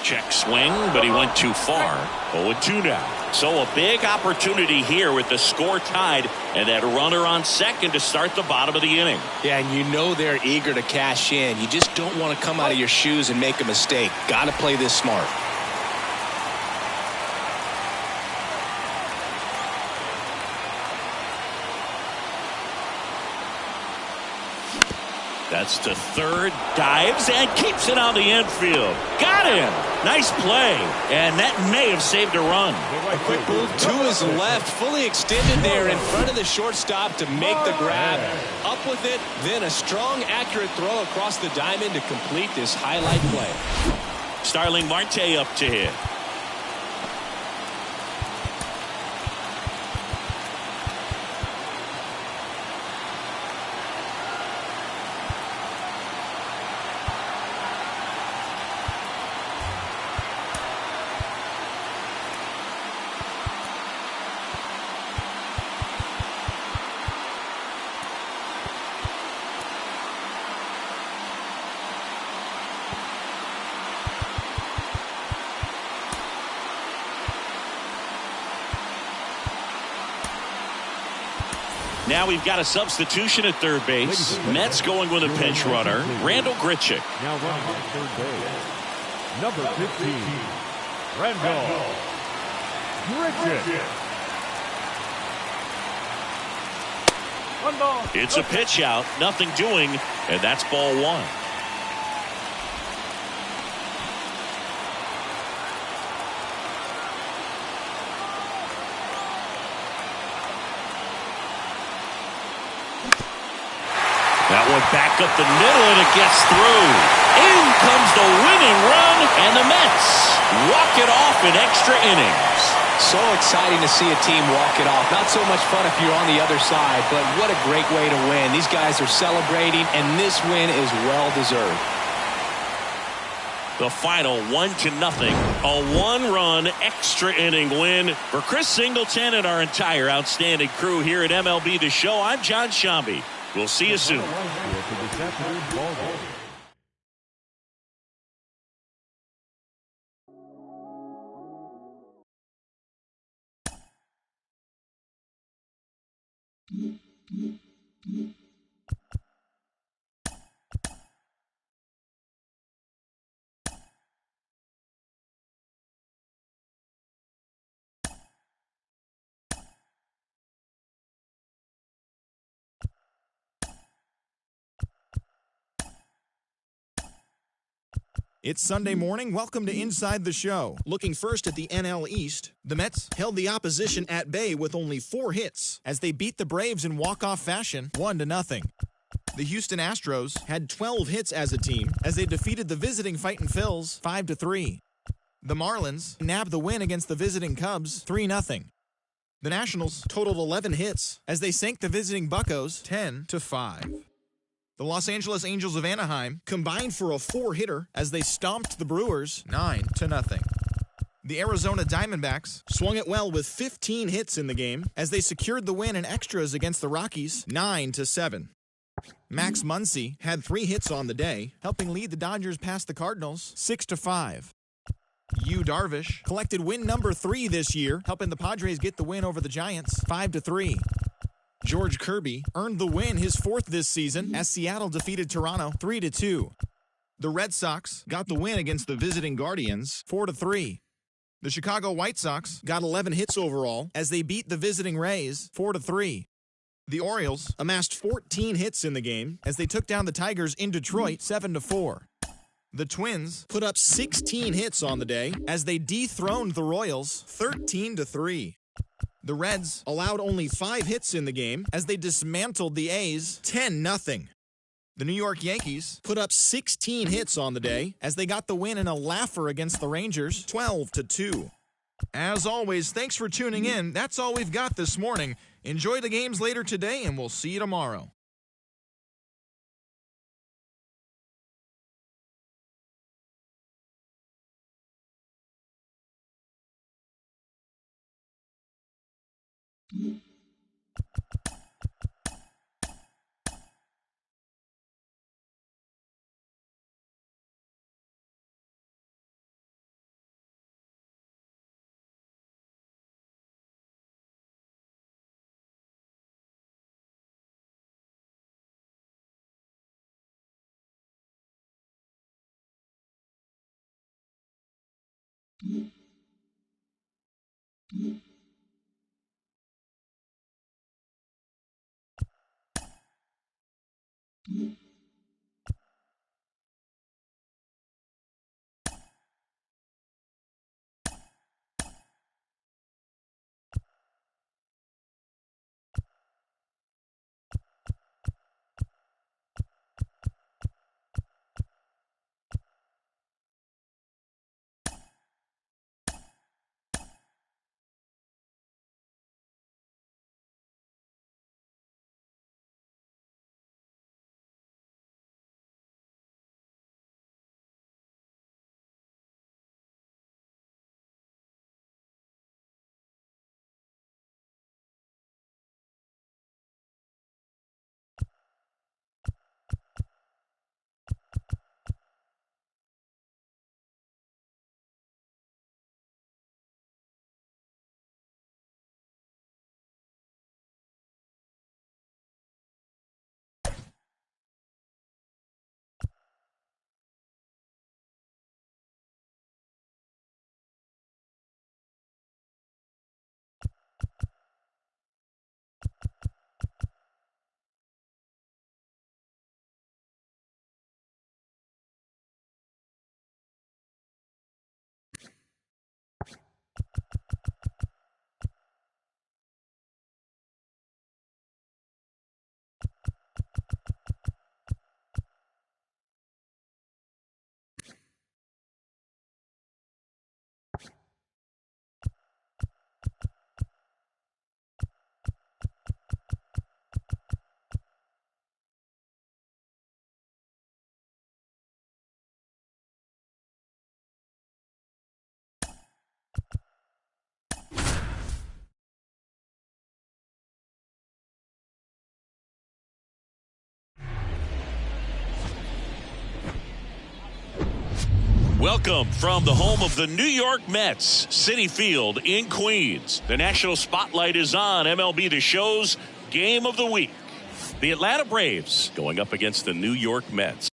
Check swing, but he went too far. 0-2 now. So a big opportunity here with the score tied and that runner on second to start the bottom of the inning. Yeah, and you know they're eager to cash in. You just don't want to come out of your shoes and make a mistake. Got to play this smart. That's to third, dives, and keeps it on the infield. Got him! Nice play, and that may have saved a run. A quick move to his left, fully extended there in front of the shortstop to make the grab. Up with it, then a strong, accurate throw across the diamond to complete this highlight play. Starling Marte up to hit. Now we've got a substitution at third base. Mets going with a pinch runner, Randal Grichuk. Now running at third base, number 15, Randal Grichuk. It's a pitch out, nothing doing, and that's ball one. That one back up the middle, and it gets through. In comes the winning run, and the Mets walk it off in extra innings. So exciting to see a team walk it off. Not so much fun if you're on the other side, but what a great way to win. These guys are celebrating, and this win is well-deserved. The final 1-0, a one-run extra inning win for Chris Singleton and our entire outstanding crew here at MLB The Show. I'm John Shambi. We'll see you soon. It's Sunday morning. Welcome to Inside the Show. Looking first at the NL East, the Mets held the opposition at bay with only 4 hits as they beat the Braves in walk-off fashion 1-0. The Houston Astros had 12 hits as a team as they defeated the visiting Fightin' Phils 5-3. The Marlins nabbed the win against the visiting Cubs 3-0. The Nationals totaled 11 hits as they sank the visiting Buccos 10-5. The Los Angeles Angels of Anaheim combined for a 4-hitter as they stomped the Brewers 9-0. The Arizona Diamondbacks swung it well with 15 hits in the game as they secured the win in extras against the Rockies 9-7. Max Muncy had 3 hits on the day, helping lead the Dodgers past the Cardinals 6-5. Yu Darvish collected win number 3 this year, helping the Padres get the win over the Giants 5-3. George Kirby earned the win, his 4th this season, as Seattle defeated Toronto 3-2. The Red Sox got the win against the visiting Guardians 4-3. The Chicago White Sox got 11 hits overall as they beat the visiting Rays 4-3. The Orioles amassed 14 hits in the game as they took down the Tigers in Detroit 7-4. The Twins put up 16 hits on the day as they dethroned the Royals 13-3. The Reds allowed only 5 hits in the game as they dismantled the A's 10-0. The New York Yankees put up 16 hits on the day as they got the win in a laugher against the Rangers 12-2. As always, thanks for tuning in. That's all we've got this morning. Enjoy the games later today, and we'll see you tomorrow. Welcome from the home of the New York Mets, Citi Field in Queens. The national spotlight is on MLB The Show's Game of the Week. The Atlanta Braves going up against the New York Mets.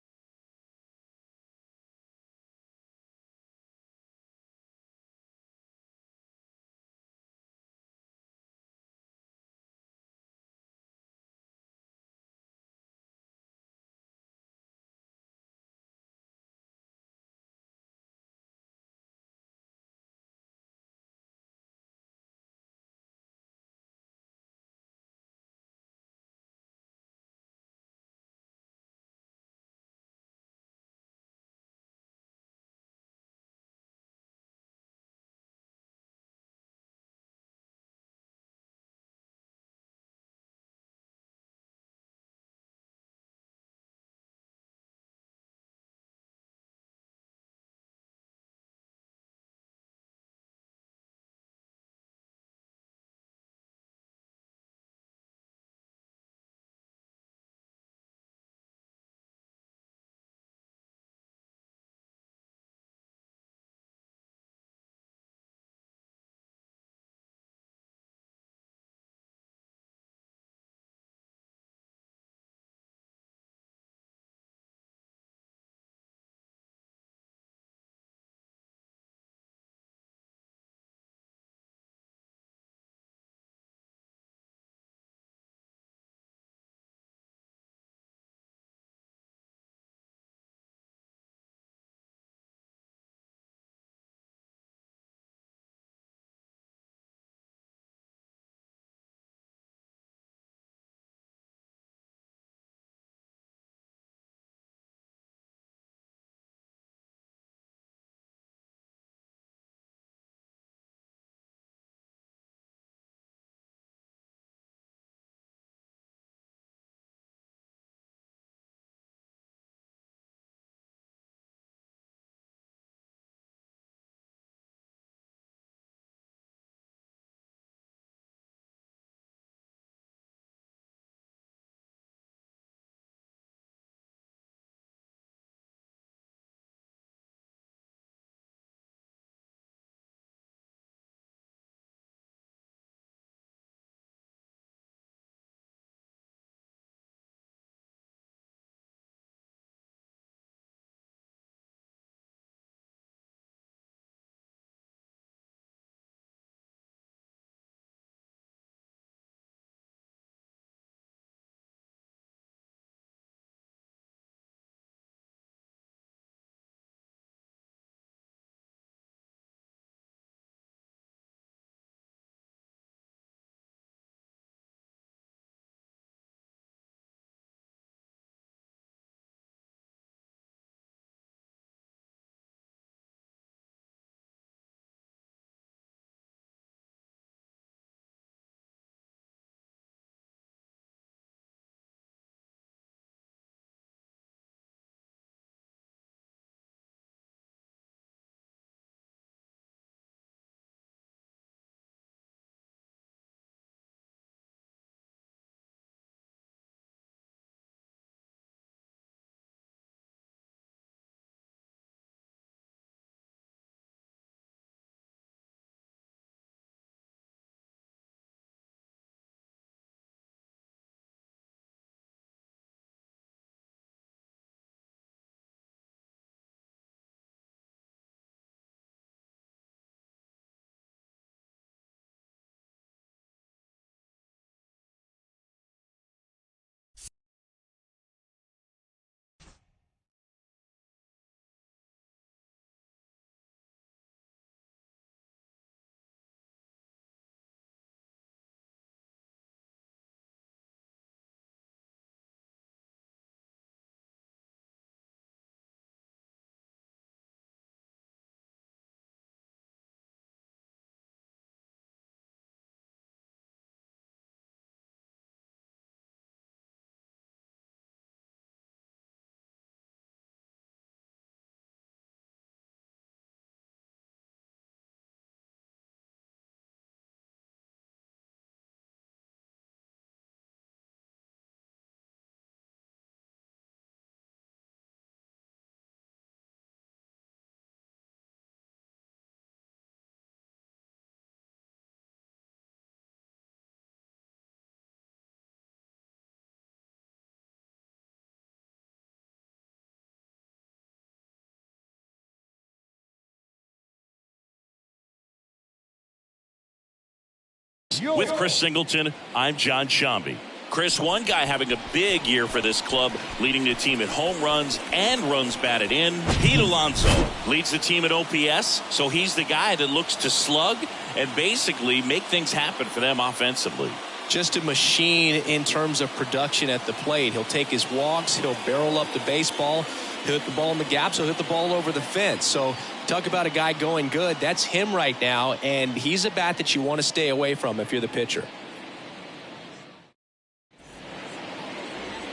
With Chris Singleton, I'm John Shambi. Chris, one guy having a big year for this club, leading the team in home runs and runs batted in. Pete Alonso leads the team at OPS, so he's the guy that looks to slug and basically make things happen for them offensively. Just a machine in terms of production at the plate. He'll take his walks, he'll barrel up the baseball, he'll hit the ball in the gaps, he'll hit the ball over the fence. So talk about a guy going good. That's him right now, and he's a bat that you want to stay away from if you're the pitcher.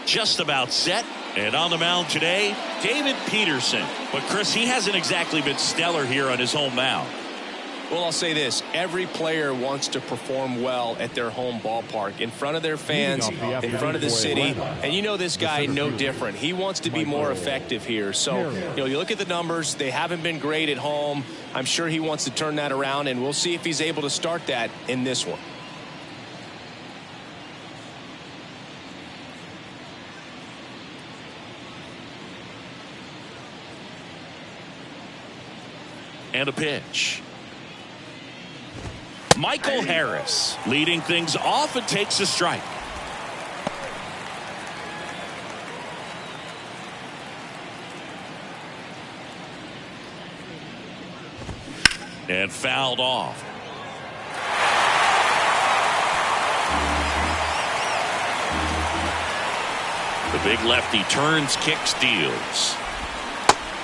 Just about set, and on the mound today, David Peterson. But Chris, he hasn't exactly been stellar here on his home mound. Well, I'll say this. Every player wants to perform well at their home ballpark, in front of their fans, in front of the city. And you know this guy no different. He wants to be more effective here. So, you look at the numbers. They haven't been great at home. I'm sure he wants to turn that around, and we'll see if he's able to start that in this one. And a pitch. Michael Harris leading things off and takes a strike. And fouled off. The big lefty turns, kicks, deals.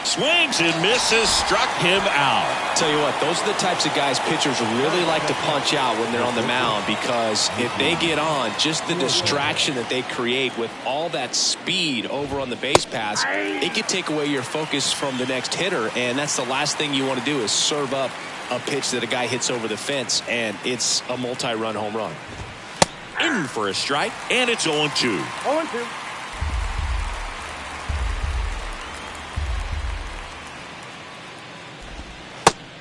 Swings and misses, struck him out. Tell you what, those are the types of guys pitchers really like to punch out when they're on the mound, because if they get on, just the distraction that they create with all that speed over on the base pass, it could take away your focus from the next hitter, and that's the last thing you want to do is serve up a pitch that a guy hits over the fence, and it's a multi-run home run. In for a strike, and it's 0-2. 0-2.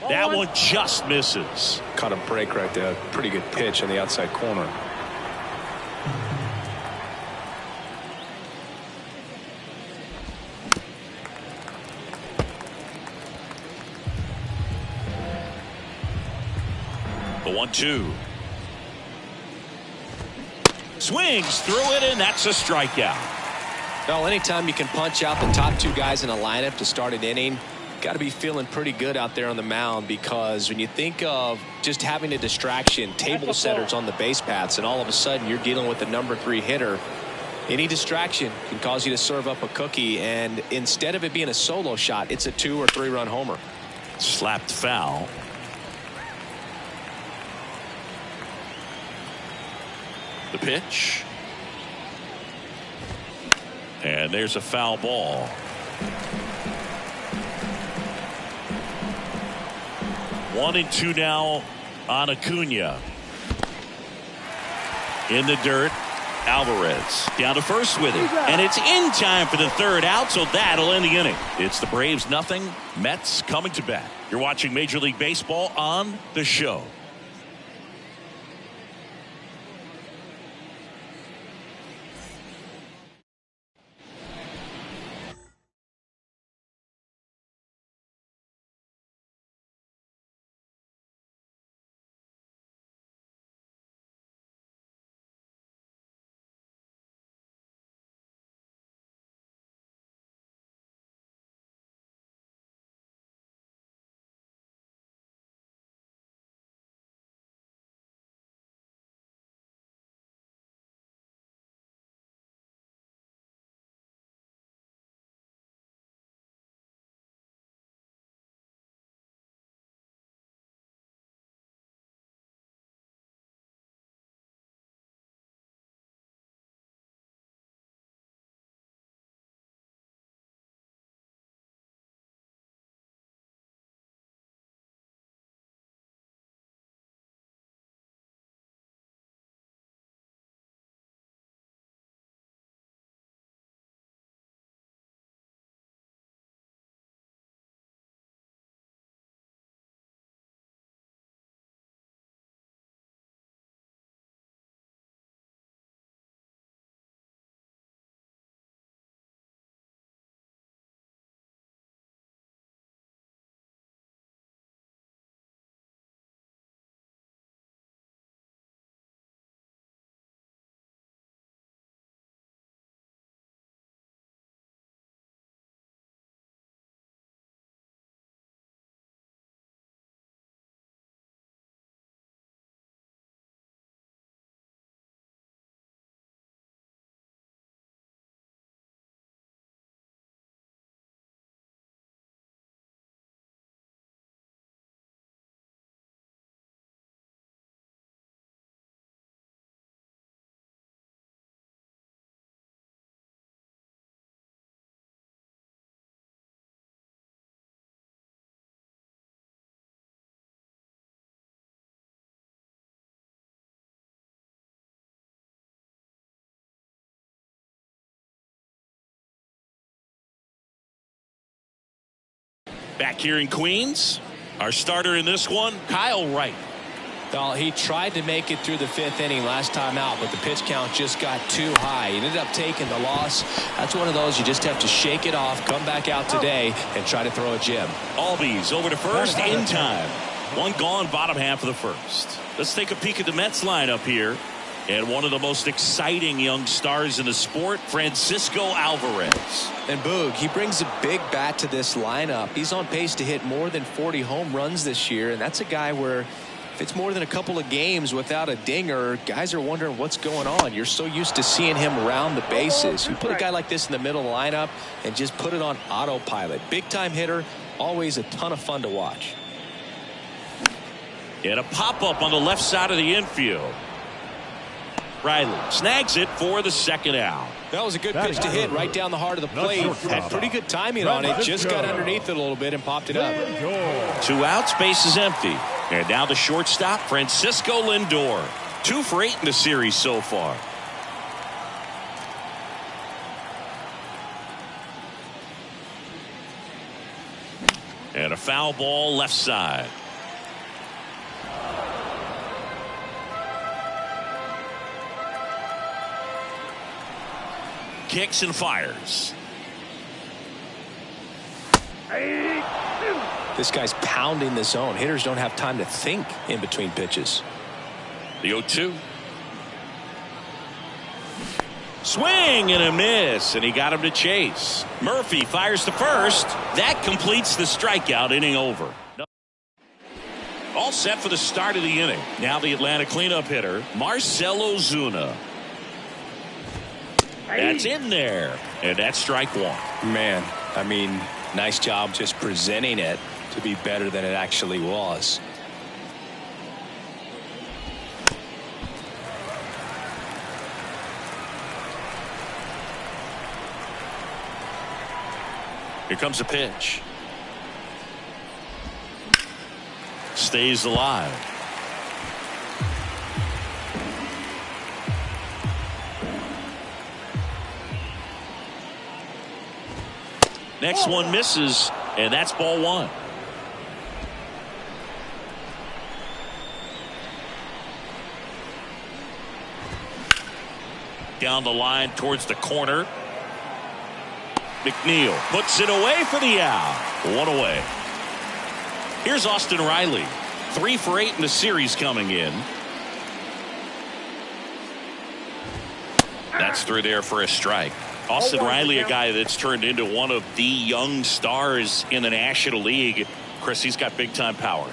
That one just misses. Caught a break right there. Pretty good pitch on the outside corner. The 1-2. Swings through it, and that's a strikeout. Well, anytime you can punch out the top two guys in a lineup to start an inning, got to be feeling pretty good out there on the mound, because when you think of just having a distraction, table setters on the base paths, and all of a sudden you're dealing with the number 3 hitter, any distraction can cause you to serve up a cookie, and instead of it being a solo shot, it's a 2 or 3 run homer. Slapped foul. The pitch. And there's a foul ball. One and 2 now on Acuna. In the dirt, Alvarez down to first with it. And it's in time for the third out, so that'll end the inning. It's the Braves nothing, Mets coming to bat. You're watching Major League Baseball on The Show. Back here in Queens, our starter in this one, Kyle Wright. Well, he tried to make it through the 5th inning last time out, but the pitch count just got too high. He ended up taking the loss. That's one of those you just have to shake it off, come back out today, and try to throw a gem. Albies over to first in time. One gone, bottom half of the first. Let's take a peek at the Mets lineup here. And one of the most exciting young stars in the sport, Francisco Alvarez. And Boog, he brings a big bat to this lineup. He's on pace to hit more than 40 home runs this year, and that's a guy where if it's more than a couple of games without a dinger, guys are wondering what's going on. You're so used to seeing him around the bases. You put a guy like this in the middle of the lineup and just put it on autopilot. Big time hitter, always a ton of fun to watch. And a pop-up on the left side of the infield. Riley snags it for the second out. That was a good pitch to hit right down the heart of the plate. Had pretty good timing on it. Just got underneath it a little bit and popped it up. 2 outs, base is empty. And now the shortstop, Francisco Lindor. 2 for 8 in the series so far. And a foul ball left side. Kicks and fires. This guy's pounding the zone. Hitters don't have time to think in between pitches. The 0-2. Swing and a miss, and he got him to chase. Murphy fires to first. That completes the strikeout. Inning over. All set for the start of the inning. Now the Atlanta cleanup hitter, Marcell Ozuna. That's in there, and that's strike 1. Man, I mean, nice job just presenting it to be better than it actually was. Here comes a pitch. Stays alive. Next one misses, and that's ball 1. Down the line towards the corner. McNeil puts it away for the out. 1 away. Here's Austin Riley. 3 for 8 in the series coming in. That's through there for a strike. Austin Riley, a guy that's turned into one of the young stars in the National League. Chris, he's got big time power.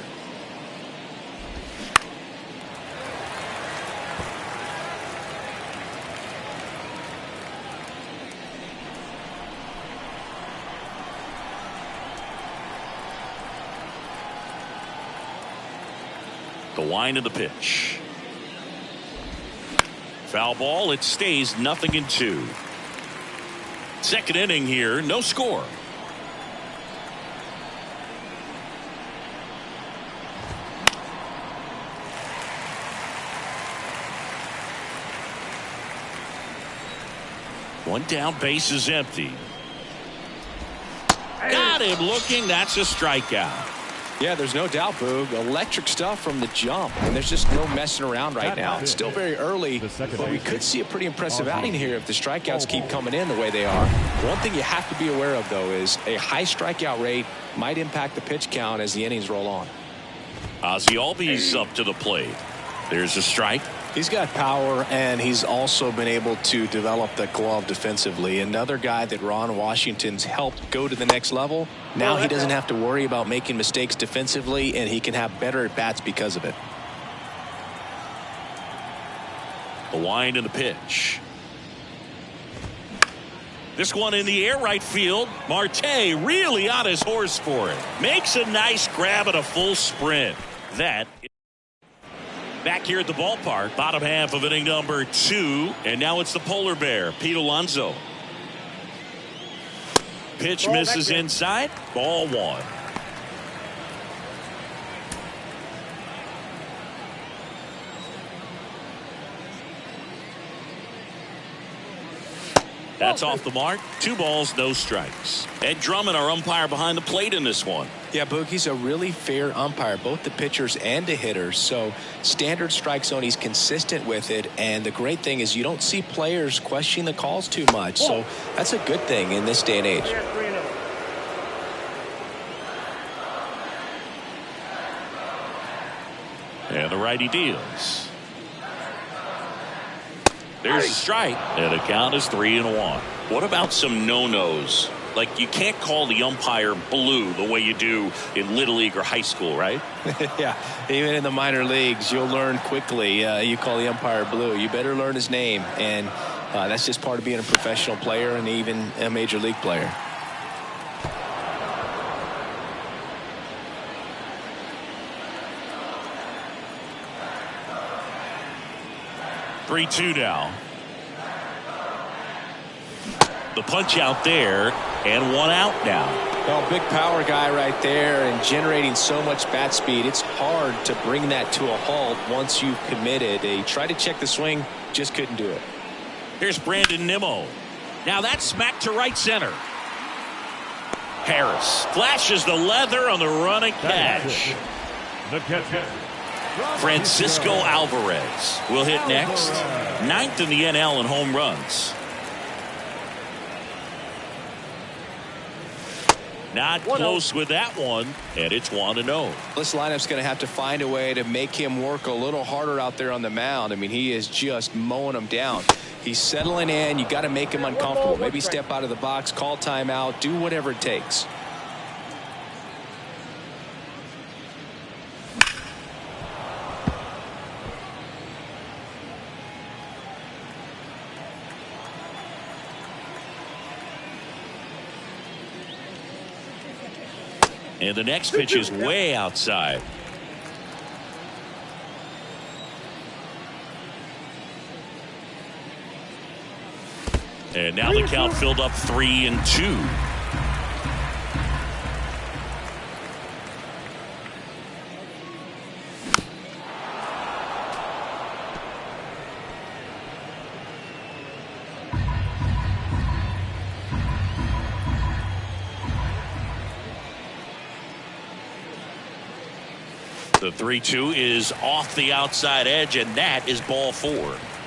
The wind of the pitch. Foul ball. It stays 0-2. Second inning here, no score. One down, base is empty. Got him looking. That's a strikeout. Yeah, there's no doubt, Boog. Electric stuff from the jump, and there's just no messing around right now. It's still very early, but we could see a pretty impressive outing here if the strikeouts keep coming in the way they are. One thing you have to be aware of, though, is a high strikeout rate might impact the pitch count as the innings roll on. Ozzie Albies up to the plate. There's a strike. He's got power, and he's also been able to develop the glove defensively. Another guy that Ron Washington's helped go to the next level. Now he doesn't have to worry about making mistakes defensively, and he can have better at-bats because of it. The wind and the pitch. This one in the air right field. Marte really on his horse for it. Makes a nice grab at a full sprint. That back here at the ballpark, bottom half of inning number 2, and now it's the polar bear, Pete Alonso. Pitch misses inside, ball 1. That's off the mark. 2 balls, no strikes. Ed Drummond, our umpire behind the plate in this one. Yeah, Boog, he's a really fair umpire, both the pitchers and the hitters. So standard strike zone, he's consistent with it. And the great thing is you don't see players questioning the calls too much. So that's a good thing in this day and age. And the righty deals. There's a strike, and the count is 3-1. What about some no-nos? Like, you can't call the umpire blue the way you do in Little League or high school, right? Yeah, even in the minor leagues, you'll learn quickly. You call the umpire blue. You better learn his name, and that's just part of being a professional player and even a major league player. Three-two now. The punch out there, and 1 out now. Well, big power guy right there and generating so much bat speed. It's hard to bring that to a halt once you've committed. He tried to check the swing, just couldn't do it. Here's Brandon Nimmo. Now that's smacked to right center. Harris flashes the leather on the running catch. The catcher, Francisco Alvarez will hit next. 9th in the NL in home runs. Not close with that one, and it's 1-0. This lineup's going to have to find a way to make him work a little harder out there on the mound. I mean, he is just mowing them down. He's settling in. You got to make him uncomfortable. Maybe step out of the box, call timeout, do whatever it takes. And the next pitch is way outside. And now the count filled up 3-2. The 3-2 is off the outside edge, and that is ball 4.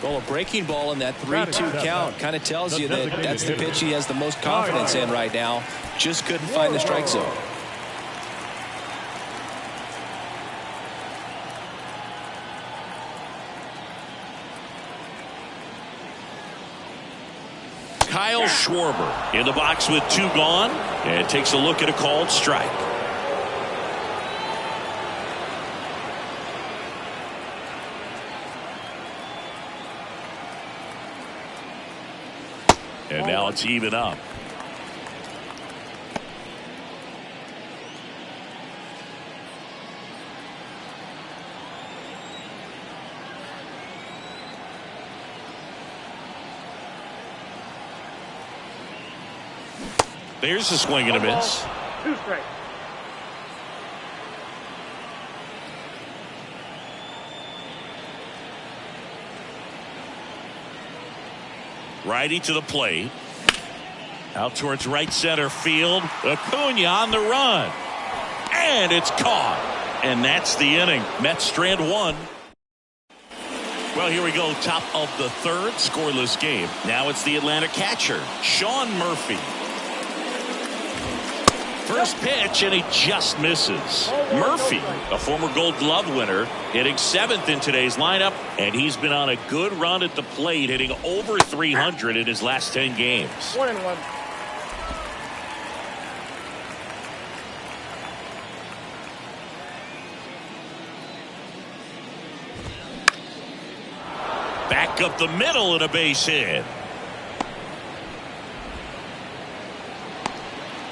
Well, a breaking ball in that 3-2 count kind of tells you that that's the pitch he has the most confidence in right now. Just couldn't find the strike zone. Kyle Schwarber in the box with 2 gone, and takes a look at a called strike. And now it's even up. There's a swing and a miss. 2 strikes. Righty to the plate. Out towards right center field. Acuna on the run. And it's caught. And that's the inning. Mets strand 1. Well, here we go. Top of the 3rd. Scoreless game. Now it's the Atlanta catcher, Sean Murphy. First pitch, and he just misses. Murphy, a former Gold Glove winner, hitting 7th in today's lineup, and he's been on a good run at the plate, hitting over 300 in his last 10 games. 1-1. Back up the middle and a base hit.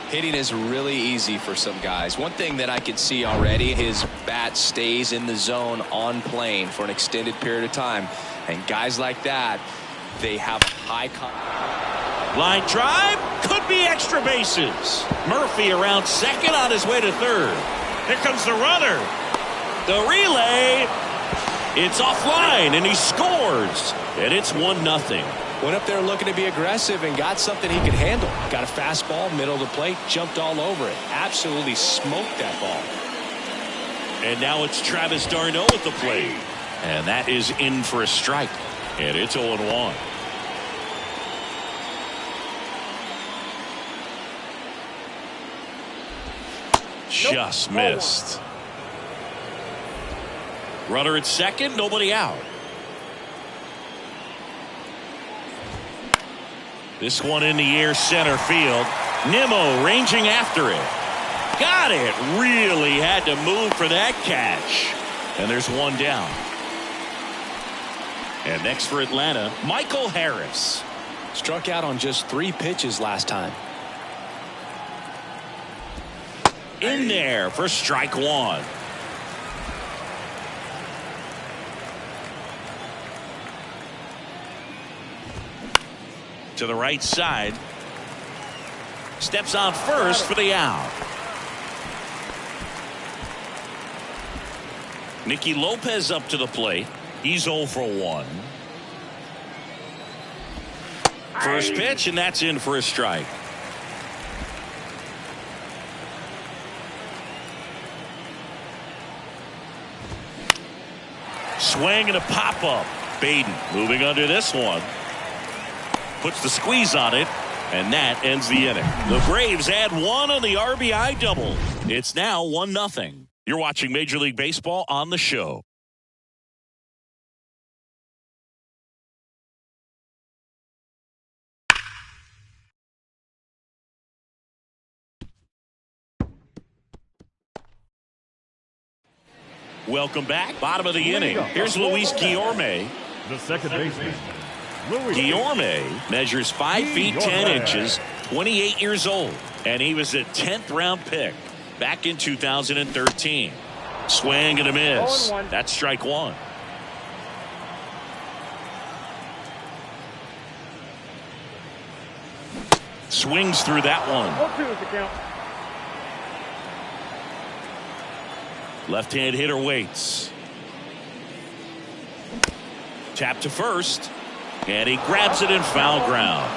Hitting is really easy for some guys. One thing that I can see already, his bat stays in the zone on plane for an extended period of time. And guys like that, they have high line drive, could be extra bases. Murphy around second on his way to third. Here comes the runner. The relay. It's offline, and he scores. And it's 1-0. Went up there looking to be aggressive and got something he could handle. Got a fastball, middle of the plate, jumped all over it. Absolutely smoked that ball. And now it's Travis d'Arnaud at the plate. And that is in for a strike. And it's 0-1. Just missed. Runner at second, nobody out. This one in the air, center field. Nimmo ranging after it. Got it. Really had to move for that catch. And there's one down. And next for Atlanta, Michael Harris. Struck out on just 3 pitches last time. In there for strike one. To the right side. Steps on first for the out. Nicky Lopez up to the plate. He's 0 for 1. First pitch, and that's in for a strike. Swing and a pop-up. Baden moving under this one. Puts the squeeze on it, and that ends the inning. The Braves add 1 on the RBI double. It's now 1-0. You're watching Major League Baseball on the show. Welcome back. Bottom of the inning. Here's Luis Guillorme. The second baseman, Luis. Guillorme measures 5 feet 10 inches, 28 years old, and he was a 10th round pick back in 2013. Swing and a miss. That's strike one. Swings through that one. 0-2 is the count. Left-hand hitter waits. Tap to first, and he grabs it in foul ground.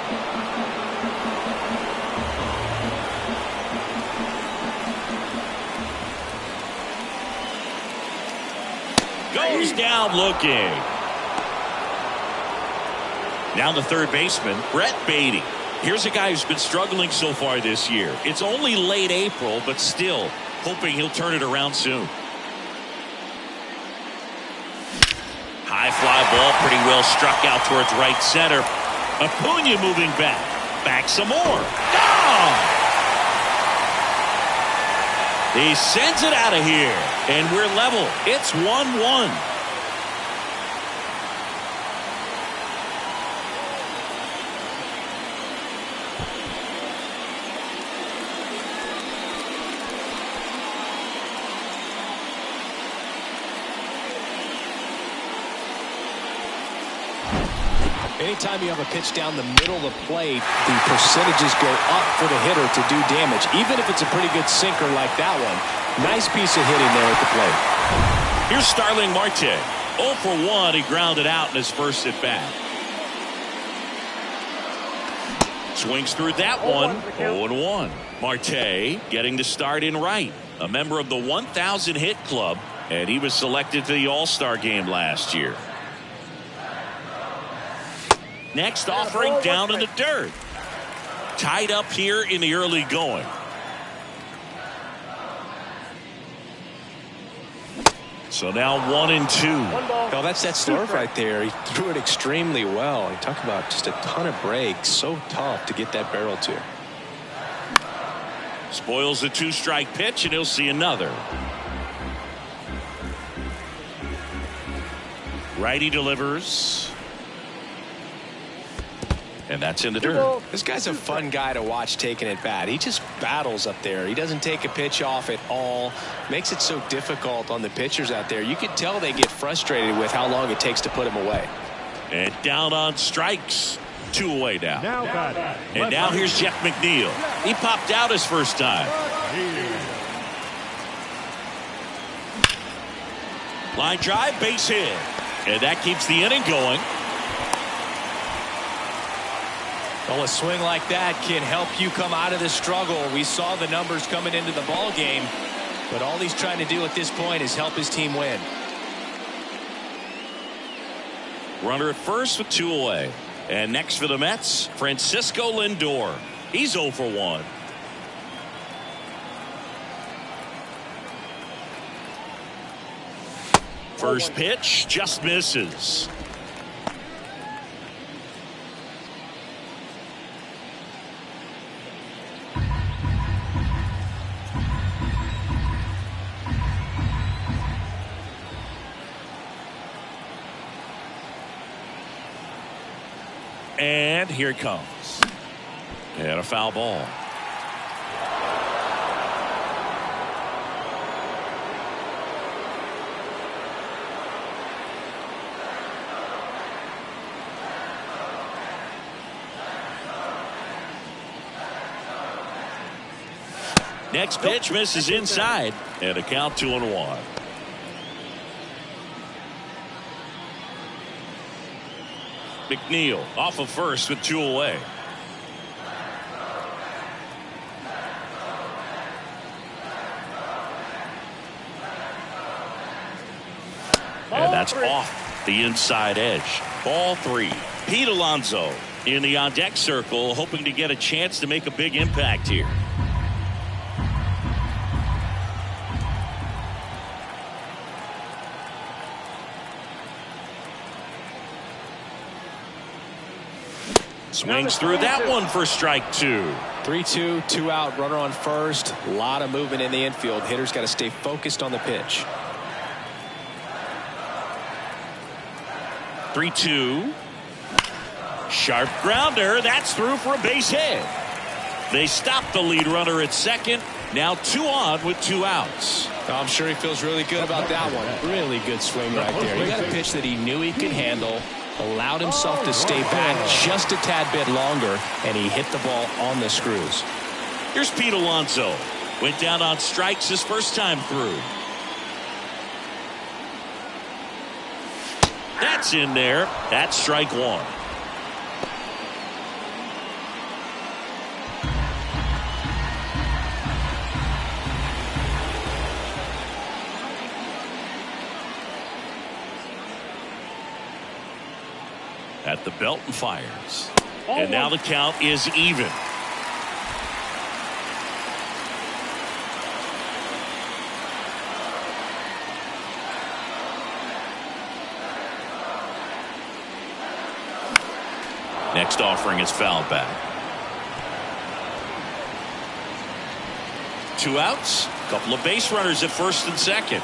Goes down looking. Now the third baseman, Brett Baty. Here's a guy who's been struggling so far this year. It's only late April, but still hoping he'll turn it around soon. High fly ball, pretty well struck out towards right center. Acuna moving back. Back some more. Gone! He sends it out of here, and we're level. It's 1-1. Anytime you have a pitch down the middle of the plate, the percentages go up for the hitter to do damage, even if it's a pretty good sinker like that one. Nice piece of hitting there at the plate. Here's Starling Marte. 0 for 1. He grounded out in his first at bat. Swings through that one. 0-1. Marte getting the start in right. A member of the 1,000 hit club, and he was selected to the All-Star game last year. Next offering down in the dirt. Tied up here in the early going. So now 1-2. Oh, that's that slurve right there. He threw it extremely well. You talk about just a ton of breaks. So tough to get that barrel to. Spoils the 2-strike pitch, and he'll see another. Righty delivers. And that's in the dirt. This guy's a fun guy to watch taking at bat. He just battles up there. He doesn't take a pitch off at all. Makes it so difficult on the pitchers out there. You can tell they get frustrated with how long it takes to put him away. And down on strikes. 2 away now. And now here's Jeff McNeil. He popped out his first time. Line drive, base hit. And that keeps the inning going. Well, a swing like that can help you come out of the struggle. We saw the numbers coming into the ball game, but all he's trying to do at this point is help his team win. Runner at first with 2 away. And next for the Mets, Francisco Lindor. He's 0 for 1. First pitch just misses. And here it comes. And a foul ball. Next pitch misses inside. And a count 2-1. McNeil off of first with 2 away. And that's off the inside edge. Ball 3. Pete Alonso in the on-deck circle, hoping to get a chance to make a big impact here. Swings through that one for strike 2. 3-2, 2 out, runner on first. A lot of movement in the infield. Hitters got to stay focused on the pitch. 3-2. Sharp grounder. That's through for a base hit. They stop the lead runner at second. Now 2 on with 2 outs. I'm sure he feels really good about that one. Really good swing right there. He got a pitch that he knew he could handle. Allowed himself to stay back just a tad bit longer, and he hit the ball on the screws. Here's Pete Alonso. Went down on strikes his first time through. That's in there. That's strike 1. At the belt and fires. And now the count is even. Next offering is fouled back. 2 outs. Couple of base runners at first and second.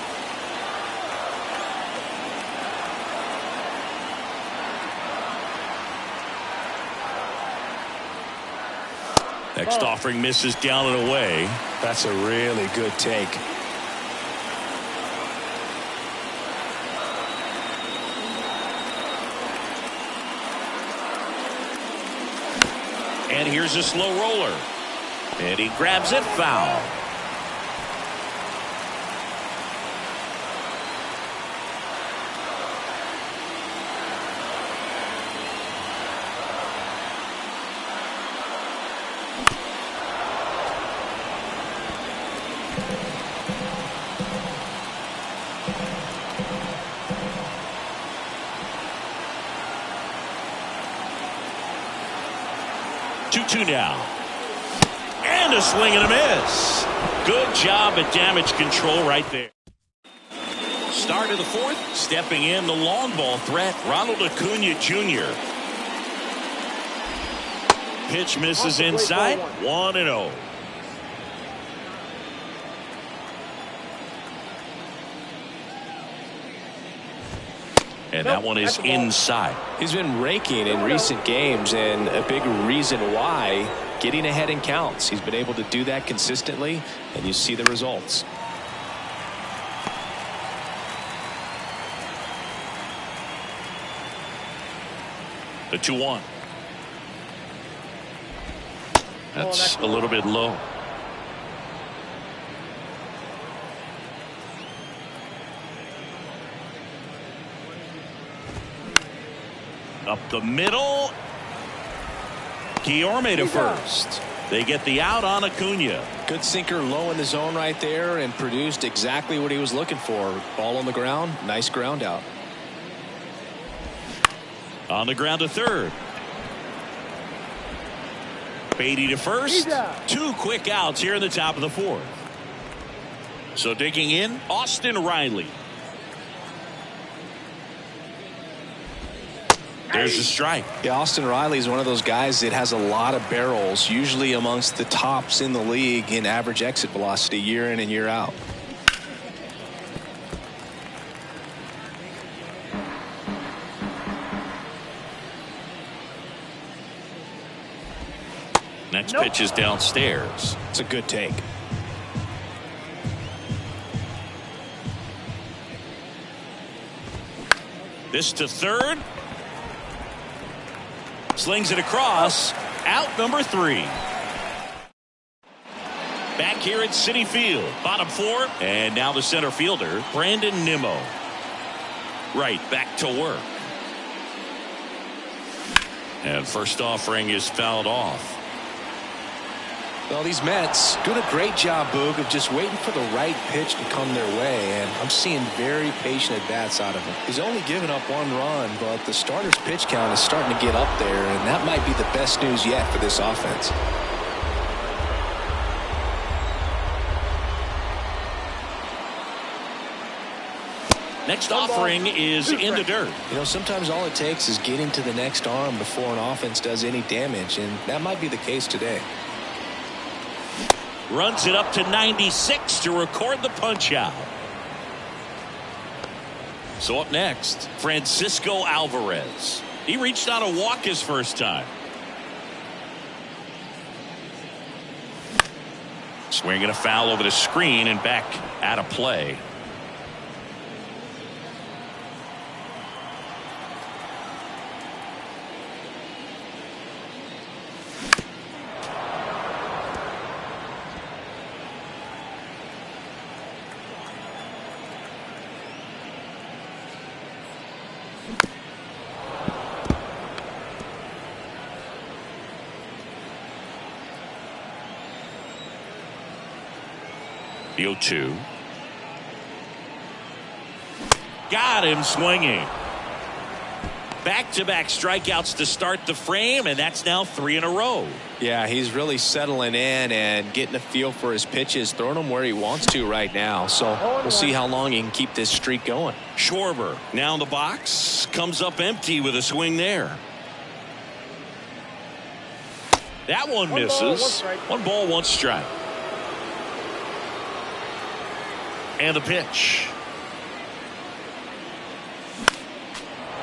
Next offering misses down and away. That's a really good take. And here's a slow roller. And he grabs it foul. Now. And a swing and a miss. Good job at damage control right there. Start of the 4th. Stepping in the long ball threat, Ronald Acuna Jr. Pitch misses inside. 1-0. And that one is inside. He's been raking in recent games, and a big reason why, getting ahead in counts. He's been able to do that consistently, and you see the results. The 2-1. That's a little bit low. Up the middle. Guillorme to first. They get the out on Acuna. Good sinker low in the zone right there and produced exactly what he was looking for. Ball on the ground. Nice ground out. On the ground to third. Beatty to first. 2 quick outs here in the top of the 4th. So digging in, Austin Riley. There's a strike. Yeah, Austin Riley is one of those guys that has a lot of barrels, usually amongst the tops in the league in average exit velocity year in and year out. Next pitch is downstairs. It's a good take. This to third. Slings it across. Out number 3. Back here at Citi Field. Bottom 4. And now the center fielder, Brandon Nimmo. Right, back to work. And first offering is fouled off. Well, these Mets doing a great job, Boog, of just waiting for the right pitch to come their way, and I'm seeing very patient at-bats out of him. He's only given up 1 run, but the starter's pitch count is starting to get up there, and that might be the best news yet for this offense. Next offering is in the dirt. You know, sometimes all it takes is getting to the next arm before an offense does any damage, and that might be the case today. Runs it up to 96 to record the punch out. So up next, Francisco Alvarez. He reached on a walk his first time. Swinging a foul over the screen and back out of play. The 0-2. Got him swinging. Back-to-back strikeouts to start the frame, and that's now 3 in a row. Yeah, he's really settling in and getting a feel for his pitches, throwing them where he wants to right now. So we'll see how long he can keep this streak going. Schwarber now in the box, comes up empty with a swing there. That one misses. 1 ball, 1 strike. And the pitch.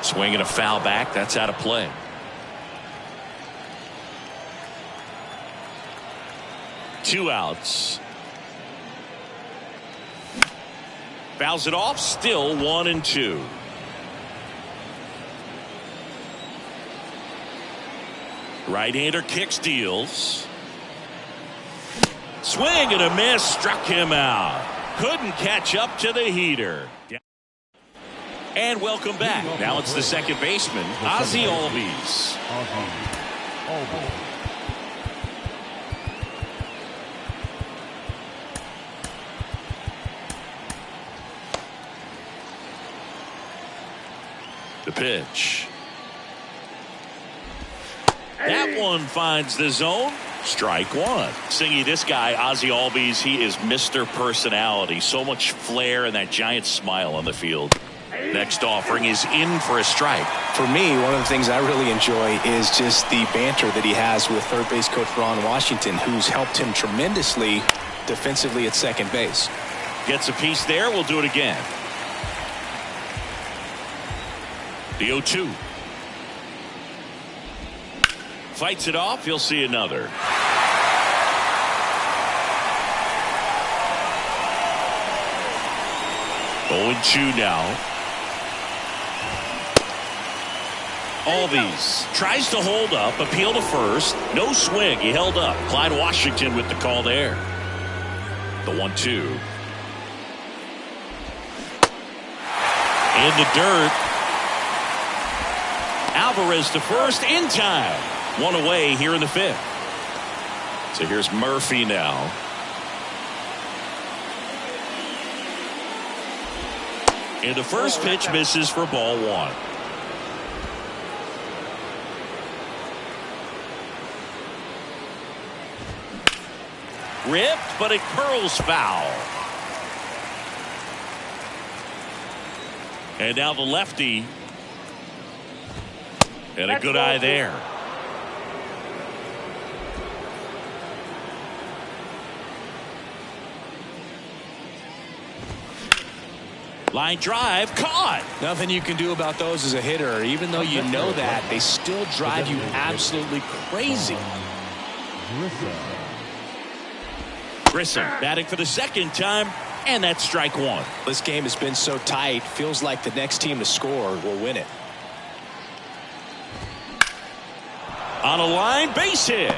Swinging a foul back. That's out of play. Two outs. Fouls it off. Still 1-2. Right-hander kicks, deals. Swing and a miss. Struck him out. Couldn't catch up to the heater. And welcome back. Now it's the second baseman, Ozzie Albies. The pitch. That one finds the zone. Strike 1. Singy, this guy, Ozzie Albies, he is Mr. Personality. So much flair and that giant smile on the field. Next offering is in for a strike. For me, one of the things I really enjoy is just the banter that he has with third base coach Ron Washington, who's helped him tremendously defensively at second base. Gets a piece there. We'll do it again. The 0-2. Fights it off. You'll see another. Oh, 2 now. Albies tries to hold up, appeal to first. No swing. He held up. Clyde Washington with the call there. The 1-2. In the dirt. Alvarez to first in time. One away here in the fifth. So here's Murphy now. And the first pitch misses for ball one. Ripped, but it curls foul. And now the lefty. And a good eye there. Line drive, caught. Nothing you can do about those as a hitter. Even though you know that, they still drive you absolutely crazy. Grissom batting for the second time, and that's strike one. This game has been so tight, feels like the next team to score will win it. On a line, base hit.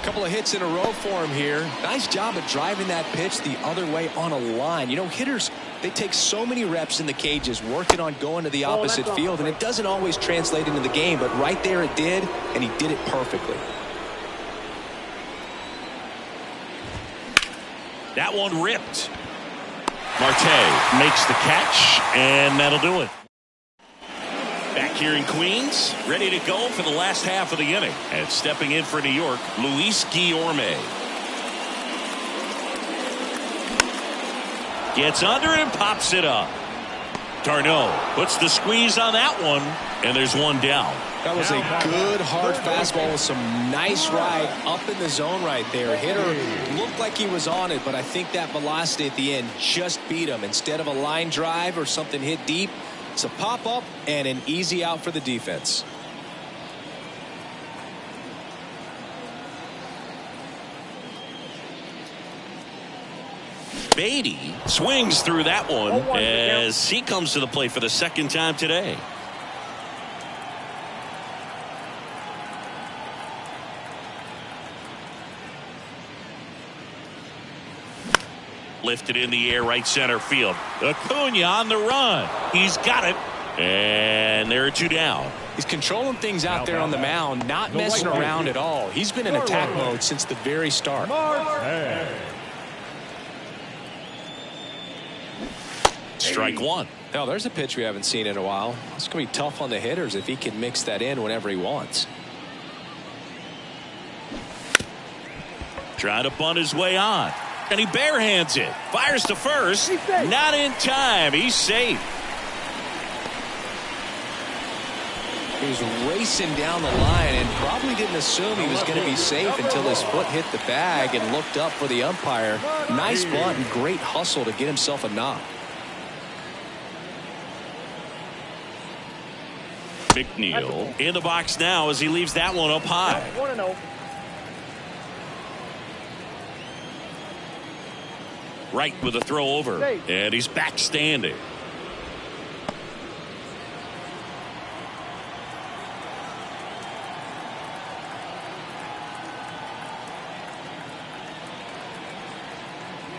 Couple of hits in a row for him here. Nice job of driving that pitch the other way on a line. You know, hitters, they take so many reps in the cages working on going to the opposite field, and it doesn't always translate into the game, but right there it did, and he did it perfectly. That one ripped. Marte makes the catch, and that'll do it. Back here in Queens, ready to go for the last half of the inning. And stepping in for New York, Luis Guillorme. Gets under it and pops it up. d'Arnaud puts the squeeze on that one, and there's one down. That was a good hard fastball with some nice ride up in the zone right there. Hitter looked like he was on it, but I think that velocity at the end just beat him. Instead of a line drive or something hit deep, it's a pop-up and an easy out for the defense. Beatty swings through that one as he comes to the plate for the second time today. Lifted in the air, right center field. Acuna on the run. He's got it. And there are two down. He's controlling things out there on the mound, not messing around at all. He's been in attack mode since the very start. Strike one. Now there's a pitch we haven't seen in a while. It's going to be tough on the hitters if he can mix that in whenever he wants. Trying to bunt his way on. And he barehands it. Fires to first. Not in time. He's safe. He was racing down the line and probably didn't assume he was going to be safe until his foot hit the bag and looked up for the umpire. Nice bunt and great hustle to get himself a knock. McNeil in the box now as he leaves that one up high. 1-0. Right with a throw over. And he's back standing.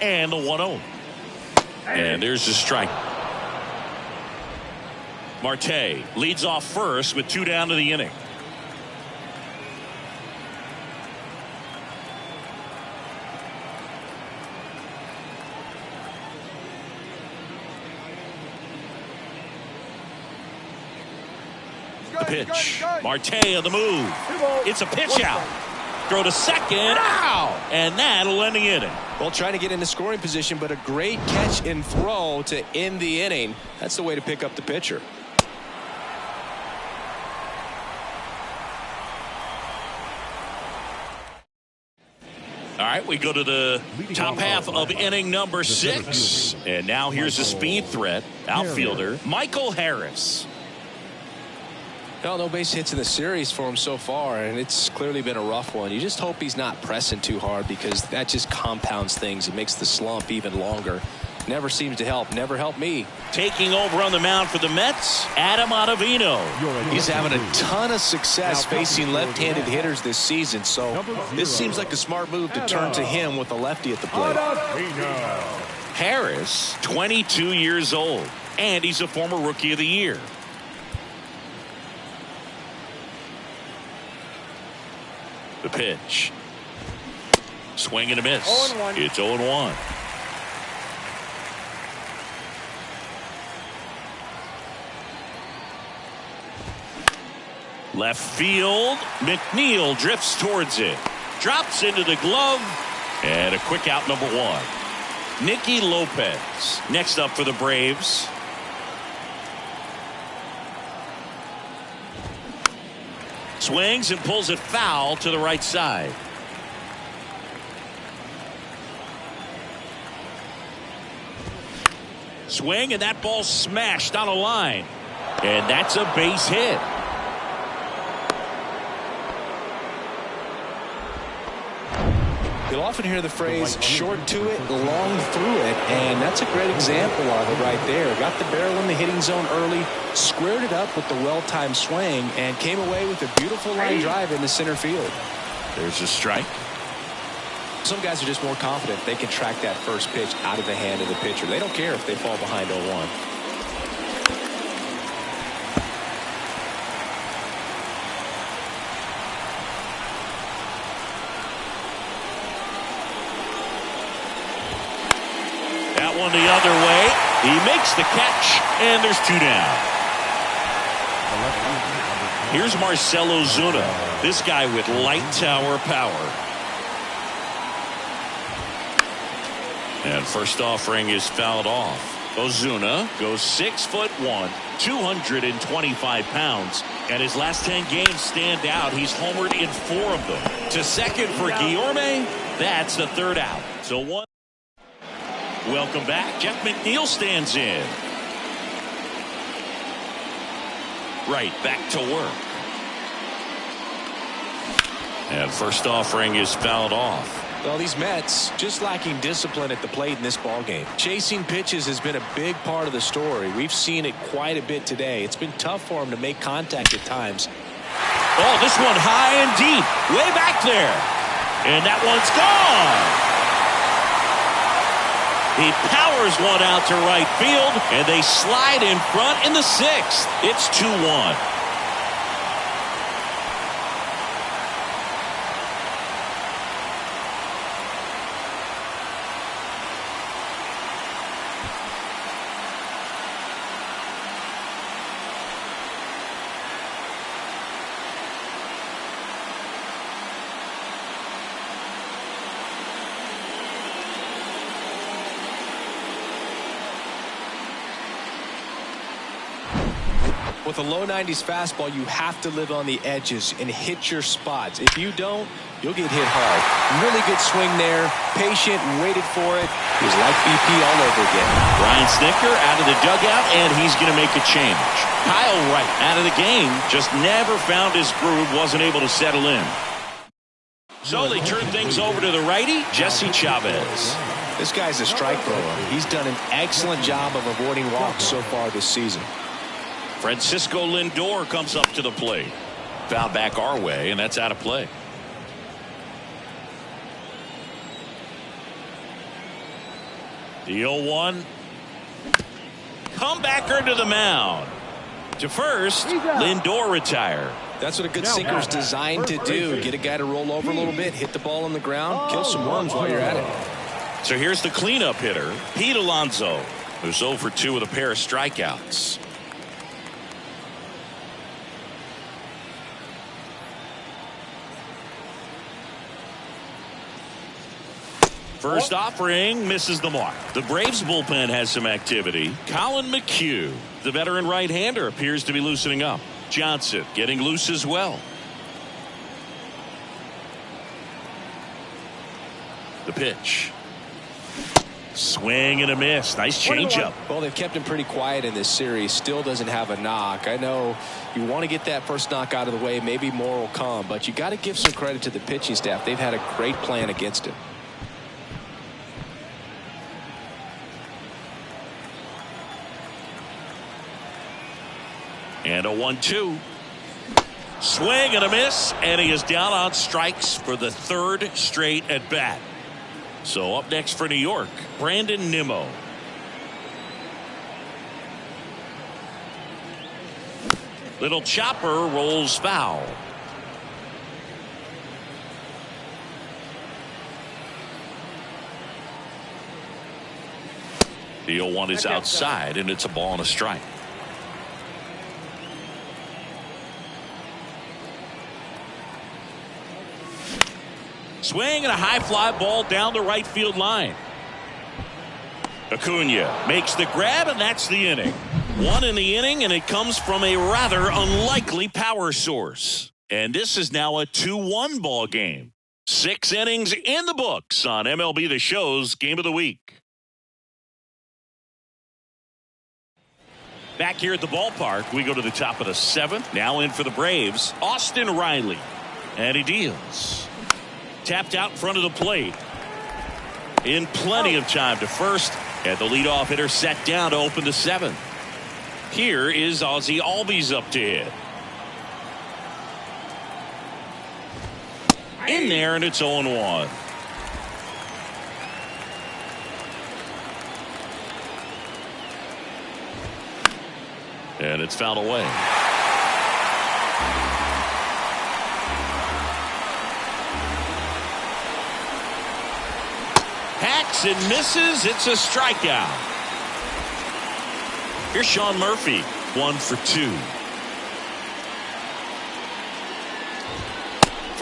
And the 1-0. And there's the strike. Marte leads off first with two down to the inning. The pitch. Marte on the move. It's a pitch out. Throw to second. Ow! And that'll end the inning. Well, trying to get into scoring position, but a great catch and throw to end the inning. That's the way to pick up the pitcher. All right, we go to the top half of inning number 6. And now here's a speed threat. Outfielder Michael Harris. No base hits in the series for him so far, and it's clearly been a rough one. You just hope he's not pressing too hard because that just compounds things. It makes the slump even longer. Never seems to help. Never helped me. Taking over on the mound for the Mets, Adam Ottavino. He's having a ton of success facing left-handed hitters this season, so this seems like a smart move to turn to him with a lefty at the plate. Harris, 22 years old, and he's a former Rookie of the Year. The pitch. Swing and a miss. 0-1. It's 0-1. Left field. McNeil drifts towards it. Drops into the glove. And a quick out, number one. Nicky Lopez next up for the Braves. Swings and pulls it foul to the right side. Swing, and that ball smashed on a line. And that's a base hit. You'll often hear the phrase short to it, long through it, and that's a great example of it right there. Got the barrel in the hitting zone early, squared it up with the well-timed swing, and came away with a beautiful line drive in the center field. There's a strike. Some guys are just more confident they can track that first pitch out of the hand of the pitcher. They don't care if they fall behind 0-1. One the other way. He makes the catch, and there's two down. Here's Marcell Ozuna. This guy with light tower power. And first offering is fouled off. Ozuna goes 6'1", 225 pounds, and his last 10 games stand out. He's homered in 4 of them. To second for Guillorme. That's the third out. So one. Welcome back. Jeff McNeil stands in. Right, back to work. And first offering is fouled off. Well, these Mets just lacking discipline at the plate in this ballgame. Chasing pitches has been a big part of the story. We've seen it quite a bit today. It's been tough for him to make contact at times. Oh, this one high and deep. Way back there. And that one's gone. He powers one out to right field, and they slide in front in the 6th. It's 2-1. With a low 90s fastball, you have to live on the edges and hit your spots. If you don't, you'll get hit hard. Really good swing there. Patient, waited for it. It was like BP all over again. Brian Snitker out of the dugout, and he's going to make a change. Kyle Wright out of the game. Just never found his groove. Wasn't able to settle in. So they turn things over to the righty, Jesse Chavez. This guy's a strike thrower. He's done an excellent job of avoiding walks so far this season. Francisco Lindor comes up to the plate. Foul back our way, and that's out of play. The 0-1. Comebacker to the mound. To first, Lindor retired. That's what a good sinker's designed to do. Get a guy to roll over a little bit, hit the ball on the ground, kill some worms while you're at it. So here's the cleanup hitter, Pete Alonso, who's 0 for 2 with a pair of strikeouts. First offering misses the mark. The Braves bullpen has some activity. Colin McHugh, the veteran right-hander, appears to be loosening up. Johnson getting loose as well. The pitch. Swing and a miss. Nice changeup. Well, they've kept him pretty quiet in this series. Still doesn't have a knock. I know you want to get that first knock out of the way. Maybe more will come, but you got to give some credit to the pitching staff. They've had a great plan against him. And a 1-2. Swing and a miss, and he is down on strikes for the 3rd straight at bat. So up next for New York, Brandon Nimmo. Little chopper rolls foul. The 0-1 is outside, and it's a ball and a strike. Swing and a high fly ball down the right field line. Acuna makes the grab, and that's the inning. One in the inning, and it comes from a rather unlikely power source. And this is now a 2-1 ball game. 6 innings in the books on MLB The Show's Game of the Week. Back here at the ballpark, we go to the top of the 7th. Now in for the Braves, Austin Riley. And he deals. Tapped out in front of the plate. In plenty of time to first. And the leadoff hitter set down to open the 7th. Here is Ozzie Albies up to hit. In there, and it's 0-1. And it's fouled away. Hacks and misses. It's a strikeout. Here's Sean Murphy, 1 for 2.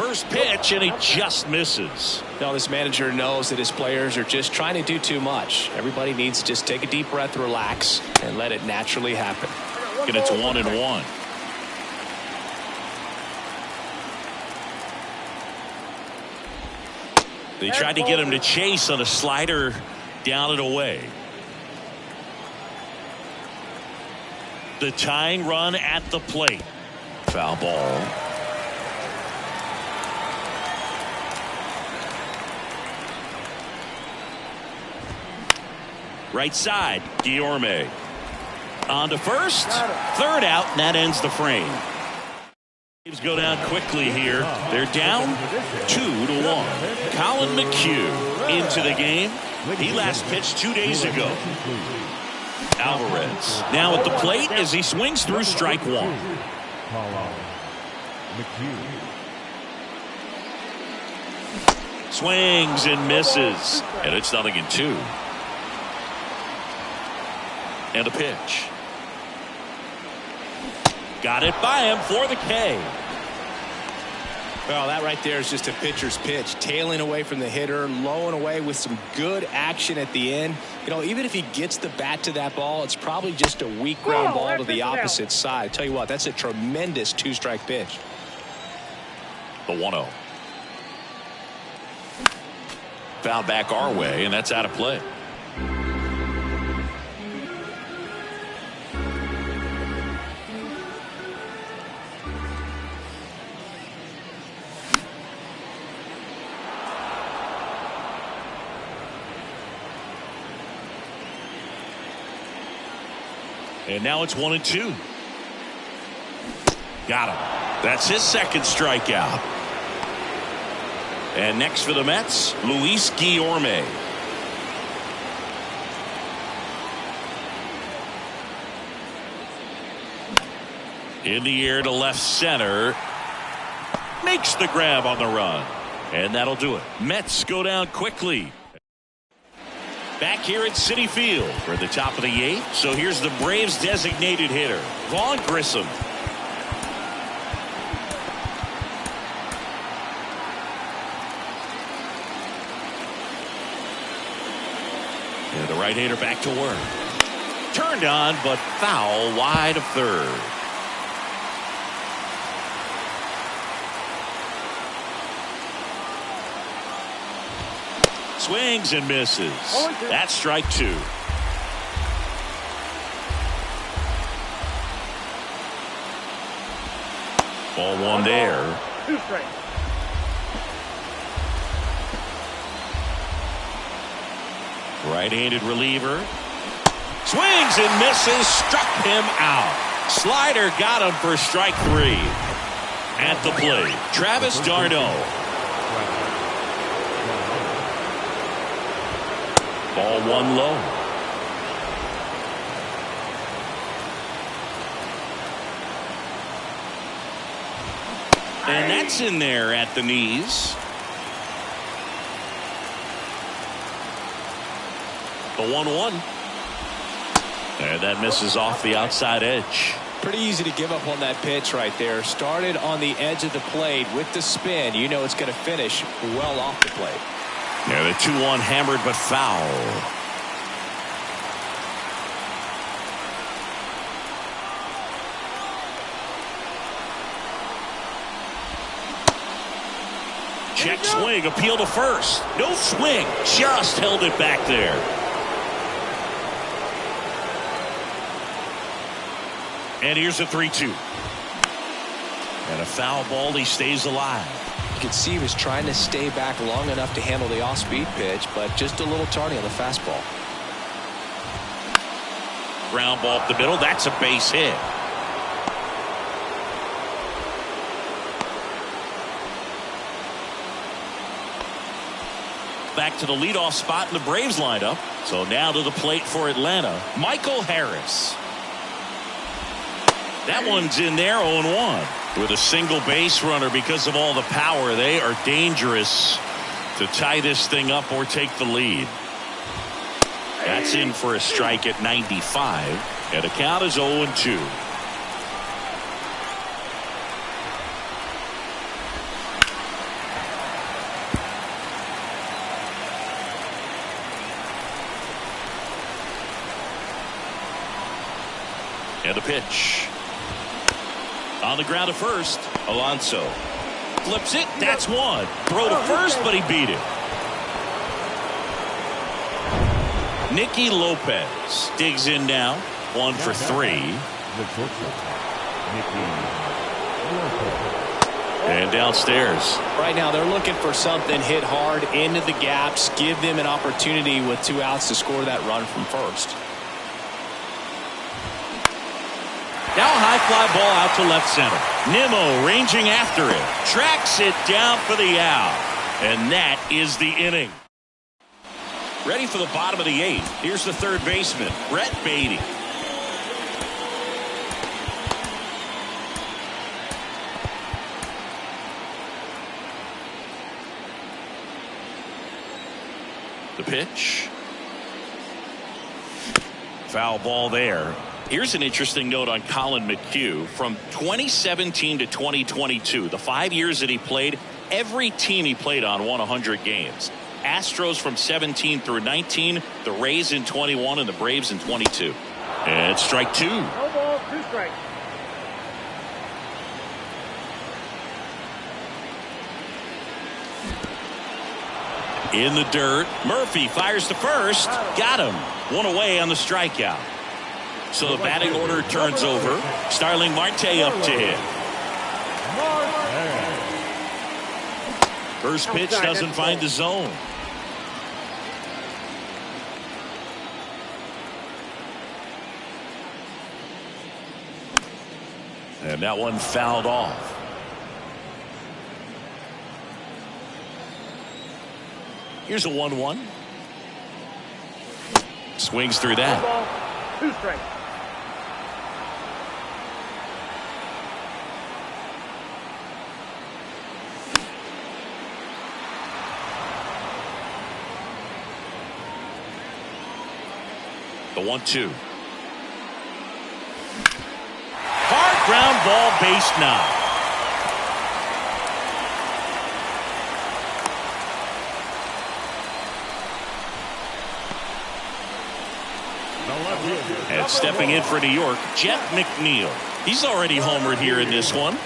First pitch, and he just misses. No, this manager knows that his players are just trying to do too much. Everybody needs to just take a deep breath, relax, and let it naturally happen. And it's 1-1. They tried to get him to chase on a slider down and away. The tying run at the plate. Foul ball. Right side, Guillorme. On to first. Third out, and that ends the frame. Braves go down quickly here. They're down 2-1. Colin McHugh into the game. He last pitched 2 days ago. Alvarez now at the plate as he swings through strike 1. Swings and misses. And it's 0-2. And a pitch. Got it by him for the K. Well, that right there is just a pitcher's pitch. Tailing away from the hitter, low and away with some good action at the end. You know, even if he gets the bat to that ball, it's probably just a weak ground ball to the opposite side. Tell you what, that's a tremendous 2-strike pitch. The 1-0. Foul back our way, and that's out of play. And now it's 1-2. Got him. That's his second strikeout. And next for the Mets, Luis Guillorme. In the air to left center. Makes the grab on the run. And that'll do it. Mets go down quickly. Back here at Citi Field for the top of the 8th. So here's the Braves designated hitter, Vaughn Grissom. And the right-hander back to work. Turned on, but foul wide of third. Swings and misses. That's strike 2. Ball 1 there. 2 strikes. Right-handed reliever. Swings and misses. Struck him out. Slider got him for strike 3. At the plate, Travis d'Arnaud. Ball one low. And that's in there at the knees. The 1-1. And that misses off the outside edge. Pretty easy to give up on that pitch right there. Started on the edge of the plate with the spin. You know it's going to finish well off the plate. Yeah, the 2-1 hammered but foul. Check swing, appeal to first. No swing, just held it back there. And here's a 3-2. And a foul ball, he stays alive. You can see he was trying to stay back long enough to handle the off-speed pitch, but just a little tardy on the fastball. Ground ball up the middle, that's a base hit. Back to the leadoff spot in the Braves lineup. So now to the plate for Atlanta, Michael Harris. That one's in there, 0-1. With a single base runner because of all the power, they are dangerous to tie this thing up or take the lead. That's in for a strike at 95. And the count is 0-2. And the pitch. On the ground to first, Alonso flips it. That's one. Throw to first, but he beat it. Nicky Lopez digs in now. 1 for 3. And downstairs. Right now they're looking for something hit hard into the gaps. Give them an opportunity with 2 outs to score that run from first. Now a high fly ball out to left center. Nimmo ranging after it. Tracks it down for the out. And that is the inning. Ready for the bottom of the 8th. Here's the third baseman, Brett Baty. The pitch. Foul ball there. Here's an interesting note on Colin McHugh. From 2017 to 2022, the 5 years that he played, every team he played on won 100 games. Astros from 17 through 19, the Rays in 21, and the Braves in 22. And strike 2. No ball, 2 strikes. In the dirt, Murphy fires to first. Got him. 1 away on the strikeout. So the batting order turns over. Starling Marte up to hit. First pitch doesn't find the zone. And that one fouled off. Here's a 1-1. Swings through that. 2 strikes. The 1-2. Hard ground ball, base knock. And stepping in for New York, Jeff McNeil. He's already homered here in this one.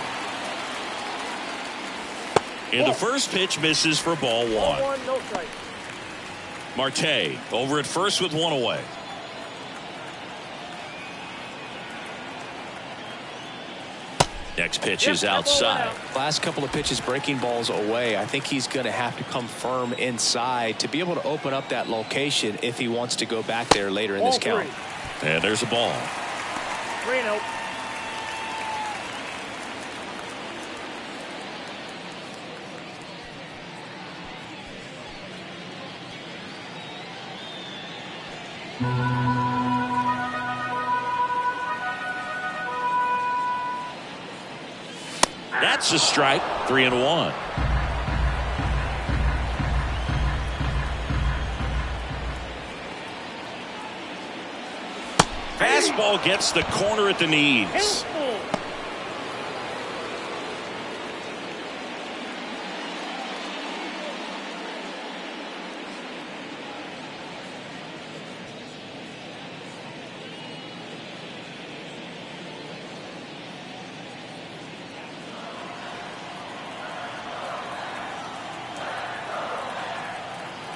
And the first pitch misses for ball 1. 1-1, no strike. Marte over at first with 1 away. Next pitch is outside. Last couple of pitches breaking balls away. I think he's going to have to come firm inside to be able to open up that location if he wants to go back there later in this count. And there's a ball. 3-0. That's a strike. 3-1. Fastball gets the corner at the knees.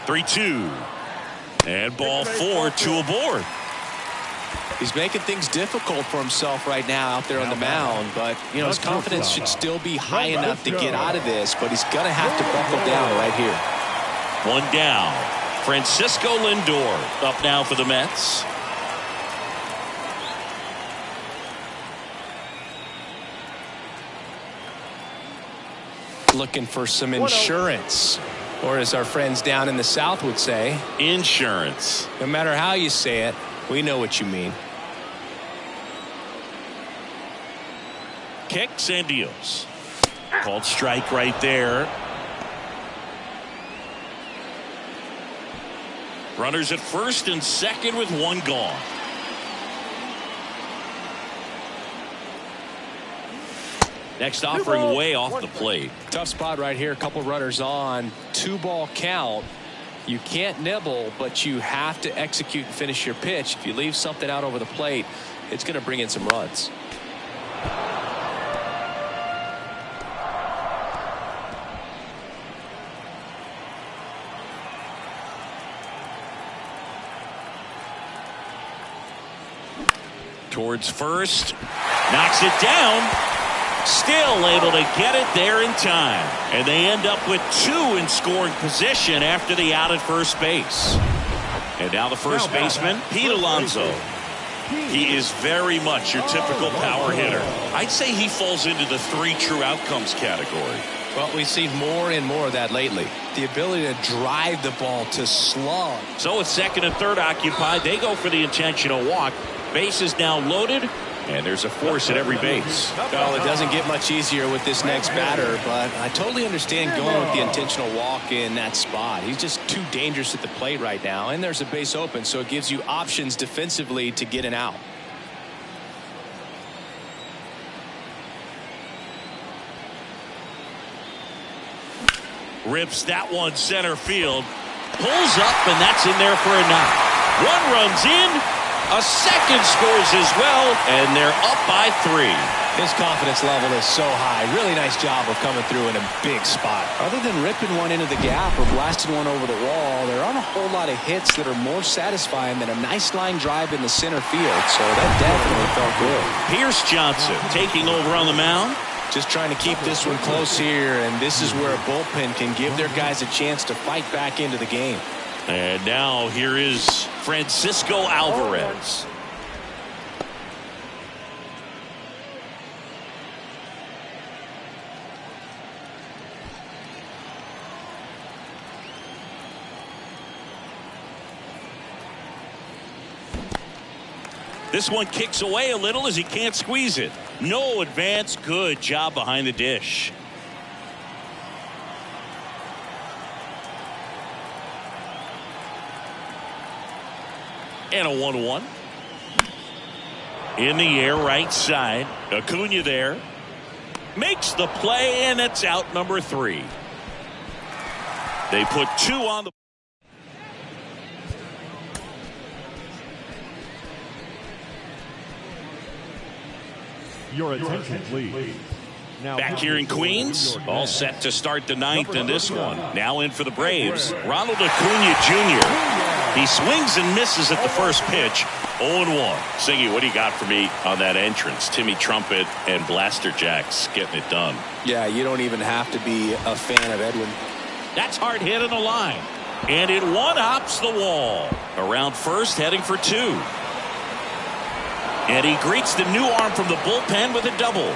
3-2. And ball 4, 2 aboard. He's making things difficult for himself right now out there on the mound, but you know his confidence should still be high enough to get out of this, but he's gonna have to buckle down right here. 1 down. Francisco Lindor up now for the Mets. Looking for some insurance, or as our friends down in the South would say, insurance. No matter how you say it, we know what you mean. Kicks and deals. Called strike right there. Runners at first and second with 1 gone. Next offering way off the plate. Tough spot right here. A couple runners on. 2-ball count. You can't nibble, but you have to execute and finish your pitch. If you leave something out over the plate, it's going to bring in some runs. Towards first. Knocks it down. Still able to get it there in time. And they end up with 2 in scoring position after the out at first base. And now the first baseman, Pete Alonso. He is very much your typical power hitter. I'd say he falls into the 3 true outcomes category. Well, we've seen more and more of that lately. The ability to drive the ball, to slug. So with second and third occupied, they go for the intentional walk. Base is now loaded. And there's a force at every base. Well, it doesn't get much easier with this next batter, but I totally understand going with the intentional walk in that spot. He's just too dangerous at the plate right now, and there's a base open, so it gives you options defensively to get an out. Rips that one center field. Pulls up, and that's in there for a knock. 1 runs in. A second scores as well, and they're up by 3. His confidence level is so high. Really nice job of coming through in a big spot. Other than ripping one into the gap or blasting one over the wall, there aren't a whole lot of hits that are more satisfying than a nice line drive in the center field, so that definitely felt good. Pierce Johnson taking over on the mound. Just trying to keep this one close here, and this is where a bullpen can give their guys a chance to fight back into the game. And now here is Francisco Alvarez. This one kicks away a little as he can't squeeze it. No advance. Good job behind the dish. And a 1-1. In the air, right side. Acuna there. Makes the play, and it's out number 3. They put 2 on the. Your attention, please. Now Back here in Queens, all set to start the 9th in this one. Now in for the Braves, Ronald Acuna Jr. He swings and misses at the first pitch. 0-1. Singy, what do you got for me on that entrance? Timmy Trumpet and Blaster Jacks getting it done. Yeah, you don't even have to be a fan of Edwin. That's hard hit in the line. And it one-hops the wall. Around first, heading for 2. And he greets the new arm from the bullpen with a double.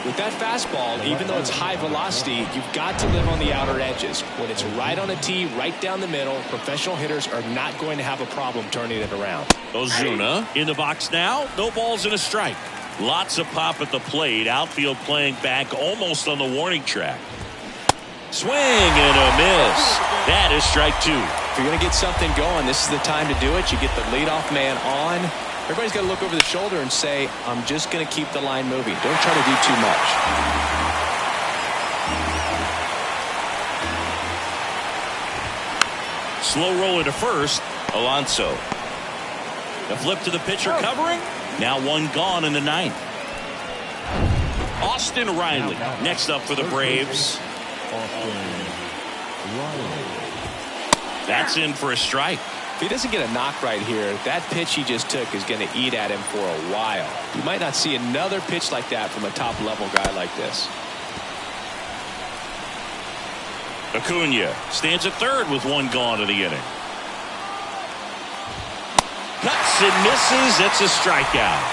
With that fastball, even though it's high velocity, you've got to live on the outer edges. When it's right on a tee, right down the middle, professional hitters are not going to have a problem turning it around. Ozuna in the box now. No balls and a strike. Lots of pop at the plate. Outfield playing back almost on the warning track. Swing and a miss. That is strike 2. If you're going to get something going, this is the time to do it. You get the leadoff man on. Everybody's got to look over the shoulder and say, I'm just going to keep the line moving. Don't try to do too much. Slow roller to first. Alonso. The flip to the pitcher covering. Now one gone in the 9th. Austin Riley next up for the Braves. That's in for a strike. If he doesn't get a knock right here, that pitch he just took is going to eat at him for a while. You might not see another pitch like that from a top-level guy like this. Acuna stands at third with one gone in the inning. Cuts and misses. It's a strikeout.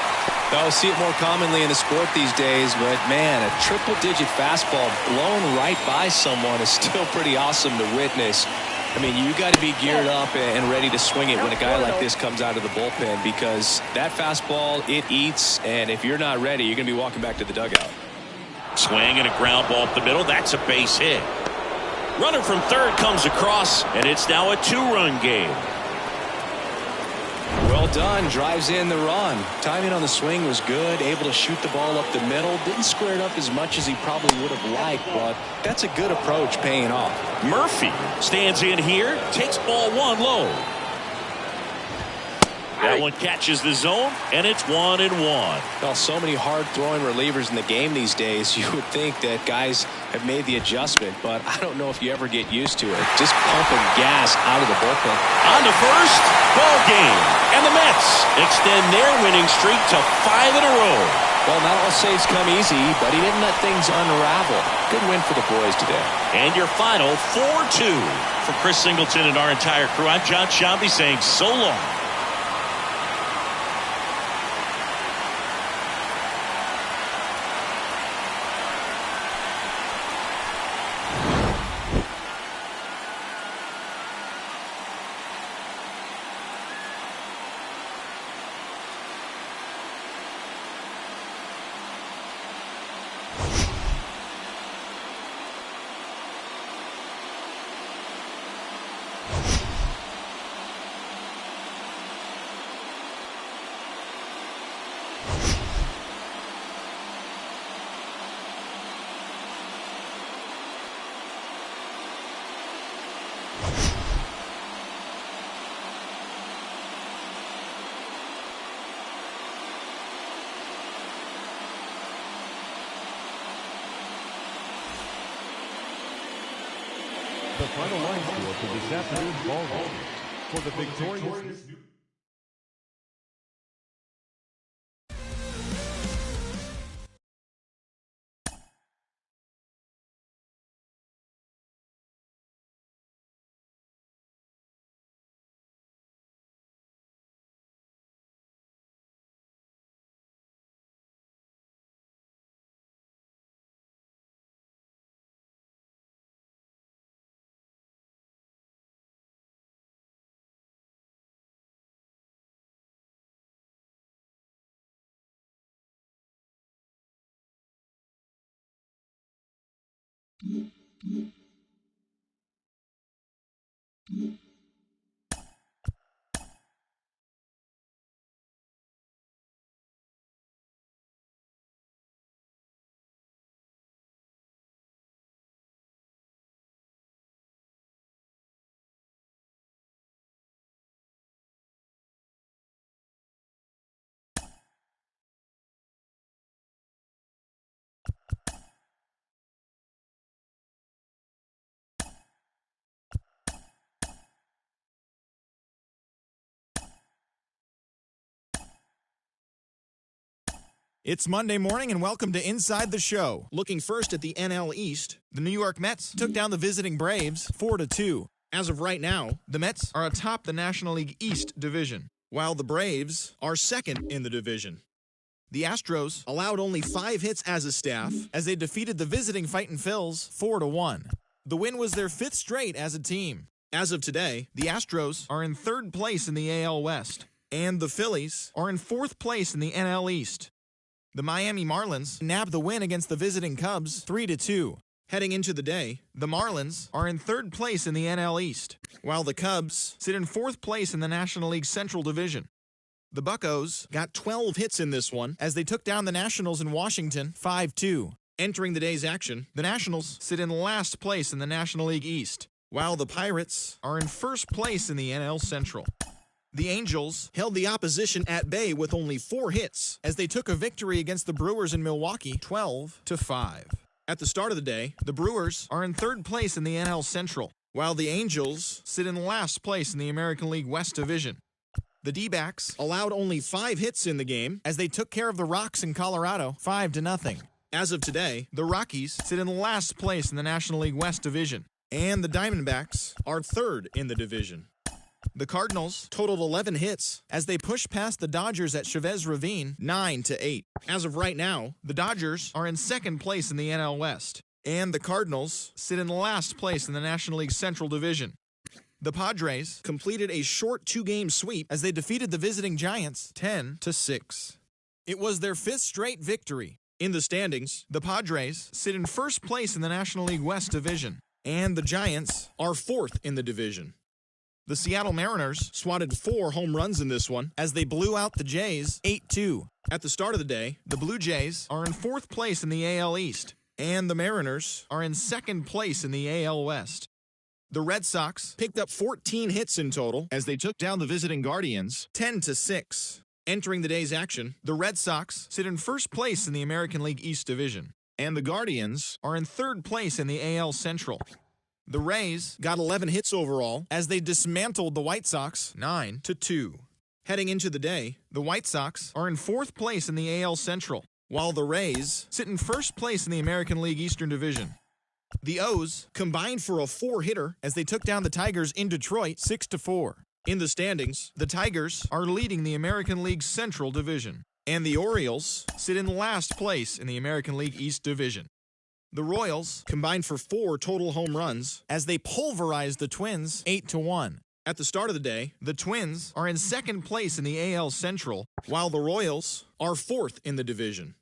I'll see it more commonly in the sport these days, but man, a triple-digit fastball blown right by someone is still pretty awesome to witness. I mean, you got to be geared up and ready to swing it when a guy like this comes out of the bullpen, because that fastball, it eats, and if you're not ready, you're going to be walking back to the dugout. Swing and a ground ball up the middle. That's a base hit. Runner from third comes across, and it's now a 2-run game. Well done. Drives in the run. Timing on the swing was good. Able to shoot the ball up the middle. Didn't square it up as much as he probably would have liked, but that's a good approach paying off. Murphy stands in here. Takes ball 1 low. That one catches the zone, and it's 1-1. Well, so many hard-throwing relievers in the game these days, you would think that guys have made the adjustment, but I don't know if you ever get used to it. Just pumping gas out of the bullpen. On to first, ball game. And the Mets extend their winning streak to 5 in a row. Well, not all saves come easy, but he didn't let things unravel. Good win for the boys today. And your final 4-2. For Chris Singleton and our entire crew, I'm John Shambi saying so long. The final line score for this afternoon's ball game. For the victorious It's Monday morning and welcome to Inside the Show. Looking first at the NL East, the New York Mets took down the visiting Braves 4-2. As of right now, the Mets are atop the National League East division, while the Braves are second in the division. The Astros allowed only 5 hits as a staff as they defeated the visiting Fightin' Phils 4-1. The win was their 5th straight as a team. As of today, the Astros are in 3rd place in the AL West, and the Phillies are in 4th place in the NL East. The Miami Marlins nabbed the win against the visiting Cubs 3-2. Heading into the day, the Marlins are in 3rd place in the NL East, while the Cubs sit in 4th place in the National League Central Division. The Buccos got 12 hits in this one as they took down the Nationals in Washington 5-2. Entering the day's action, the Nationals sit in last place in the National League East, while the Pirates are in 1st place in the NL Central. The Angels held the opposition at bay with only 4 hits as they took a victory against the Brewers in Milwaukee 12-5. At the start of the day, the Brewers are in 3rd place in the NL Central, while the Angels sit in last place in the American League West Division. The D-backs allowed only 5 hits in the game as they took care of the Rocks in Colorado 5-0. As of today, the Rockies sit in last place in the National League West Division, and the Diamondbacks are 3rd in the division. The Cardinals totaled 11 hits as they pushed past the Dodgers at Chavez Ravine 9-8. As of right now, the Dodgers are in 2nd place in the NL West, and the Cardinals sit in last place in the National League Central Division. The Padres completed a short 2-game sweep as they defeated the visiting Giants 10-6. It was their 5th straight victory. In the standings, the Padres sit in 1st place in the National League West Division, and the Giants are 4th in the division. The Seattle Mariners swatted 4 home runs in this one as they blew out the Jays 8-2. At the start of the day, the Blue Jays are in 4th place in the AL East, and the Mariners are in 2nd place in the AL West. The Red Sox picked up 14 hits in total as they took down the visiting Guardians 10-6. Entering the day's action, the Red Sox sit in 1st place in the American League East Division, and the Guardians are in 3rd place in the AL Central. The Rays got 11 hits overall as they dismantled the White Sox 9-2. Heading into the day, the White Sox are in 4th place in the AL Central, while the Rays sit in 1st place in the American League Eastern Division. The O's combined for a 4-hitter as they took down the Tigers in Detroit 6-4. In the standings, the Tigers are leading the American League Central Division, and the Orioles sit in last place in the American League East Division. The Royals combined for 4 total home runs as they pulverized the Twins 8-1. At the start of the day, the Twins are in 2nd place in the AL Central, while the Royals are 4th in the division.